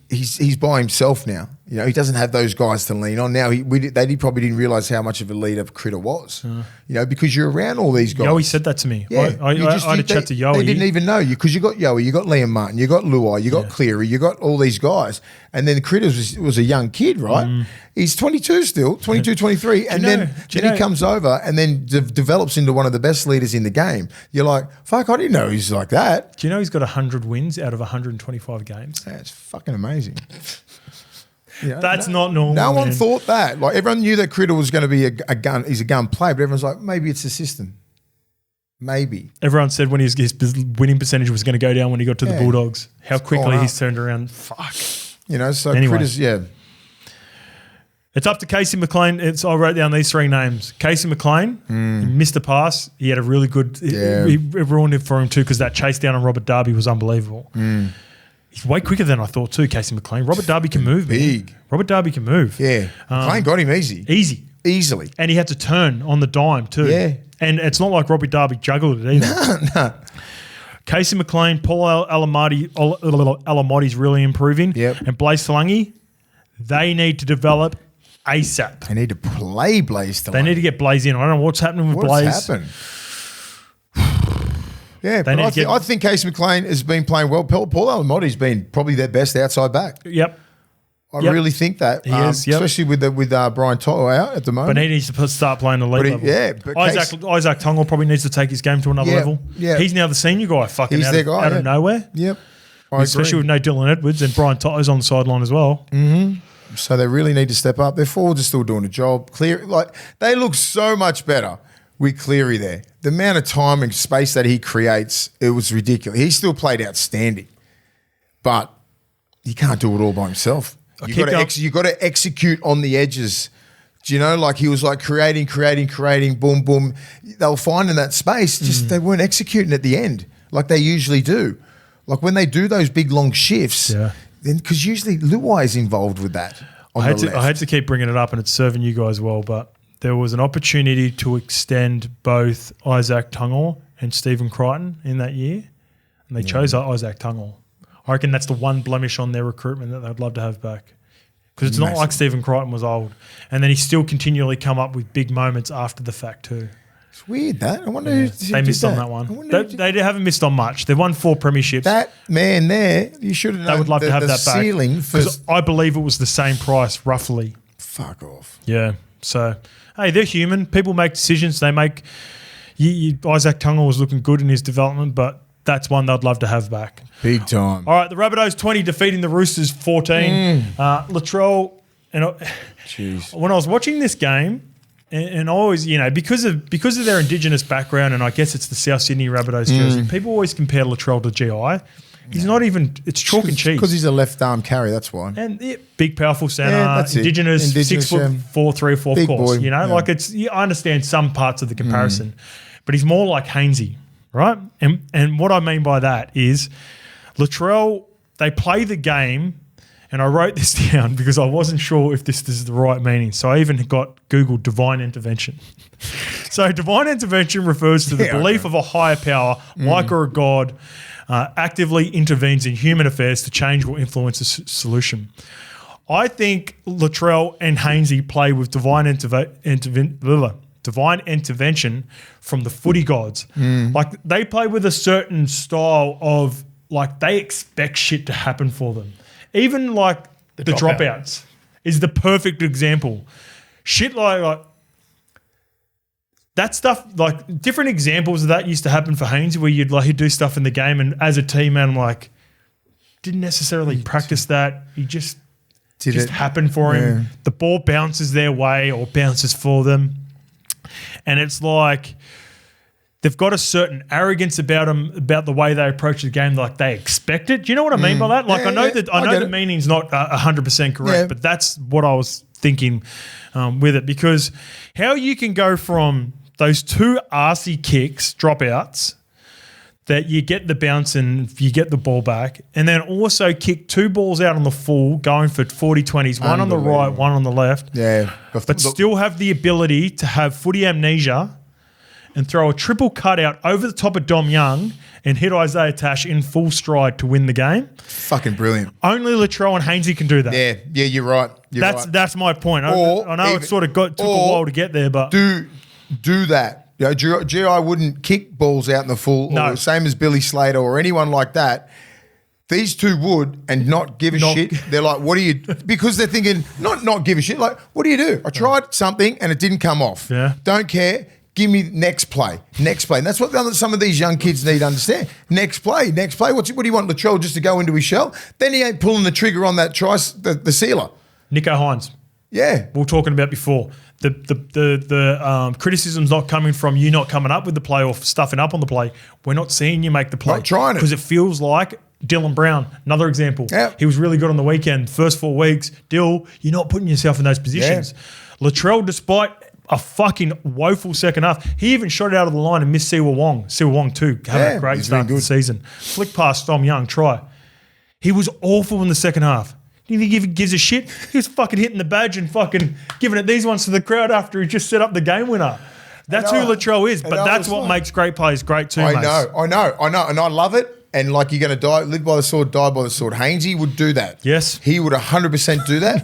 he's by himself now. You know, he doesn't have those guys to lean on. Now, they probably didn't realise how much of a leader Critter was. You know, because you're around all these guys. Yowie said that to me. Yeah, I had a chat to Yowie. They didn't even know you because you got Yowie, you got Liam Martin, you got Luai, you got Cleary, you got all these guys. And then Critter was a young kid, right? He's 22 still, 22, 23. And then he comes over and then develops into one of the best leaders in the game. You're like, fuck, I didn't know he's like that. Do you know he's got 100 wins out of 125 games? That's fucking amazing. You know, That's not normal. No one thought that. Like everyone knew that Critter was going to be a gun. He's a gun player, but everyone's like, maybe it's the system. Maybe. Everyone said when his winning percentage was going to go down when he got to the Bulldogs. How quickly he's turned around. Fuck. You know, so anyway. Critters, It's up to Casey McLean. I wrote down these 3 names. Casey McLean, he missed a pass. He had a really good he ruined it for him too because that chase down on Robert Darby was unbelievable. He's way quicker than I thought too, Casey McLean. Robert Darby can move, big. Man. Robert Darby can move. Yeah. McLean got him easy. Easily. And he had to turn on the dime too. Yeah. And it's not like Robbie Darby juggled it either. No. Casey McLean, Paul Alamoti's really improving. Yep. And Blaze Talangi, they need to develop ASAP. They need to play Blaze Talangi. They need to get Blaze in. I don't know what's happening with Blaze. What's happened? Yeah, but I think Casey McLean has been playing well. Paul Alamoti's been probably their best outside back. Yep. I really think that. He is, especially with Brian Toto out at the moment. But he needs to start playing the league level. Yeah, but Isaac Tungle probably needs to take his game to another level. Yeah. He's now the senior guy fucking out of nowhere. Yep. Especially with no Dylan Edwards and Brian Toto's on the sideline as well. Mm-hmm. So they really need to step up. Their forwards are still doing a job. They look so much better with Cleary there. The amount of time and space that he creates, it was ridiculous. He still played outstanding, but he can't do it all by himself. You got to execute on the edges. Do you know, like he was like creating, boom, boom. They were finding that space, just they weren't executing at the end like they usually do. Like when they do those big long shifts, then because usually Luai is involved with that. I hate to keep bringing it up, and it's serving you guys well, but there was an opportunity to extend both Isaac Tungle and Stephen Crichton in that year, and they chose Isaac Tungle. I reckon that's the one blemish on their recruitment that they'd love to have back. Because it's not like Stephen Crichton was old. And then he still continually come up with big moments after the fact too. It's weird that. I wonder who they missed on that one. They haven't missed on much. They've won 4 premierships. That man there, you should have known. They would love to have that back. Because I believe it was the same price roughly. Fuck off. Yeah. So, hey, they're human. People make decisions. They make Isaac Tungle was looking good in his development, but that's one they'd love to have back. Big time. All right, the Rabbitohs 20 defeating the Roosters 14. Latrell, when I was watching this game, and I always, because of their Indigenous background, and I guess it's the South Sydney Rabbitohs jersey, people always compare Latrell to GI. He's not even, it's chalk and cheese. Because he's a left arm carry, that's why. And big, powerful centre, Indigenous 6'4", 3 or 4 big course. Boy. Like I understand some parts of the comparison, but he's more like Hainsey, right? And what I mean by that is Latrell, they play the game, and I wrote this down because I wasn't sure if this is the right meaning. So I even Googled divine intervention. So divine intervention refers to the belief of a higher power, like or a god, actively intervenes in human affairs to change or influence a solution. I think Latrell and Hainsey play with divine intervention from the footy gods. Like they play with a certain style of, like, they expect shit to happen for them. Even like the dropouts is the perfect example. Shit like that stuff, like different examples of that used to happen for Hainsey, where he'd do stuff in the game, and as a team, man, I'm like, didn't necessarily practice that. He just happened for him. The ball bounces their way or bounces for them. And it's like they've got a certain arrogance about them, about the way they approach the game, like they expect it. Do you know what I mean by that? Like I know the meaning's not 100% correct, but that's what I was thinking with it. Because how you can go from those 2 arsey kicks, dropouts, that you get the bounce and you get the ball back, and then also kick 2 balls out on the full, going for 40-20s, one on the right, one on the left. Yeah. But still have the ability to have footy amnesia and throw a triple cutout over the top of Dom Young and hit Isaiah Tash in full stride to win the game. Fucking brilliant. Only Latrell and Hainsey can do that. Yeah, you're right. That's my point. I know it sort of took a while to get there, but do that. GI wouldn't kick balls out in the full, or same as Billy Slater or anyone like that. These 2 would and not give a shit. They're like, what do you – because they're thinking not give a shit. Like, what do you do? I tried something and it didn't come off. Yeah. Don't care. Give me next play. And that's what some of these young kids need to understand. Next play. What do you want, Latrell just to go into his shell? Then he ain't pulling the trigger on that try, the sealer. Nicho Hines. Yeah. We were talking about before. The criticism's not coming from you not coming up with the play or stuffing up on the play. We're not seeing you make the play. Not trying it. Because it feels like Dylan Brown, another example. Yeah. He was really good on the weekend. First 4 weeks, Dill, you're not putting yourself in those positions. Yeah. Latrell, despite a fucking woeful second half, he even shot it out of the line and missed Siwa Wong. Siwa Wong too, having a great start to the season. Flick past Dom Young, try. He was awful in the second half. Do you think he gives a shit? He was fucking hitting the badge and fucking giving it these ones to the crowd after he just set up the game winner. That's who Latrell is, but that's what makes great players great too, mate. I know, and I love it. And like you're going to live by the sword, die by the sword. Hainsey would do that. Yes. He would 100% do that.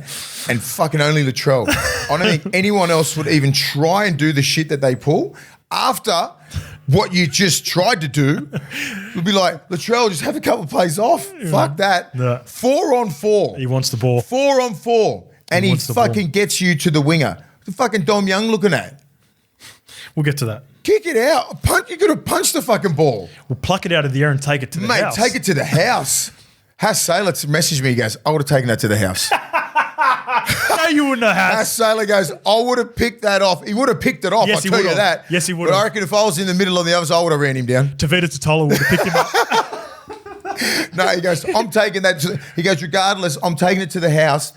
And fucking only Latrell. I don't think anyone else would even try and do the shit that they pull. After what you just tried to do, would be like, Latrell, just have a couple of plays off. Yeah. Fuck that. Yeah. 4 on 4. He wants the ball. 4 on 4. And he fucking gets you to the winger. The fucking Dom Young looking at. We'll get to that. Kick it out. You could have punched the fucking ball. We'll pluck it out of the air and take it to the house. Mate, take it to the house. Haas Sailor messaged me, he goes, I would have taken that to the house. No, you wouldn't have. Haas Sailor goes, I would have picked that off. He would have picked it off, yes, I'll tell you that. Yes, he would have. have. But I reckon if I was in the middle on the others, I would have ran him down. Tavita Totola would have picked him up. No, he goes, I'm taking that. He goes, regardless, I'm taking it to the house.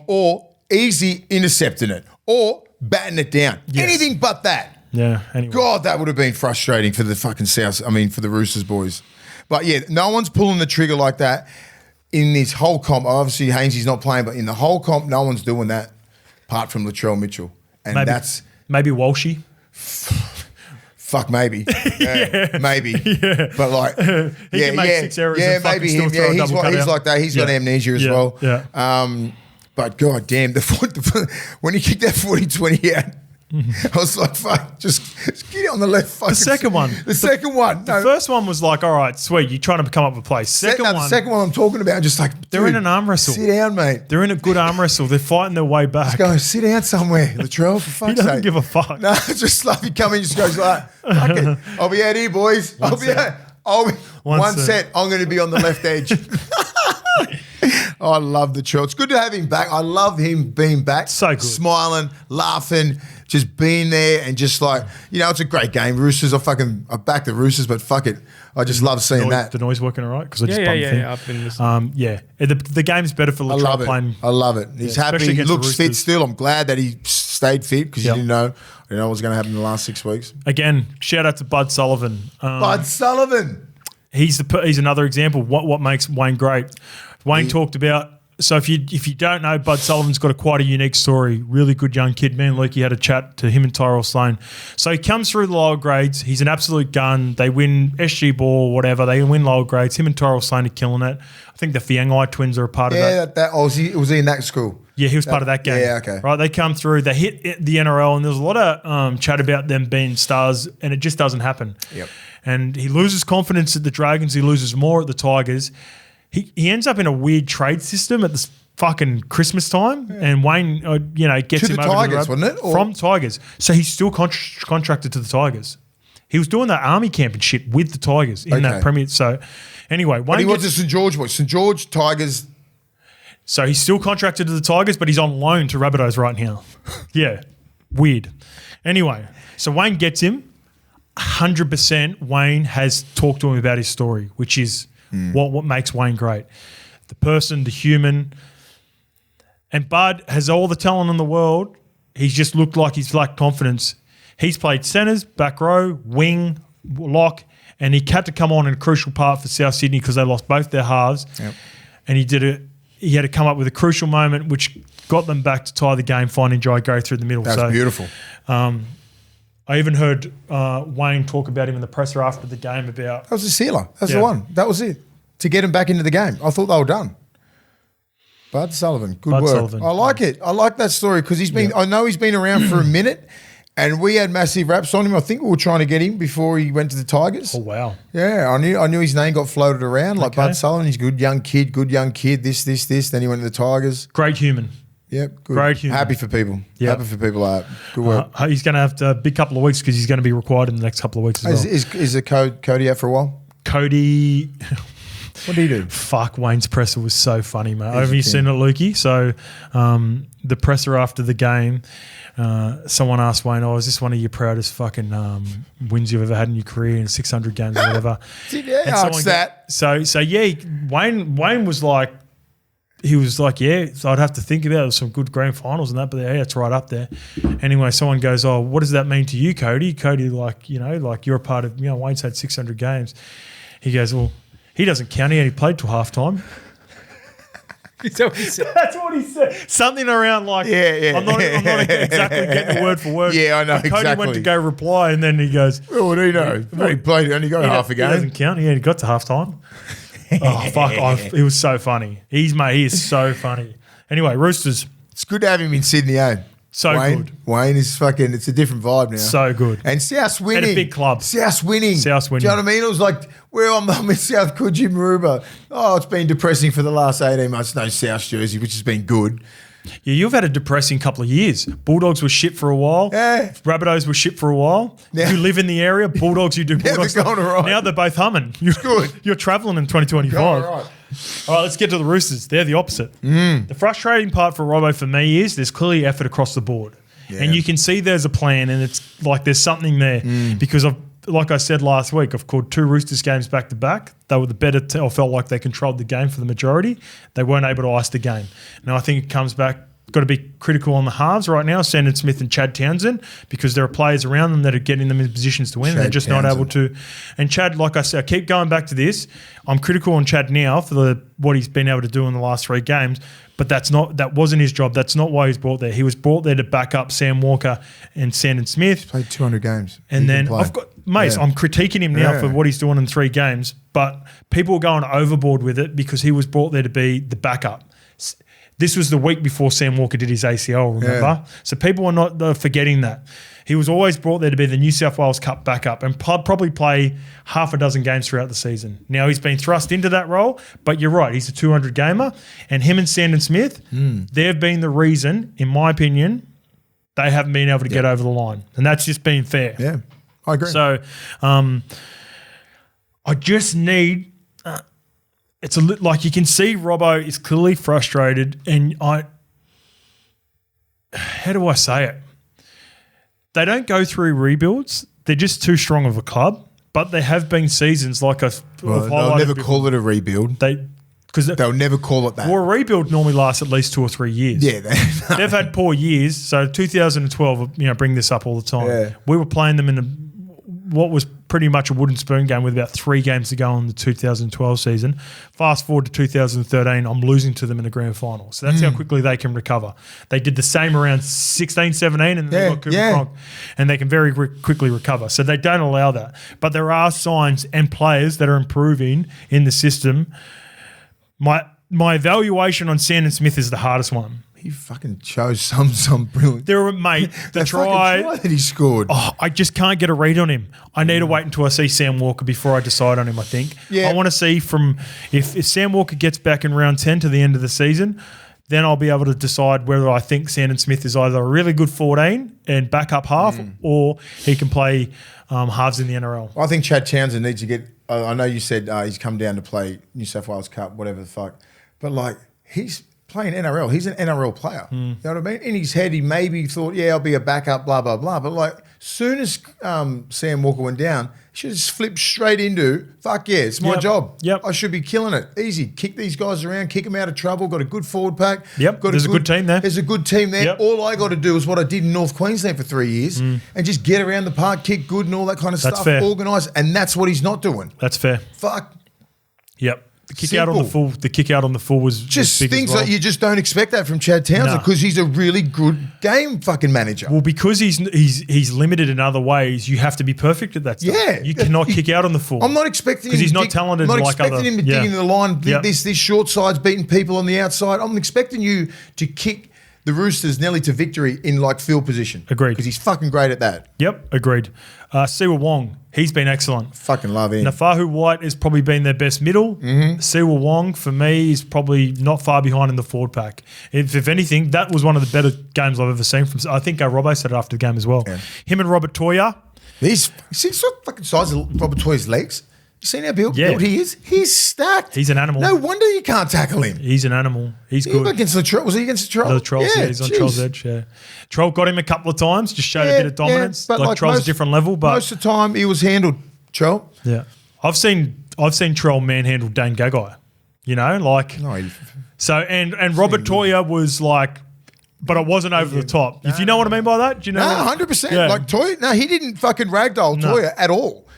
Or easy intercepting it. Or batting it down. Yes. Anything but that. Yeah, anyway. God, that would have been frustrating for the fucking South. I mean, for the Roosters boys. But yeah, no one's pulling the trigger like that in this whole comp. Obviously, Hainsey's not playing, but in the whole comp, no one's doing that apart from Latrell Mitchell. And maybe Walshy. Fuck, maybe. Yeah, maybe. Yeah. But like, he can make 6 errors and maybe still him. throw a double He's like that. He's got amnesia as well. Yeah. But god damn, when he kicked that 40-20 out, I was like, fuck, just get it on the left. The second one. The second one. The first one was like, all right, sweet, you're trying to come up with a play. The second one I'm talking about, just like, they're in an arm wrestle. Sit down, mate. They're in a good arm wrestle. They're fighting their way back. Just go, sit down somewhere, Latrell, for fuck's sake. He doesn't give a fuck. No, just like he come in, just goes like, fuck it. I'll be out here, boys. One set. I'm going to be on the left edge. I love the Latrell. It's good to have him back. I love him being back. So good. Smiling, laughing, just being there and just like, it's a great game. Roosters, I back the Roosters, but fuck it. I just love seeing that. The noise working all right? Because I just bumped the thing. I've been listening. The game's better for Latrell playing. I love it. He's happy. He looks fit still. I'm glad that he stayed fit because you didn't know what was going to happen in the last 6 weeks. Again, shout out to Bud Sullivan. Bud Sullivan. He's another example of what makes Wayne great. Wayne talked about, so if you don't know, Bud Sullivan's got quite a unique story. Really good young kid. Me and Lukey had a chat to him and Tyrell Sloan. So he comes through the lower grades. He's an absolute gun. They win SG ball, whatever. They win lower grades. Him and Tyrell Sloan are killing it. I think the Fiangai twins are a part of that. Yeah, was he in that school? Yeah, he was part of that game. Yeah, okay. Right, they come through. They hit the NRL, and there's a lot of chat about them being stars, and it just doesn't happen. Yep. And he loses confidence at the Dragons. He loses more at the Tigers. He ends up in a weird trade system at this fucking Christmas time, and Wayne, gets to him the over Tigers, to the wasn't it? From Tigers. So he's still contracted to the Tigers. He was doing that army camp and shit with the Tigers in that Premier. So anyway, Wayne. But he was a St George boy. St George Tigers. So he's still contracted to the Tigers, but he's on loan to Rabbitohs right now. Yeah, weird. Anyway, so Wayne gets him. 100% Wayne has talked to him about his story, which is what makes Wayne great. The person, the human. And Bud has all the talent in the world. He's just looked like he's lacked confidence. He's played centres, back row, wing, lock, and he had to come on in a crucial part for South Sydney because they lost both their halves. Yep. And he had to come up with a crucial moment which got them back to tie the game, finding Jai go through the middle. That's beautiful. I even heard Wayne talk about him in the presser after the game about... That was a sealer. That's the one. That was it. To get him back into the game. I thought they were done. Bud Sullivan. Good work. Sullivan. I like it. I like that story because he's been... I know he's been around for a minute and we had massive raps on him. I think we were trying to get him before he went to the Tigers. Oh, wow. Yeah, I knew his name got floated around. Like Bud Sullivan, he's a good young kid, this. Then he went to the Tigers. Great human. Yep, good. Great human. Happy for people. Yep. Happy for people. Good work. He's going to have to big couple of weeks because he's going to be required in the next couple of weeks as well. Is Cody out for a while? Cody, What did he do? Fuck, Wayne's presser was so funny, mate. Have you seen it, Lukey? So the presser after the game, someone asked Wayne, is this one of your proudest fucking wins you've ever had in your career in 600 games or whatever? Wayne was like, so I'd have to think about it. Some good grand finals and that, but yeah, it's right up there. Anyway, someone goes, what does that mean to you, Cody? Cody, you're a part of, Wayne's had 600 games. He goes, well, he doesn't count. He only played till halftime. That's what he said. Something around I'm not exactly getting the word for word. Yeah, I know Cody exactly. went to go reply, and then he goes, well, what do you know? He played, only got half a game. He doesn't count. He only got to halftime. Oh, fuck. He was so funny. He is so funny. Anyway, Roosters. It's good to have him in Sydney, eh? Good. Wayne is fucking, it's a different vibe now. So good. And South's winning. And a big club. South's winning. Do you know what I mean? It was like, I'm in South Coogee Maroubra. Oh, it's been depressing for the last 18 months. No South jersey, which has been good. Yeah, you've had a depressing couple of years. Bulldogs were shit for a while. Yeah. Rabbitohs were shit for a while. Yeah. You live in the area. Bulldogs, you do Bulldogs. They're going all right. Now they're both humming. You're good. You're travelling in 2025. All right. All right, let's get to the Roosters. They're the opposite. The frustrating part for Robbo for me is there's clearly effort across the board. Yeah. And you can see there's a plan and it's like there's something there because like I said last week, I've called 2 Roosters games back to back. They were the better I felt like they controlled the game for the majority. They weren't able to ice the game. Now I think it comes back. Got to be critical on the halves right now, Sandon Smith and Chad Townsend, because there are players around them that are getting them in positions to win. They're just not able to. And Chad, like I said, I keep going back to this. I'm critical on Chad now for what he's been able to do in the last 3 games, but that wasn't his job. That's not why he's brought there. He was brought there to back up Sam Walker and Sandon Smith. He's played 200 games. And then I'm critiquing him now for what he's doing in 3 games, but people are going overboard with it because he was brought there to be the backup. This was the week before Sam Walker did his ACL, remember? Yeah. So people are not forgetting that. He was always brought there to be the New South Wales Cup backup and probably play half a dozen games throughout the season. Now he's been thrust into that role, but you're right, he's a 200 gamer. And him and Sandon Smith, they've been the reason, in my opinion, they haven't been able to get over the line. And that's just been fair. Yeah, I agree. So I just need... it's like you can see Robbo is clearly frustrated, and how do I say it? They don't go through rebuilds. They're just too strong of a club, but there have been seasons like they'll never call it a rebuild. They'll never call it that. Well, a rebuild normally lasts at least 2 or 3 years. Yeah. They've had poor years. So 2012, bring this up all the time. Yeah. We were playing them in what was pretty much a wooden spoon game with about 3 games to go in the 2012 season. Fast forward to 2013, I'm losing to them in the grand final. So that's how quickly they can recover. They did the same around 16, 17, and they got Cooper Cronk, and they can very quickly recover. So they don't allow that. But there are signs and players that are improving in the system. My evaluation on Sandon Smith is the hardest one. He fucking chose some brilliant. There, mate, the try that he scored. Oh, I just can't get a read on him. I need to wait until I see Sam Walker before I decide on him, I think. Yeah. I want to see if Sam Walker gets back in round 10 to the end of the season, then I'll be able to decide whether I think Sandon Smith is either a really good 14 and backup half or he can play halves in the NRL. I think Chad Townsend needs to get – I know you said he's come down to play New South Wales Cup, whatever the fuck, but he's – playing NRL. He's an NRL player. You know what I mean? In his head, he maybe thought, I'll be a backup, blah, blah, blah. But soon as Sam Walker went down, he should just flip straight into, fuck yeah, it's my job. Yep. I should be killing it. Easy. Kick these guys around, kick them out of trouble, got a good forward pack. Yep, there's a good team there. There's a good team there. Yep. All I got to do is what I did in North Queensland for 3 years and just get around the park, kick good and all that kind of stuff, organised, and that's what he's not doing. That's fair. Fuck. Yep. The kick out on the full was just big things as well. Like you just don't expect that from Chad Townsend because he's a really good game fucking manager. Well, because he's limited in other ways, you have to be perfect at that stuff. Yeah, you cannot kick out on the full. I'm not expecting because he's not talented. I'm not expecting him to dig into the line. This short side's beating people on the outside. I'm expecting you to kick the Roosters nearly to victory in field position. Agreed. Because he's fucking great at that. Yep, agreed. Siwa Wong, he's been excellent. Fucking love him. Nafahu White has probably been their best middle. Siwa Wong, for me, is probably not far behind in the forward pack. If anything, that was one of the better games I've ever seen from. I think Robbo said it after the game as well. Yeah. Him and Robert Toya. See the fucking size of Robert Toya's legs? Seen how built he is? He's stacked. He's an animal. No wonder you can't tackle him. He's an animal. He's good. Against Latrell. Was he against Latrell? Yeah, he's on Troll's edge, yeah. Troll got him a couple of times, just showed a bit of dominance. But like Troll's a different level. But most of the time, he was handled, Troll. Yeah. I've seen Troll manhandle Dane Gagai. You know, like... No, so, and Robert Toya was like... But it wasn't over the top. If you know what I mean by that? Do you know? No, 100%. Yeah. Like Toya, he didn't fucking ragdoll Toya at all.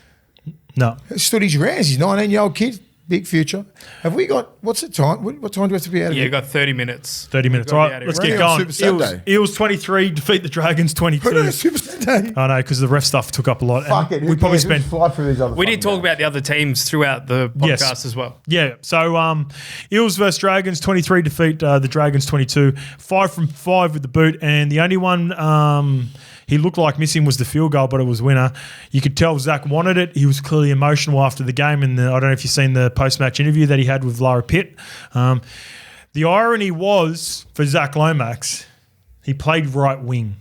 No. He stood his ground. He's a 19-year-old kid. Big future. Have we got, what's the time? What time do we have to be out of here? Yeah, got 30 minutes. 30 minutes. All right, let's get going. Eels 23, defeat the Dragons 22. Super Saturday. I know, because the ref stuff took up a lot. Fuck it. We probably spent... fly through these other We did talk about the other teams throughout the podcast as well. Yeah. So Eels versus Dragons 23, defeat the Dragons 22. 5 from 5 with the boot. And the only one... he looked like missing was the field goal, but it was winner. You could tell Zach wanted it. He was clearly emotional after the game. And I don't know if you've seen the post-match interview that he had with Lara Pitt. The irony was, for Zach Lomax, he played right wing.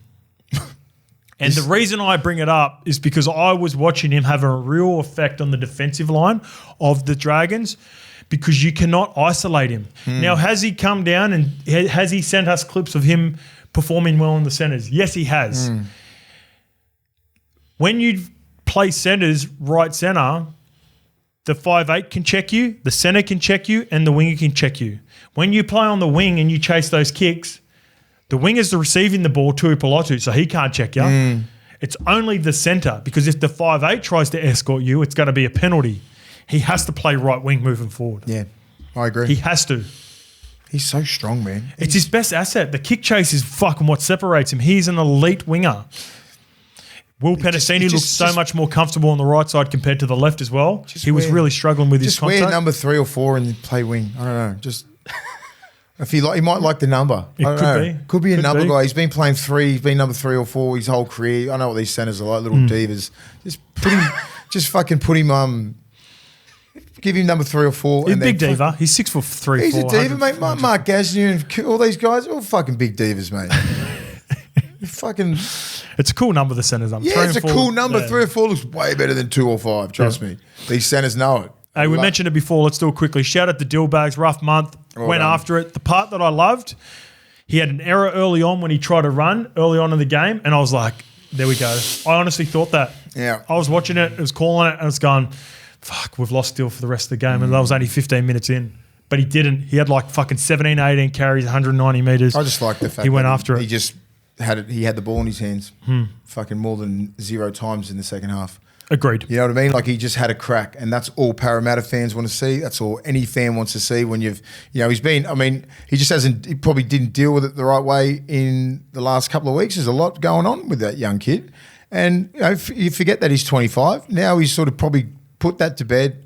And the reason I bring it up is because I was watching him have a real effect on the defensive line of the Dragons because you cannot isolate him. Now, has he come down and has he sent us clips of him performing well in the centres? Yes, he has. When you play centres, right centre, the 5'8" can check you, the centre can check you, and the winger can check you. When you play on the wing and you chase those kicks, the winger's receiving the ball to Upolotu, so he can't check you. It's only the centre, because if the 5'8" tries to escort you, it's going to be a penalty. He has to play right wing moving forward. Yeah, I agree. He has to. He's so strong, man. It's his best asset. The kick chase is fucking what separates him. He's an elite winger. Will Penasini looks so much more comfortable on the right side compared to the left as well. He was really struggling with his contact. Just wear number 3 or 4 and play wing. I don't know. Just if he might like the number. Could be a number guy. He's been playing 3. He's been number 3 or 4 his whole career. I know what these centers are like, little divas. Just put him. Just fucking put him. Give him number 3 or 4. He's a big diva. He's 6'3". He's a diva, mate. Mark Gasnier and all these guys are all fucking big divas, mate. Fucking. It's a cool number, the centers. It's a cool number. Yeah. 3 or 4 looks way better than 2 or 5. Trust me. These centers know it. Hey, we mentioned it before. Let's do it quickly. Shout out to Dillbags. Rough month. Went after it. The part that I loved, he had an error early on when he tried to run early on in the game, and I was like, there we go. I honestly thought that. Yeah. I was watching it. It was calling it, and it's going, fuck, we've lost Dill for the rest of the game, and that was only 15 minutes in. But he didn't. He had like fucking 17, 18 carries, 190 metres. I just like the fact he went after it. He just had it. He had the ball in his hands fucking more than 0 times in the second half. Agreed. You know what I mean? Like he just had a crack, and that's all Parramatta fans want to see. That's all any fan wants to see when he's been, he just hasn't, he probably didn't deal with it the right way in the last couple of weeks. There's a lot going on with that young kid. And you forget that he's 25. Now he's sort of probably put that to bed.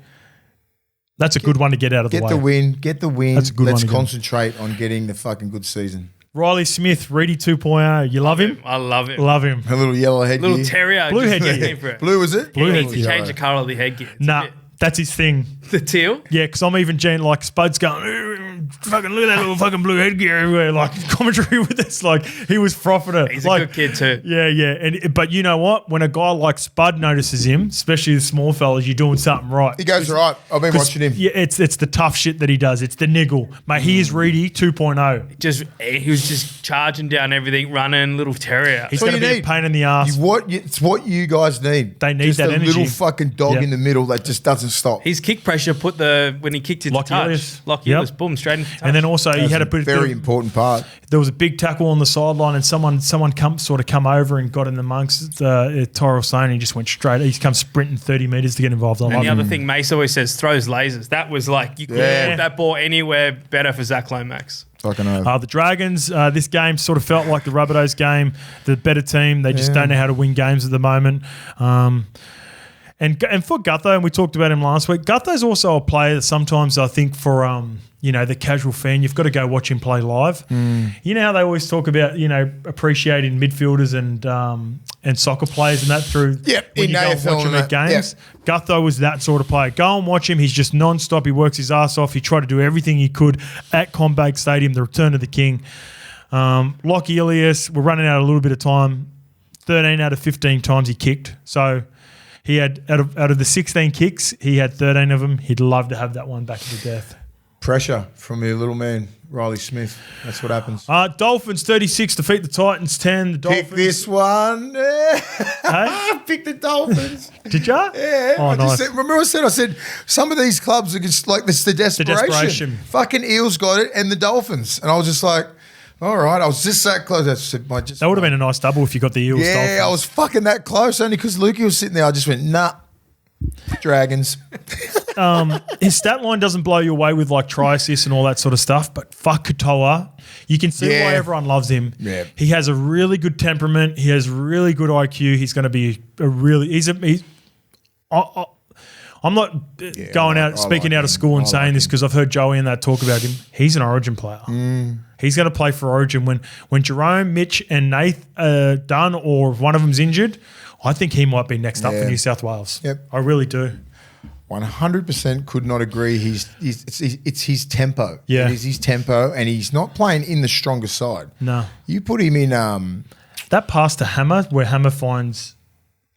That's a good one to get out of the way. Get the win. That's a good one. Let's concentrate on getting the fucking good season. Riley Smith, Reedy 2.0. You love him? I love him. Love him. A little yellow headgear. Little terrier. Blue headgear. Blue, is it? Blue headgear. headgear. Change the colour of the headgear. Nah, that's his thing. The teal? Yeah, because I'm even like Spud's going, fucking look at that little fucking blue headgear everywhere. Like commentary with this, like he was frothing it. He's like, a good kid too. Yeah. But you know what? When a guy like Spud notices him, especially the small fellas, you're doing something right. He goes right. I've been watching him. Yeah, it's the tough shit that he does. It's the niggle. Mate, he is Reedy 2.0. He was just charging down everything, running, little terrier. He's going to be a pain in the ass. It's what you guys need. They need just that a energy. Little fucking dog in the middle that just doesn't stop. His kick pressure put when he kicked it to touch. Lockie boom, straight into touch. And then also he had to put very important part. There was a big tackle on the sideline, and someone come over and got in amongst Tyrell Sane. He just went straight. He's come sprinting 30 metres to get involved. And the other thing, Mace always says, throws lasers. That was like you couldn't put that ball anywhere better for Zach Lomax. Fucking know. The Dragons, this game sort of felt like the Rabbitohs game. The better team. They just don't know how to win games at the moment. And for Gutho, and we talked about him last week, Gutho's also a player that sometimes I think for the casual fan, you've got to go watch him play live. You know how they always talk about, appreciating midfielders and soccer players and that through when you go and watch them at games. Yep. Gutho was that sort of player. Go and watch him. He's just non-stop. He works his ass off. He tried to do everything he could at CommBank Stadium, the return of the king. Lockie Ilias, we're running out a little bit of time. 13 out of 15 times he kicked. So He had out of the 16 kicks, he had 13 of them. He'd love to have that one back to the death. Pressure from your little man, Riley Smith. That's what happens. Dolphins 36 defeat the Titans 10. The Dolphins. Pick this one. Hey? Pick the Dolphins. Did ya? Yeah. Oh, nice. Remember I said some of these clubs are just like this, the desperation. Fucking Eels got it and the Dolphins. And I was just like, all right, I was just that close. That would have been a nice double if you got the Eels. Yeah, Dolphins. I was fucking that close only because Lukey was sitting there. I just went, nah. Dragons. His stat line doesn't blow you away with like try assists and all that sort of stuff, but fuck Katoa. You can see why everyone loves him. Yeah. He has a really good temperament. He has really good IQ. He's going to be I'm not speaking out of school and saying this because I've heard Joey and that talk about him. He's an Origin player. He's going to play for Origin when Jerome, Mitch, and Nath are done, or if one of them's injured. I think he might be next up for New South Wales. Yep. I really do. 100% could not agree. It's his tempo. Yeah. It is his tempo, and he's not playing in the stronger side. No. You put him in... that pass to Hammer, where Hammer finds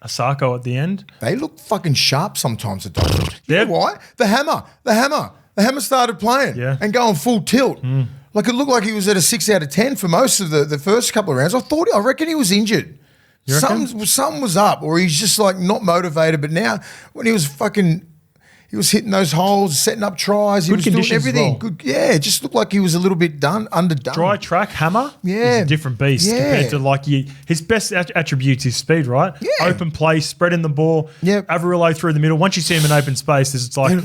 Asako at the end. They look fucking sharp sometimes at Dolphins. You know why? The Hammer started playing and going full tilt. Like it looked like he was at a 6 out of 10 for most of the first couple of rounds. I reckon he was injured. Something was up, or he's just like not motivated. But now, when he was hitting those holes, setting up tries, he was doing everything. Well. Good, yeah. It just looked like he was a little bit underdone. Dry track Hammer, is a different beast compared to like his best attributes is speed, right? Yeah. Open play, spreading the ball, Averillo through the middle. Once you see him in open space, it's like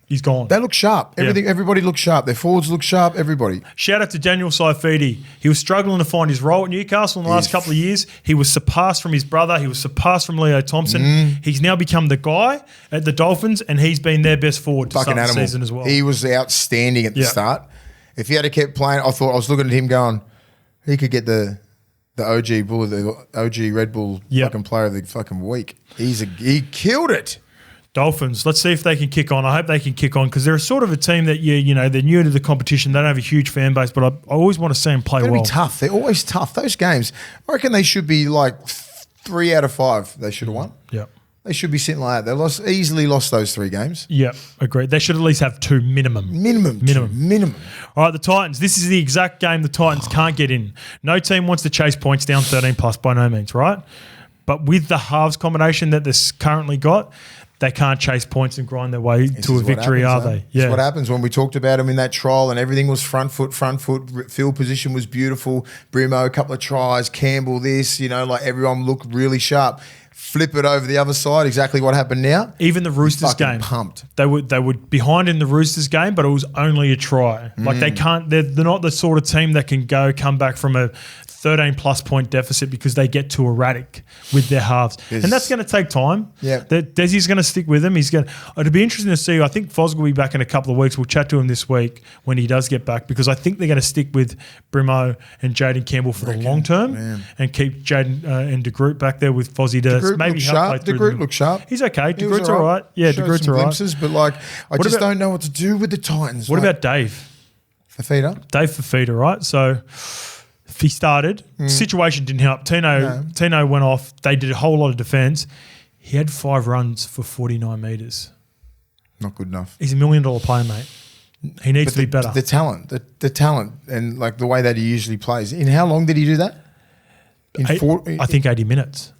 he's gone. They look sharp. Everybody looks sharp. Their forwards look sharp. Everybody. Shout out to Daniel Saifidi. He was struggling to find his role at Newcastle in the last couple of years. He was surpassed from his brother. He was surpassed from Leo Thompson. He's now become the guy at the Dolphins, and he's been their best forward to start the season as well. He was outstanding at the start. If he had kept playing, I was looking at him going, he could get the OG Bull, the OG Red Bull fucking player of the fucking week. He killed it. Dolphins, let's see if they can kick on. I hope they can kick on because they're sort of a team that, they're new to the competition. They don't have a huge fan base, but I always want to see them play well. They're tough. They're always tough. Those games, I reckon they should be like 3 out of 5 they should have won. Yeah. They should be sitting like that. They easily lost those 3 games. Yeah, agreed. They should at least have 2 minimum. Minimum. All right, the Titans. This is the exact game the Titans can't get in. No team wants to chase points down 13 plus by no means, right? But with the halves combination that this currently got, they can't chase points and grind their way to a victory, are they? Yeah. That's what happens when we talked about them in that trial and everything was front foot. Field position was beautiful. Brimo, a couple of tries. Campbell, like everyone looked really sharp. Flip it over the other side, exactly what happened now. Even the Roosters game. Pumped. They were behind in the Roosters game, but it was only a try. Like they're not the sort of team that can come back from a 13-plus point deficit because they get too erratic with their halves. And that's going to take time. Yeah. Desi's going to stick with them. It'll be interesting to see. I think Foz will be back in a couple of weeks. We'll chat to him this week when he does get back because I think they're going to stick with Brimo and Jaden Campbell for the long term and keep Jaden and De Groot back there with Fozzie to maybe help play through. De Groot looks sharp. He's okay. De Groot's all right. Yeah, De Groot's all right. Glimpses, but I don't know what to do with the Titans. What about Dave? Fafita? Dave Fafita, right? So he started. Situation didn't help. Tino went off. They did a whole lot of defence. He had 5 runs for 49 metres. Not good enough. He's $1 million player, mate. He needs to be better. The talent, and like the way that he usually plays. In how long did he do that? I think 80 minutes.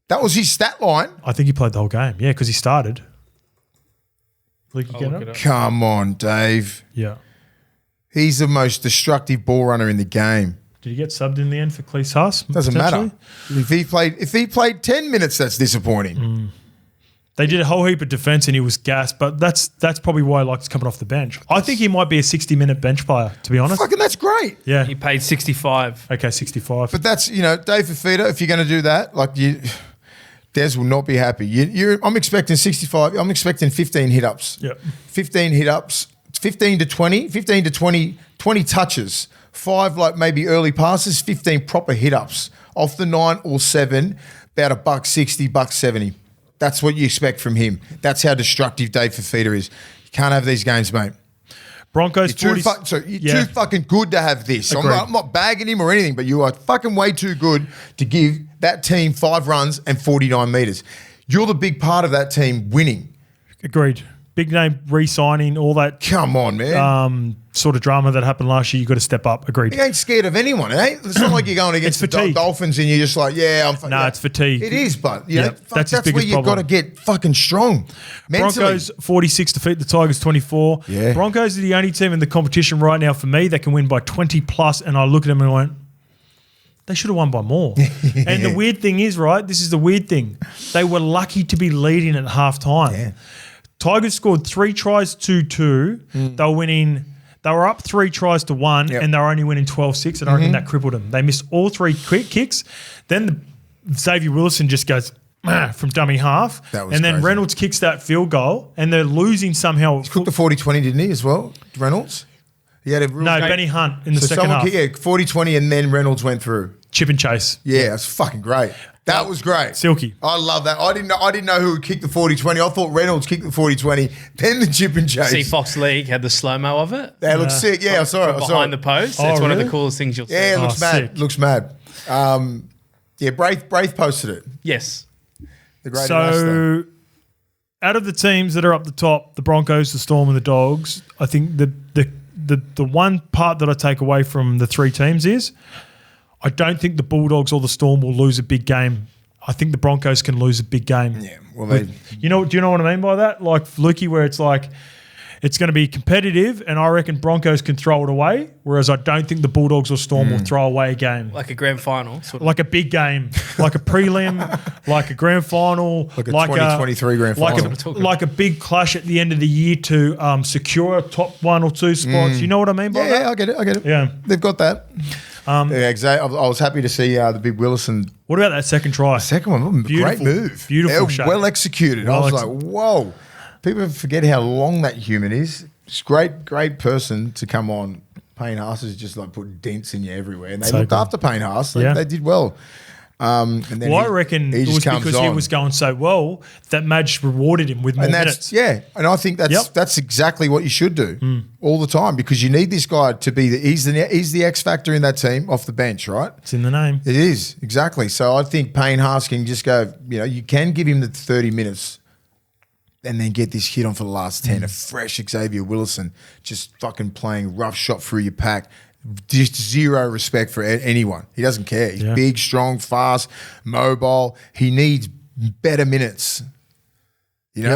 That was his stat line. I think he played the whole game. Yeah, because he started. Come on, Dave. Yeah. He's the most destructive ball runner in the game. Did he get subbed in the end for Clive Churchill? Doesn't matter. If he played 10 minutes, that's disappointing. They did a whole heap of defence and he was gassed, but that's probably why he likes coming off the bench. I think he might be a 60-minute bench player, to be honest. Fucking that's great. Yeah. He paid 65. Okay, 65. But that's, Dave Fafita, if you're going to do that, Des will not be happy. I'm expecting 65. I'm expecting 15 hit-ups. Yep. 15 hit-ups, 15 to 20 touches. 5 maybe early passes, 15 proper hit-ups. Off the 9 or 7, about $160, $170. That's what you expect from him. That's how destructive Dave Fafita is. You can't have these games, mate. Broncos, you're too fucking good to have this. I'm not bagging him or anything, but you are fucking way too good to give that team 5 runs and 49 metres. You're the big part of that team winning. Agreed. Big name re-signing, all that. Come on, man. Sort of drama that happened last year. You got to step up. Agreed. He ain't scared of anyone. It's not like you're going against the Dolphins and you're just like, I'm it's fatigue. It is, but you know, that's where you've got to get fucking strong. Mentally. Broncos 46 defeat the Tigers 24. Yeah. Broncos are the only team in the competition right now for me that can win by 20 plus, and I look at them and I went, they should have won by more. And the weird thing is, right, this is the weird thing. They were lucky to be leading at halftime. Yeah. Tigers scored 3 tries to 2. They were winning. They were up 3 tries to 1, and they were only winning 12-6, and I reckon that crippled them. They missed all 3 quick kicks. Then Xavier Wilson just goes from dummy half. That was and then crazy. Reynolds kicks that field goal, and they're losing somehow. He cooked the 40-20, didn't he, as well, Reynolds? He had a real Benny Hunt in the second half. 40-20, and then Reynolds went through. Chip and chase. Yeah, that's fucking great. That was great. Silky. I love that. I didn't know who would kick the 40-20. I thought Reynolds kicked the 40-20, then the chip and chase. See, Fox League had the slow-mo of it. That looks sick. Yeah, I saw it. Behind the post. It's one of the coolest things you'll see. Yeah, it looks mad. Sick. Looks mad. Braith posted it. Yes. The great So, out of the teams that are up the top, the Broncos, the Storm, and the Dogs, I think the one part that I take away from the 3 teams is I don't think the Bulldogs or the Storm will lose a big game. I think the Broncos can lose a big game. Yeah, well, do you know what I mean by that? Like Lukey, where it's like it's going to be competitive, and I reckon Broncos can throw it away, whereas I don't think the Bulldogs or Storm will throw away a game. Like a grand final. Like a big game, like a prelim, like a grand final, like a 2023 grand final. Like a big clash at the end of the year to secure top 1 or 2 spots. You know what I mean by that? Yeah, I get it. Yeah. They've got that. Exactly. I was happy to see the big Willison. What about that second try? Second one, great move. Beautiful shot. Well executed. I was like, whoa. People forget how long that human is. It's great person to come on. Payne Haas is just like put dents in you everywhere. And they looked after Payne Haas. They did well. And then I reckon it was because he was going so well that Madge rewarded him with more minutes. Yeah, and I think that's exactly what you should do all the time, because you need this guy to be he's the X factor in that team off the bench, right? It's in the name. It is, exactly. So I think Payne Haas can just go, you can give him the 30 minutes and then get this hit on for the last 10. A fresh Xavier Wilson just fucking playing rough shot through your pack. Just zero respect for anyone. He doesn't care. He's big, strong, fast, mobile. He needs better minutes.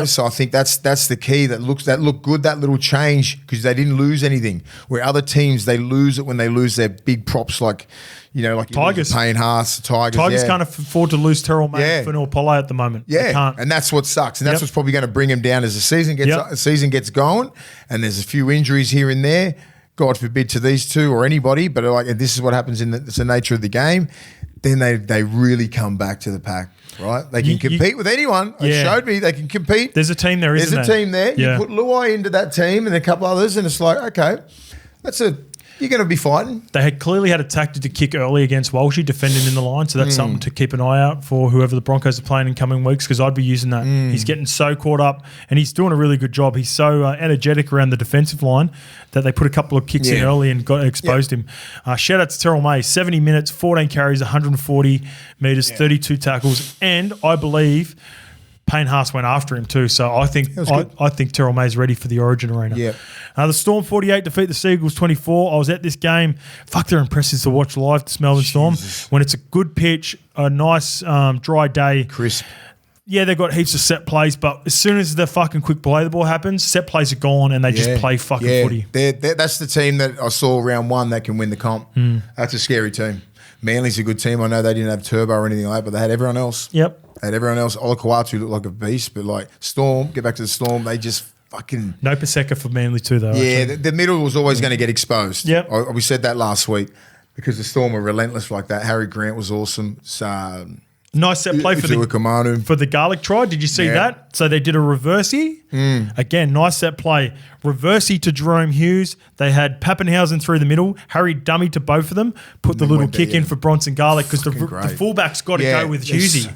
So I think that's the key. That looked good. That little change, because they didn't lose anything. Where other teams, they lose it when they lose their big props, like Tigers, Payne Haas, Tigers can't afford to lose Terrell May for Norpole at the moment. Yeah, they can't. And that's what sucks, and that's what's probably going to bring him down as the season gets going. And there's a few injuries here and there. God forbid to these two or anybody, but this is what happens it's the nature of the game. Then they really come back to the pack, right? They can compete with anyone. It showed me they can compete. There's a team there, isn't there? There's a team there. You put Luai into that team and a couple others, and it's like, okay, you're going to be fighting. They had clearly had a tactic to kick early against Walshy, defending in the line, so that's something to keep an eye out for whoever the Broncos are playing in coming weeks, because I'd be using that. He's getting so caught up, and he's doing a really good job. He's so energetic around the defensive line that they put a couple of kicks in early and exposed him. Shout out to Terrell May, 70 minutes, 14 carries, 140 metres, 32 tackles, and I believe Payne Haas went after him too, so I think Terrell May's ready for the Origin arena. Yeah. The Storm 48 defeat the Seagulls 24. I was at this game. Fuck, they're impressive to watch live. This Melbourne Storm, when it's a good pitch, a nice dry day, crisp. Yeah, they've got heaps of set plays, but as soon as the fucking quick play the ball happens, set plays are gone and they just play fucking footy. That's the team that I saw round 1 that can win the comp. That's a scary team. Manly's a good team. I know they didn't have Turbo or anything like that, but they had everyone else. Yep. They had everyone else. Olakawatu looked like a beast, but like Storm, get back to the Storm, they just fucking... No Paseka for Manly too, though. Yeah, the middle was always going to get exposed. Yep. We said that last week because the Storm were relentless like that. Harry Grant was awesome. Nice set play for the garlic try. Did you see that? So they did a reversey. Again, nice set play. Reversey to Jerome Hughes. They had Pappenhausen through the middle. Harry dummy to both of them. Put the little kick in for Bronson Garlic because the fullback's got to go with Hughesy.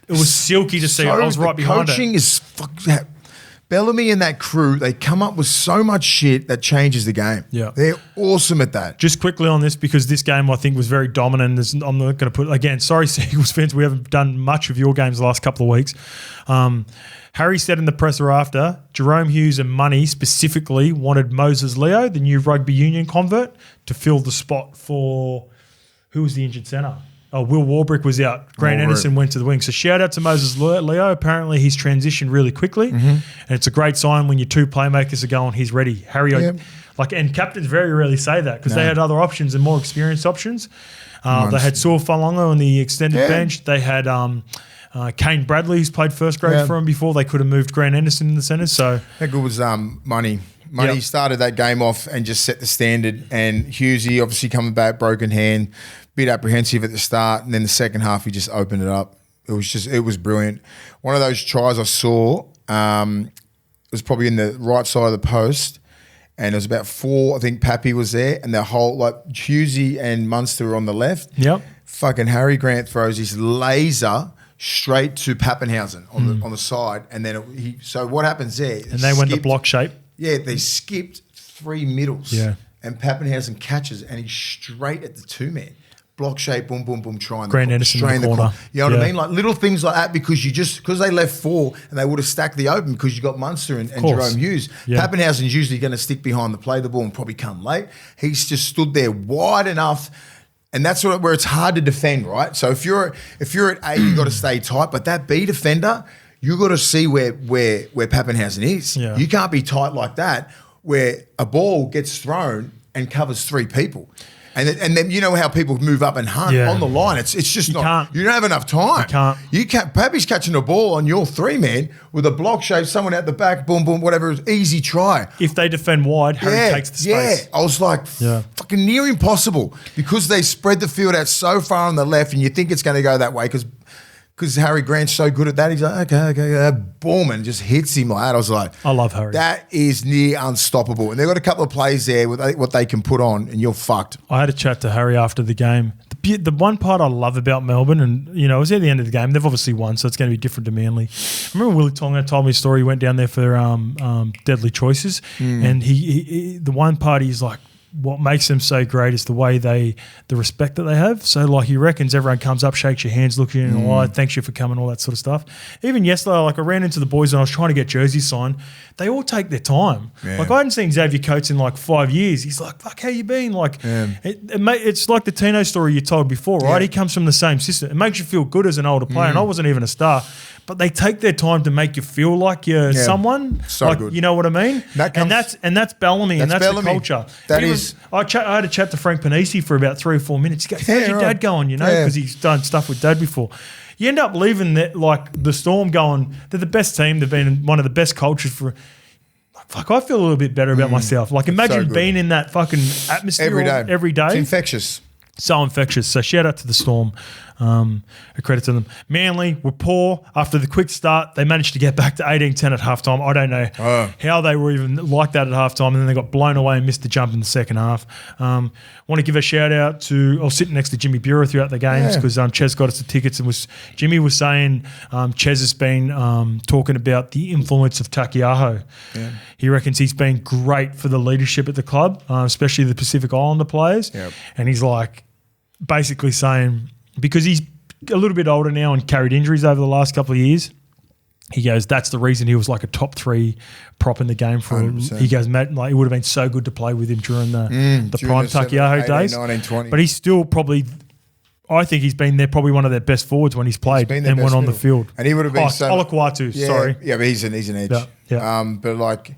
It was silky to see. I was right behind it. Coaching is Bellamy and that crew, they come up with so much shit that changes the game. Yeah. They're awesome at that. Just quickly on this, because this game I think was very dominant. I'm not going to put, again, sorry, Seagulls fans, we haven't done much of your games the last couple of weeks. Harry said in the presser after, Jerome Hughes and Money specifically wanted Moses Leo, the new rugby union convert, to fill the spot for, who was the injured centre? Oh, Will Warbrick was out. Grant Anderson went to the wing. So shout out to Moses Leo. Apparently he's transitioned really quickly. And it's a great sign when your two playmakers are going, he's ready. Harry, and captains very rarely say that because they had other options and more experienced options. They had Saul Falongo on the extended bench. They had Kane Bradley, who's played first grade for him before. They could have moved Grant Anderson in the centre. So how good was Money? Money started that game off and just set the standard. And Hughesy obviously coming back, broken hand, bit apprehensive at the start, and then the second half he just opened it up. It was brilliant. One of those tries I saw was probably in the right side of the post, and it was about 4. I think Pappy was there, and the whole Hughesy and Munster were on the left. Yep. Fucking Harry Grant throws his laser straight to Pappenhausen on the side, and then so what happens there? And they went to block shape. Yeah, they skipped 3 middles. Yeah. And Pappenhausen catches, and he's straight at the 2-man. Block shape, boom, boom, boom, trying Grant Anderson in the corner. You know what I mean? Like little things like that because they left 4 and they would have stacked the open because you got Munster and Jerome Hughes. Yeah. Pappenhausen's usually going to stick behind the play the ball and probably come late. He's just stood there wide enough. And that's where it's hard to defend, right? So if you're at A, you've got to stay tight. But that B defender, you've got to see where Pappenhausen is. Yeah. You can't be tight like that where a ball gets thrown and covers 3 people. And then you know how people move up and hunt on the line. It's just not. You don't have enough time. You can't. Pappy's catching a ball on your 3-man with a block shape, someone out the back, boom, boom, whatever. Easy try. If they defend wide, Harry takes the space. Yeah, I was like, fucking near impossible because they spread the field out so far on the left, and you think it's going to go that way because Harry Grant's so good at that. He's like, okay, boom, and just hits him like that. I was like, I love Harry. That is near unstoppable. And they've got a couple of plays there with what they can put on, and you're fucked. I had a chat to Harry after the game. The one part I love about Melbourne, and it was at the end of the game. They've obviously won, so it's going to be different to Manly. I remember Willie Tonga told me a story. He went down there for Deadly Choices, and he the one part he's like, what makes them so great is the respect that they have. So, like, he reckons everyone comes up, shakes your hands, looks you in the eye, thanks you for coming, all that sort of stuff. Even yesterday, I ran into the boys and I was trying to get jerseys signed. They all take their time. Yeah. Like, I hadn't seen Xavier Coates in, 5 years. He's like, fuck, how you been? It's like the Tino story you told before, right? He comes from the same system. It makes you feel good as an older player, and I wasn't even a star. But they take their time to make you feel like you're someone. So good. You know what I mean? And that's Bellamy, and that's the culture. I had a chat to Frank Panisi for about 3 or 4 minutes. He goes, how's your dad going? Because he's done stuff with dad before. You end up leaving the Storm going, they're the best team. They've been one of the best cultures for. Fuck, I feel a little bit better about myself. Imagine being in that fucking atmosphere every day. It's infectious. So infectious. So shout out to the Storm. A credit to them. Manly were poor after the quick start. They managed to get back to 18-10 at halftime. I don't know how they were even like that at halftime, and then they got blown away and missed the jump in the second half. Want to give a shout out to, I was sitting next to Jimmy Bureau throughout the games because Ches got us the tickets, and Jimmy was saying Ches has been talking about the influence of Takiaho. Yeah. He reckons he's been great for the leadership at the club, especially the Pacific Islander players. Yep. And he's basically saying, because he's a little bit older now and carried injuries over the last couple of years, he goes, that's the reason he was a top 3 prop in the game for him. He goes, Matt, it would have been so good to play with him during the prime Takiaho days. 1920. But he's still probably, I think he's been there probably one of their best forwards when he's played and went on the field. And he would have been Olakwatu, sorry. Yeah, but he's an edge. Yeah. But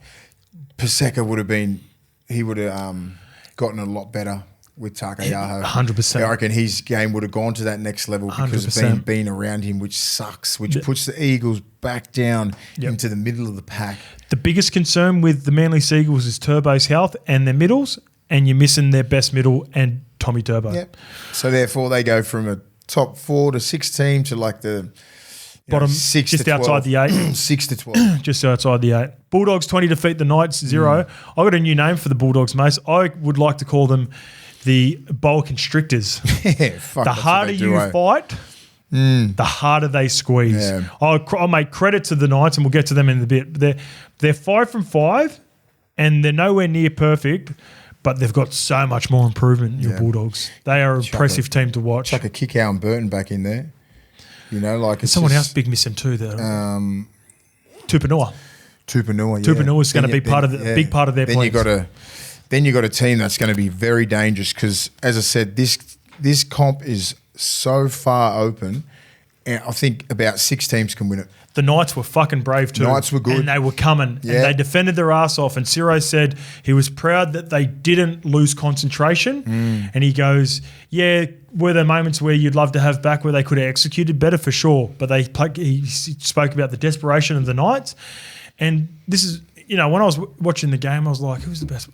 Paseka would have been, he would have gotten a lot better with Takiaho. 100%. I reckon his game would have gone to that next level because of being around him, which sucks, which puts the Eagles back down into the middle of the pack. The biggest concern with the Manly Seagulls is Turbo's health and their middles, and you're missing their best middle and Tommy Turbo. Yep. So therefore they go from a top 4 to 6 team to the bottom 6 just to 12. outside the 8. 6 to 12. Just outside the 8. Bulldogs 20 defeat the Knights 0. I got a new name for the Bulldogs, mate. I would like to call them the boa constrictors. The harder you fight, the harder they squeeze. Yeah. I'll make credit to the Knights, and we'll get to them in a bit. They're 5 from 5, and they're nowhere near perfect, but they've got so much more improvement, your Bulldogs. They are an impressive team to watch. Chuck a kick out and Burton back in there. You know, like it's someone else big missing too. Tupanua. Tupanua is going to be big part of their plans. Then you got a team that's going to be very dangerous because, as I said, this comp is so far open, and I think about 6 teams can win it. The Knights were fucking brave too. Knights were good. And they were coming. Yeah. And they defended their ass off. And Ciro said he was proud that they didn't lose concentration. And he goes, yeah, were there moments where you'd love to have back where they could have executed better? For sure. But he spoke about the desperation of the Knights. And this is, when I was watching the game, I was like, who's the best?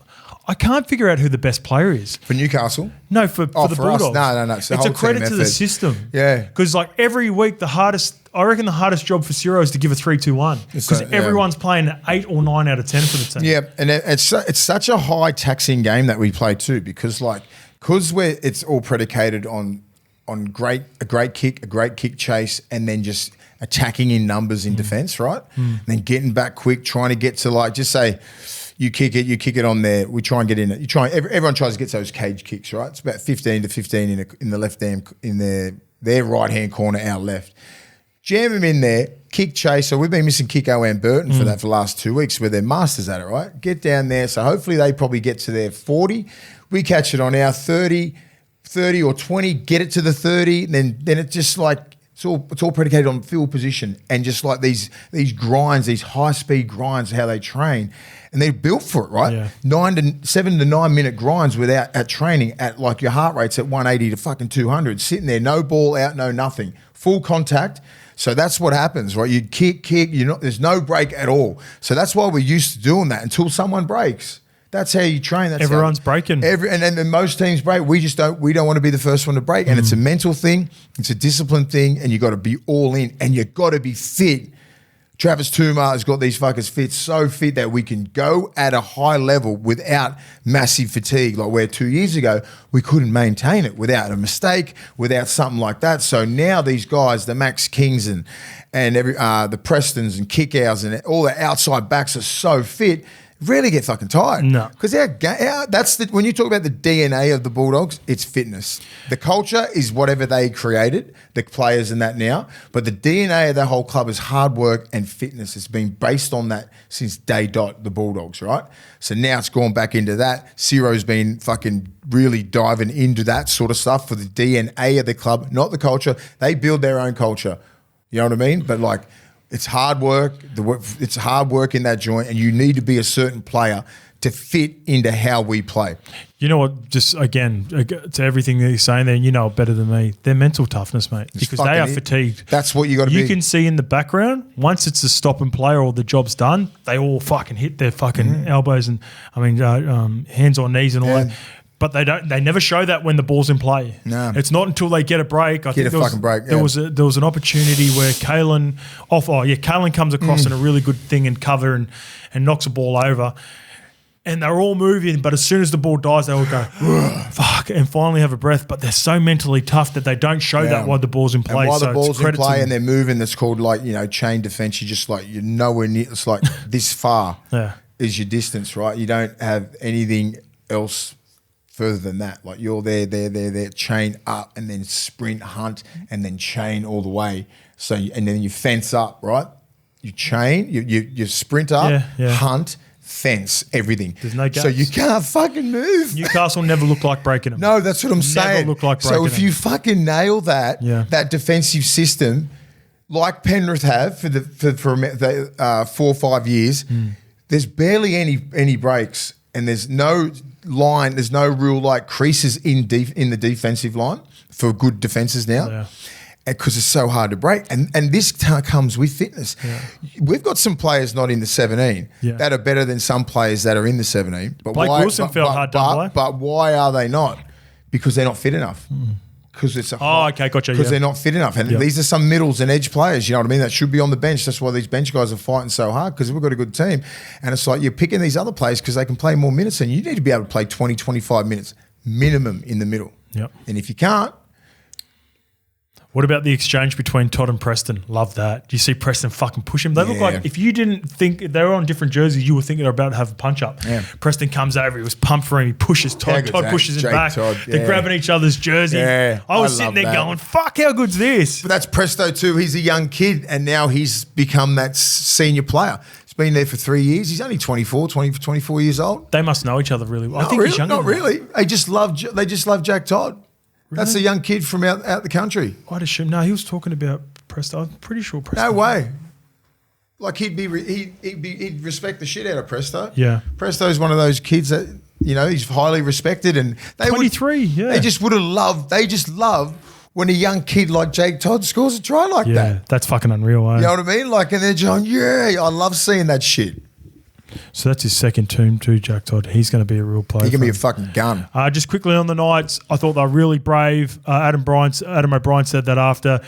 I can't figure out who the best player is. For Newcastle? No, for the Bulldogs. Us? No. It's a credit to the system. Yeah. Because every week I reckon the hardest job for Ciro is to give a 3-2-1 because everyone's playing 8 or 9 out of 10 for the team. Yeah, and it's such a high taxing game that we play too because it's all predicated on a great kick chase, and then just attacking in numbers in defence, right? And then getting back quick, trying to get to just say you kick it on there. We try and get in it. Everyone tries to get those cage kicks, right? It's about 15 to 15 in the left hand in their right hand corner, our left. Jam them in there, kick chase. So we've been missing Kiko and Burton for that for the last 2 weeks where they're masters at it, right? Get down there. So hopefully they probably get to their 40. We catch it on our 30 or 20, get it to the 30. Then it's just it's all predicated on field position and just like these grinds, these high-speed grinds, how they train. And they're built for it, right? Yeah. 7 to 9 minute grinds at training at your heart rate's at 180 to fucking 200, sitting there, no ball out, no nothing, full contact. So that's what happens, right? You kick, there's no break at all. So that's why we're used to doing that until someone breaks. That's how you train. Everyone's breaking. And then most teams break. We don't want to be the first one to break. And it's a mental thing. It's a discipline thing. And you got to be all in. And you got to be fit. Travis Tumar has got these fuckers fit, so fit that we can go at a high level without massive fatigue. Like where 2 years ago, we couldn't maintain it without a mistake, without something like that. So now these guys, the Max Kings and the Prestons and Kickouts and all the outside backs are so fit, rarely get fucking tired. No. Because when you talk about the DNA of the Bulldogs, it's fitness. The culture is whatever they created, the players and that now. But the DNA of the whole club is hard work and fitness. It's been based on that since day dot, the Bulldogs, right? So now it's gone back into that. Ciro's been fucking really diving into that sort of stuff for the DNA of the club, not the culture. They build their own culture. You know what I mean? But it's hard work. It's hard work in that joint, and you need to be a certain player to fit into how we play. You know what? Just again, to everything that you're saying there, you know it better than me. Their mental toughness, mate, because they are fatigued. That's what you got to be. You can see in the background, once it's a stop and play or the job's done, they all fucking hit their fucking elbows and hands on knees and all that. But they never show that when the ball's in play. No. It's not until they get a break. I think there was an opportunity where Kalen comes across in a really good thing and cover and knocks a ball over. And they're all moving, but as soon as the ball dies, they all go, fuck, and finally have a breath. But they're so mentally tough that they don't show that while the ball's in play. And while the ball's in play and they're moving, that's called chain defense. You're just you're nowhere near, it's this far is your distance, right? You don't have anything else further than that. You're there, chain up and then sprint, hunt, and then chain all the way. So, and then you fence up, right? You chain, you sprint up, hunt, fence, everything. There's no gaps. So you can't fucking move. Newcastle never looked like breaking them. No, that's what I'm saying. Never looked like breaking them. So if you fucking nail that defensive system, like Penrith have for 4 or 5 years, there's barely any breaks. And there's no line, there's no real creases in the defensive line for good defenses now. Yeah. Because it's so hard to break. And this comes with fitness. Yeah. We've got some players not in the 17 that are better than some players that are in the 17. But Blake Wilson felt hard done by. But why are they not? Because they're not fit enough. Because it's okay, gotcha. Because they're not fit enough. And these are some middles and edge players, you know what I mean, that should be on the bench. That's why these bench guys are fighting so hard, because we've got a good team. And it's you're picking these other players because they can play more minutes, and you need to be able to play 20, 25 minutes minimum in the middle. Yep. And if you can't, What about the exchange between Todd and Preston? Love that. Do you see Preston fucking push him? They look like, if you didn't think they were on different jerseys, you were thinking they're about to have a punch up. Yeah. Preston comes over, he was pumped for him, he pushes Todd, Todd pushes him back. Todd, They're grabbing each other's jerseys. Yeah, I was sitting there going, fuck, how good's this? But that's Presto too. He's a young kid and now he's become that senior player. He's been there for 3 years. He's only 24 years old. They must know each other really well. No, I think he's younger. Not really. They just love Jack Todd. Really? That's a young kid from out the country. I'd assume. No, he was talking about Presto. I'm pretty sure Presto. No way. Like he'd respect the shit out of Presto. Yeah. Presto's one of those kids that, you know, he's highly respected and they 23, They just would have loved, they just love when a young kid like Jake Todd scores a try like that. Yeah, that's fucking unreal, eh? You know what I mean? Like, and they're going, yeah, I love seeing that shit. So that's his second tomb too, Jack Todd. He's going to be a real player. He can be a fucking gun. Just quickly on the Knights, I thought they were really brave. Adam O'Brien said that after.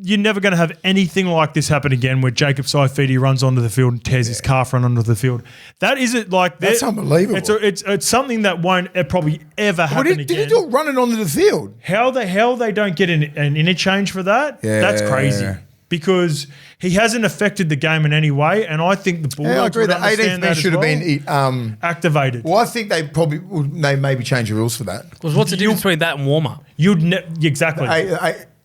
You're never going to have anything like this happen again where Jacob Saifidi runs onto the field and tears his calf run onto the field. That isn't like... That's unbelievable. It's something that won't probably ever happen again. Did he do it running onto the field? How the hell they don't get an interchange for that? Yeah. That's crazy. Because he hasn't affected the game in any way, and I think the Bulldogs I agree. The 18th man should have been activated. Well, I think they maybe change the rules for that. Because what's the difference between that and warm-up? Exactly.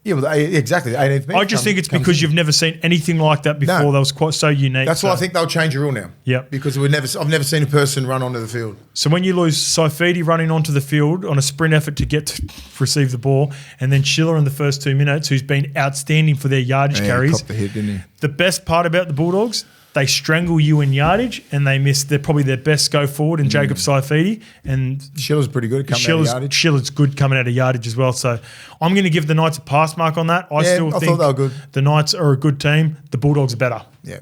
Exactly. The 18th man. I just think it's because you've never seen anything like that before. No. That was quite so unique. That's why I think they'll change the rule now. Yeah. Because I've never seen a person run onto the field. So when you lose Saifidi running onto the field on a sprint effort to get to receive the ball, and then Schiller in the first 2 minutes, who's been outstanding for their yardage carries. Copped the hit, didn't he? The best part about the Bulldogs, they strangle you in yardage and they miss probably their best go forward in Jacob Saifidi. And Schiller's pretty good coming out of yardage. Schiller's good coming out of yardage as well. So I'm going to give the Knights a pass mark on that. I still think thought they were good. The Knights are a good team. The Bulldogs are better. Yeah.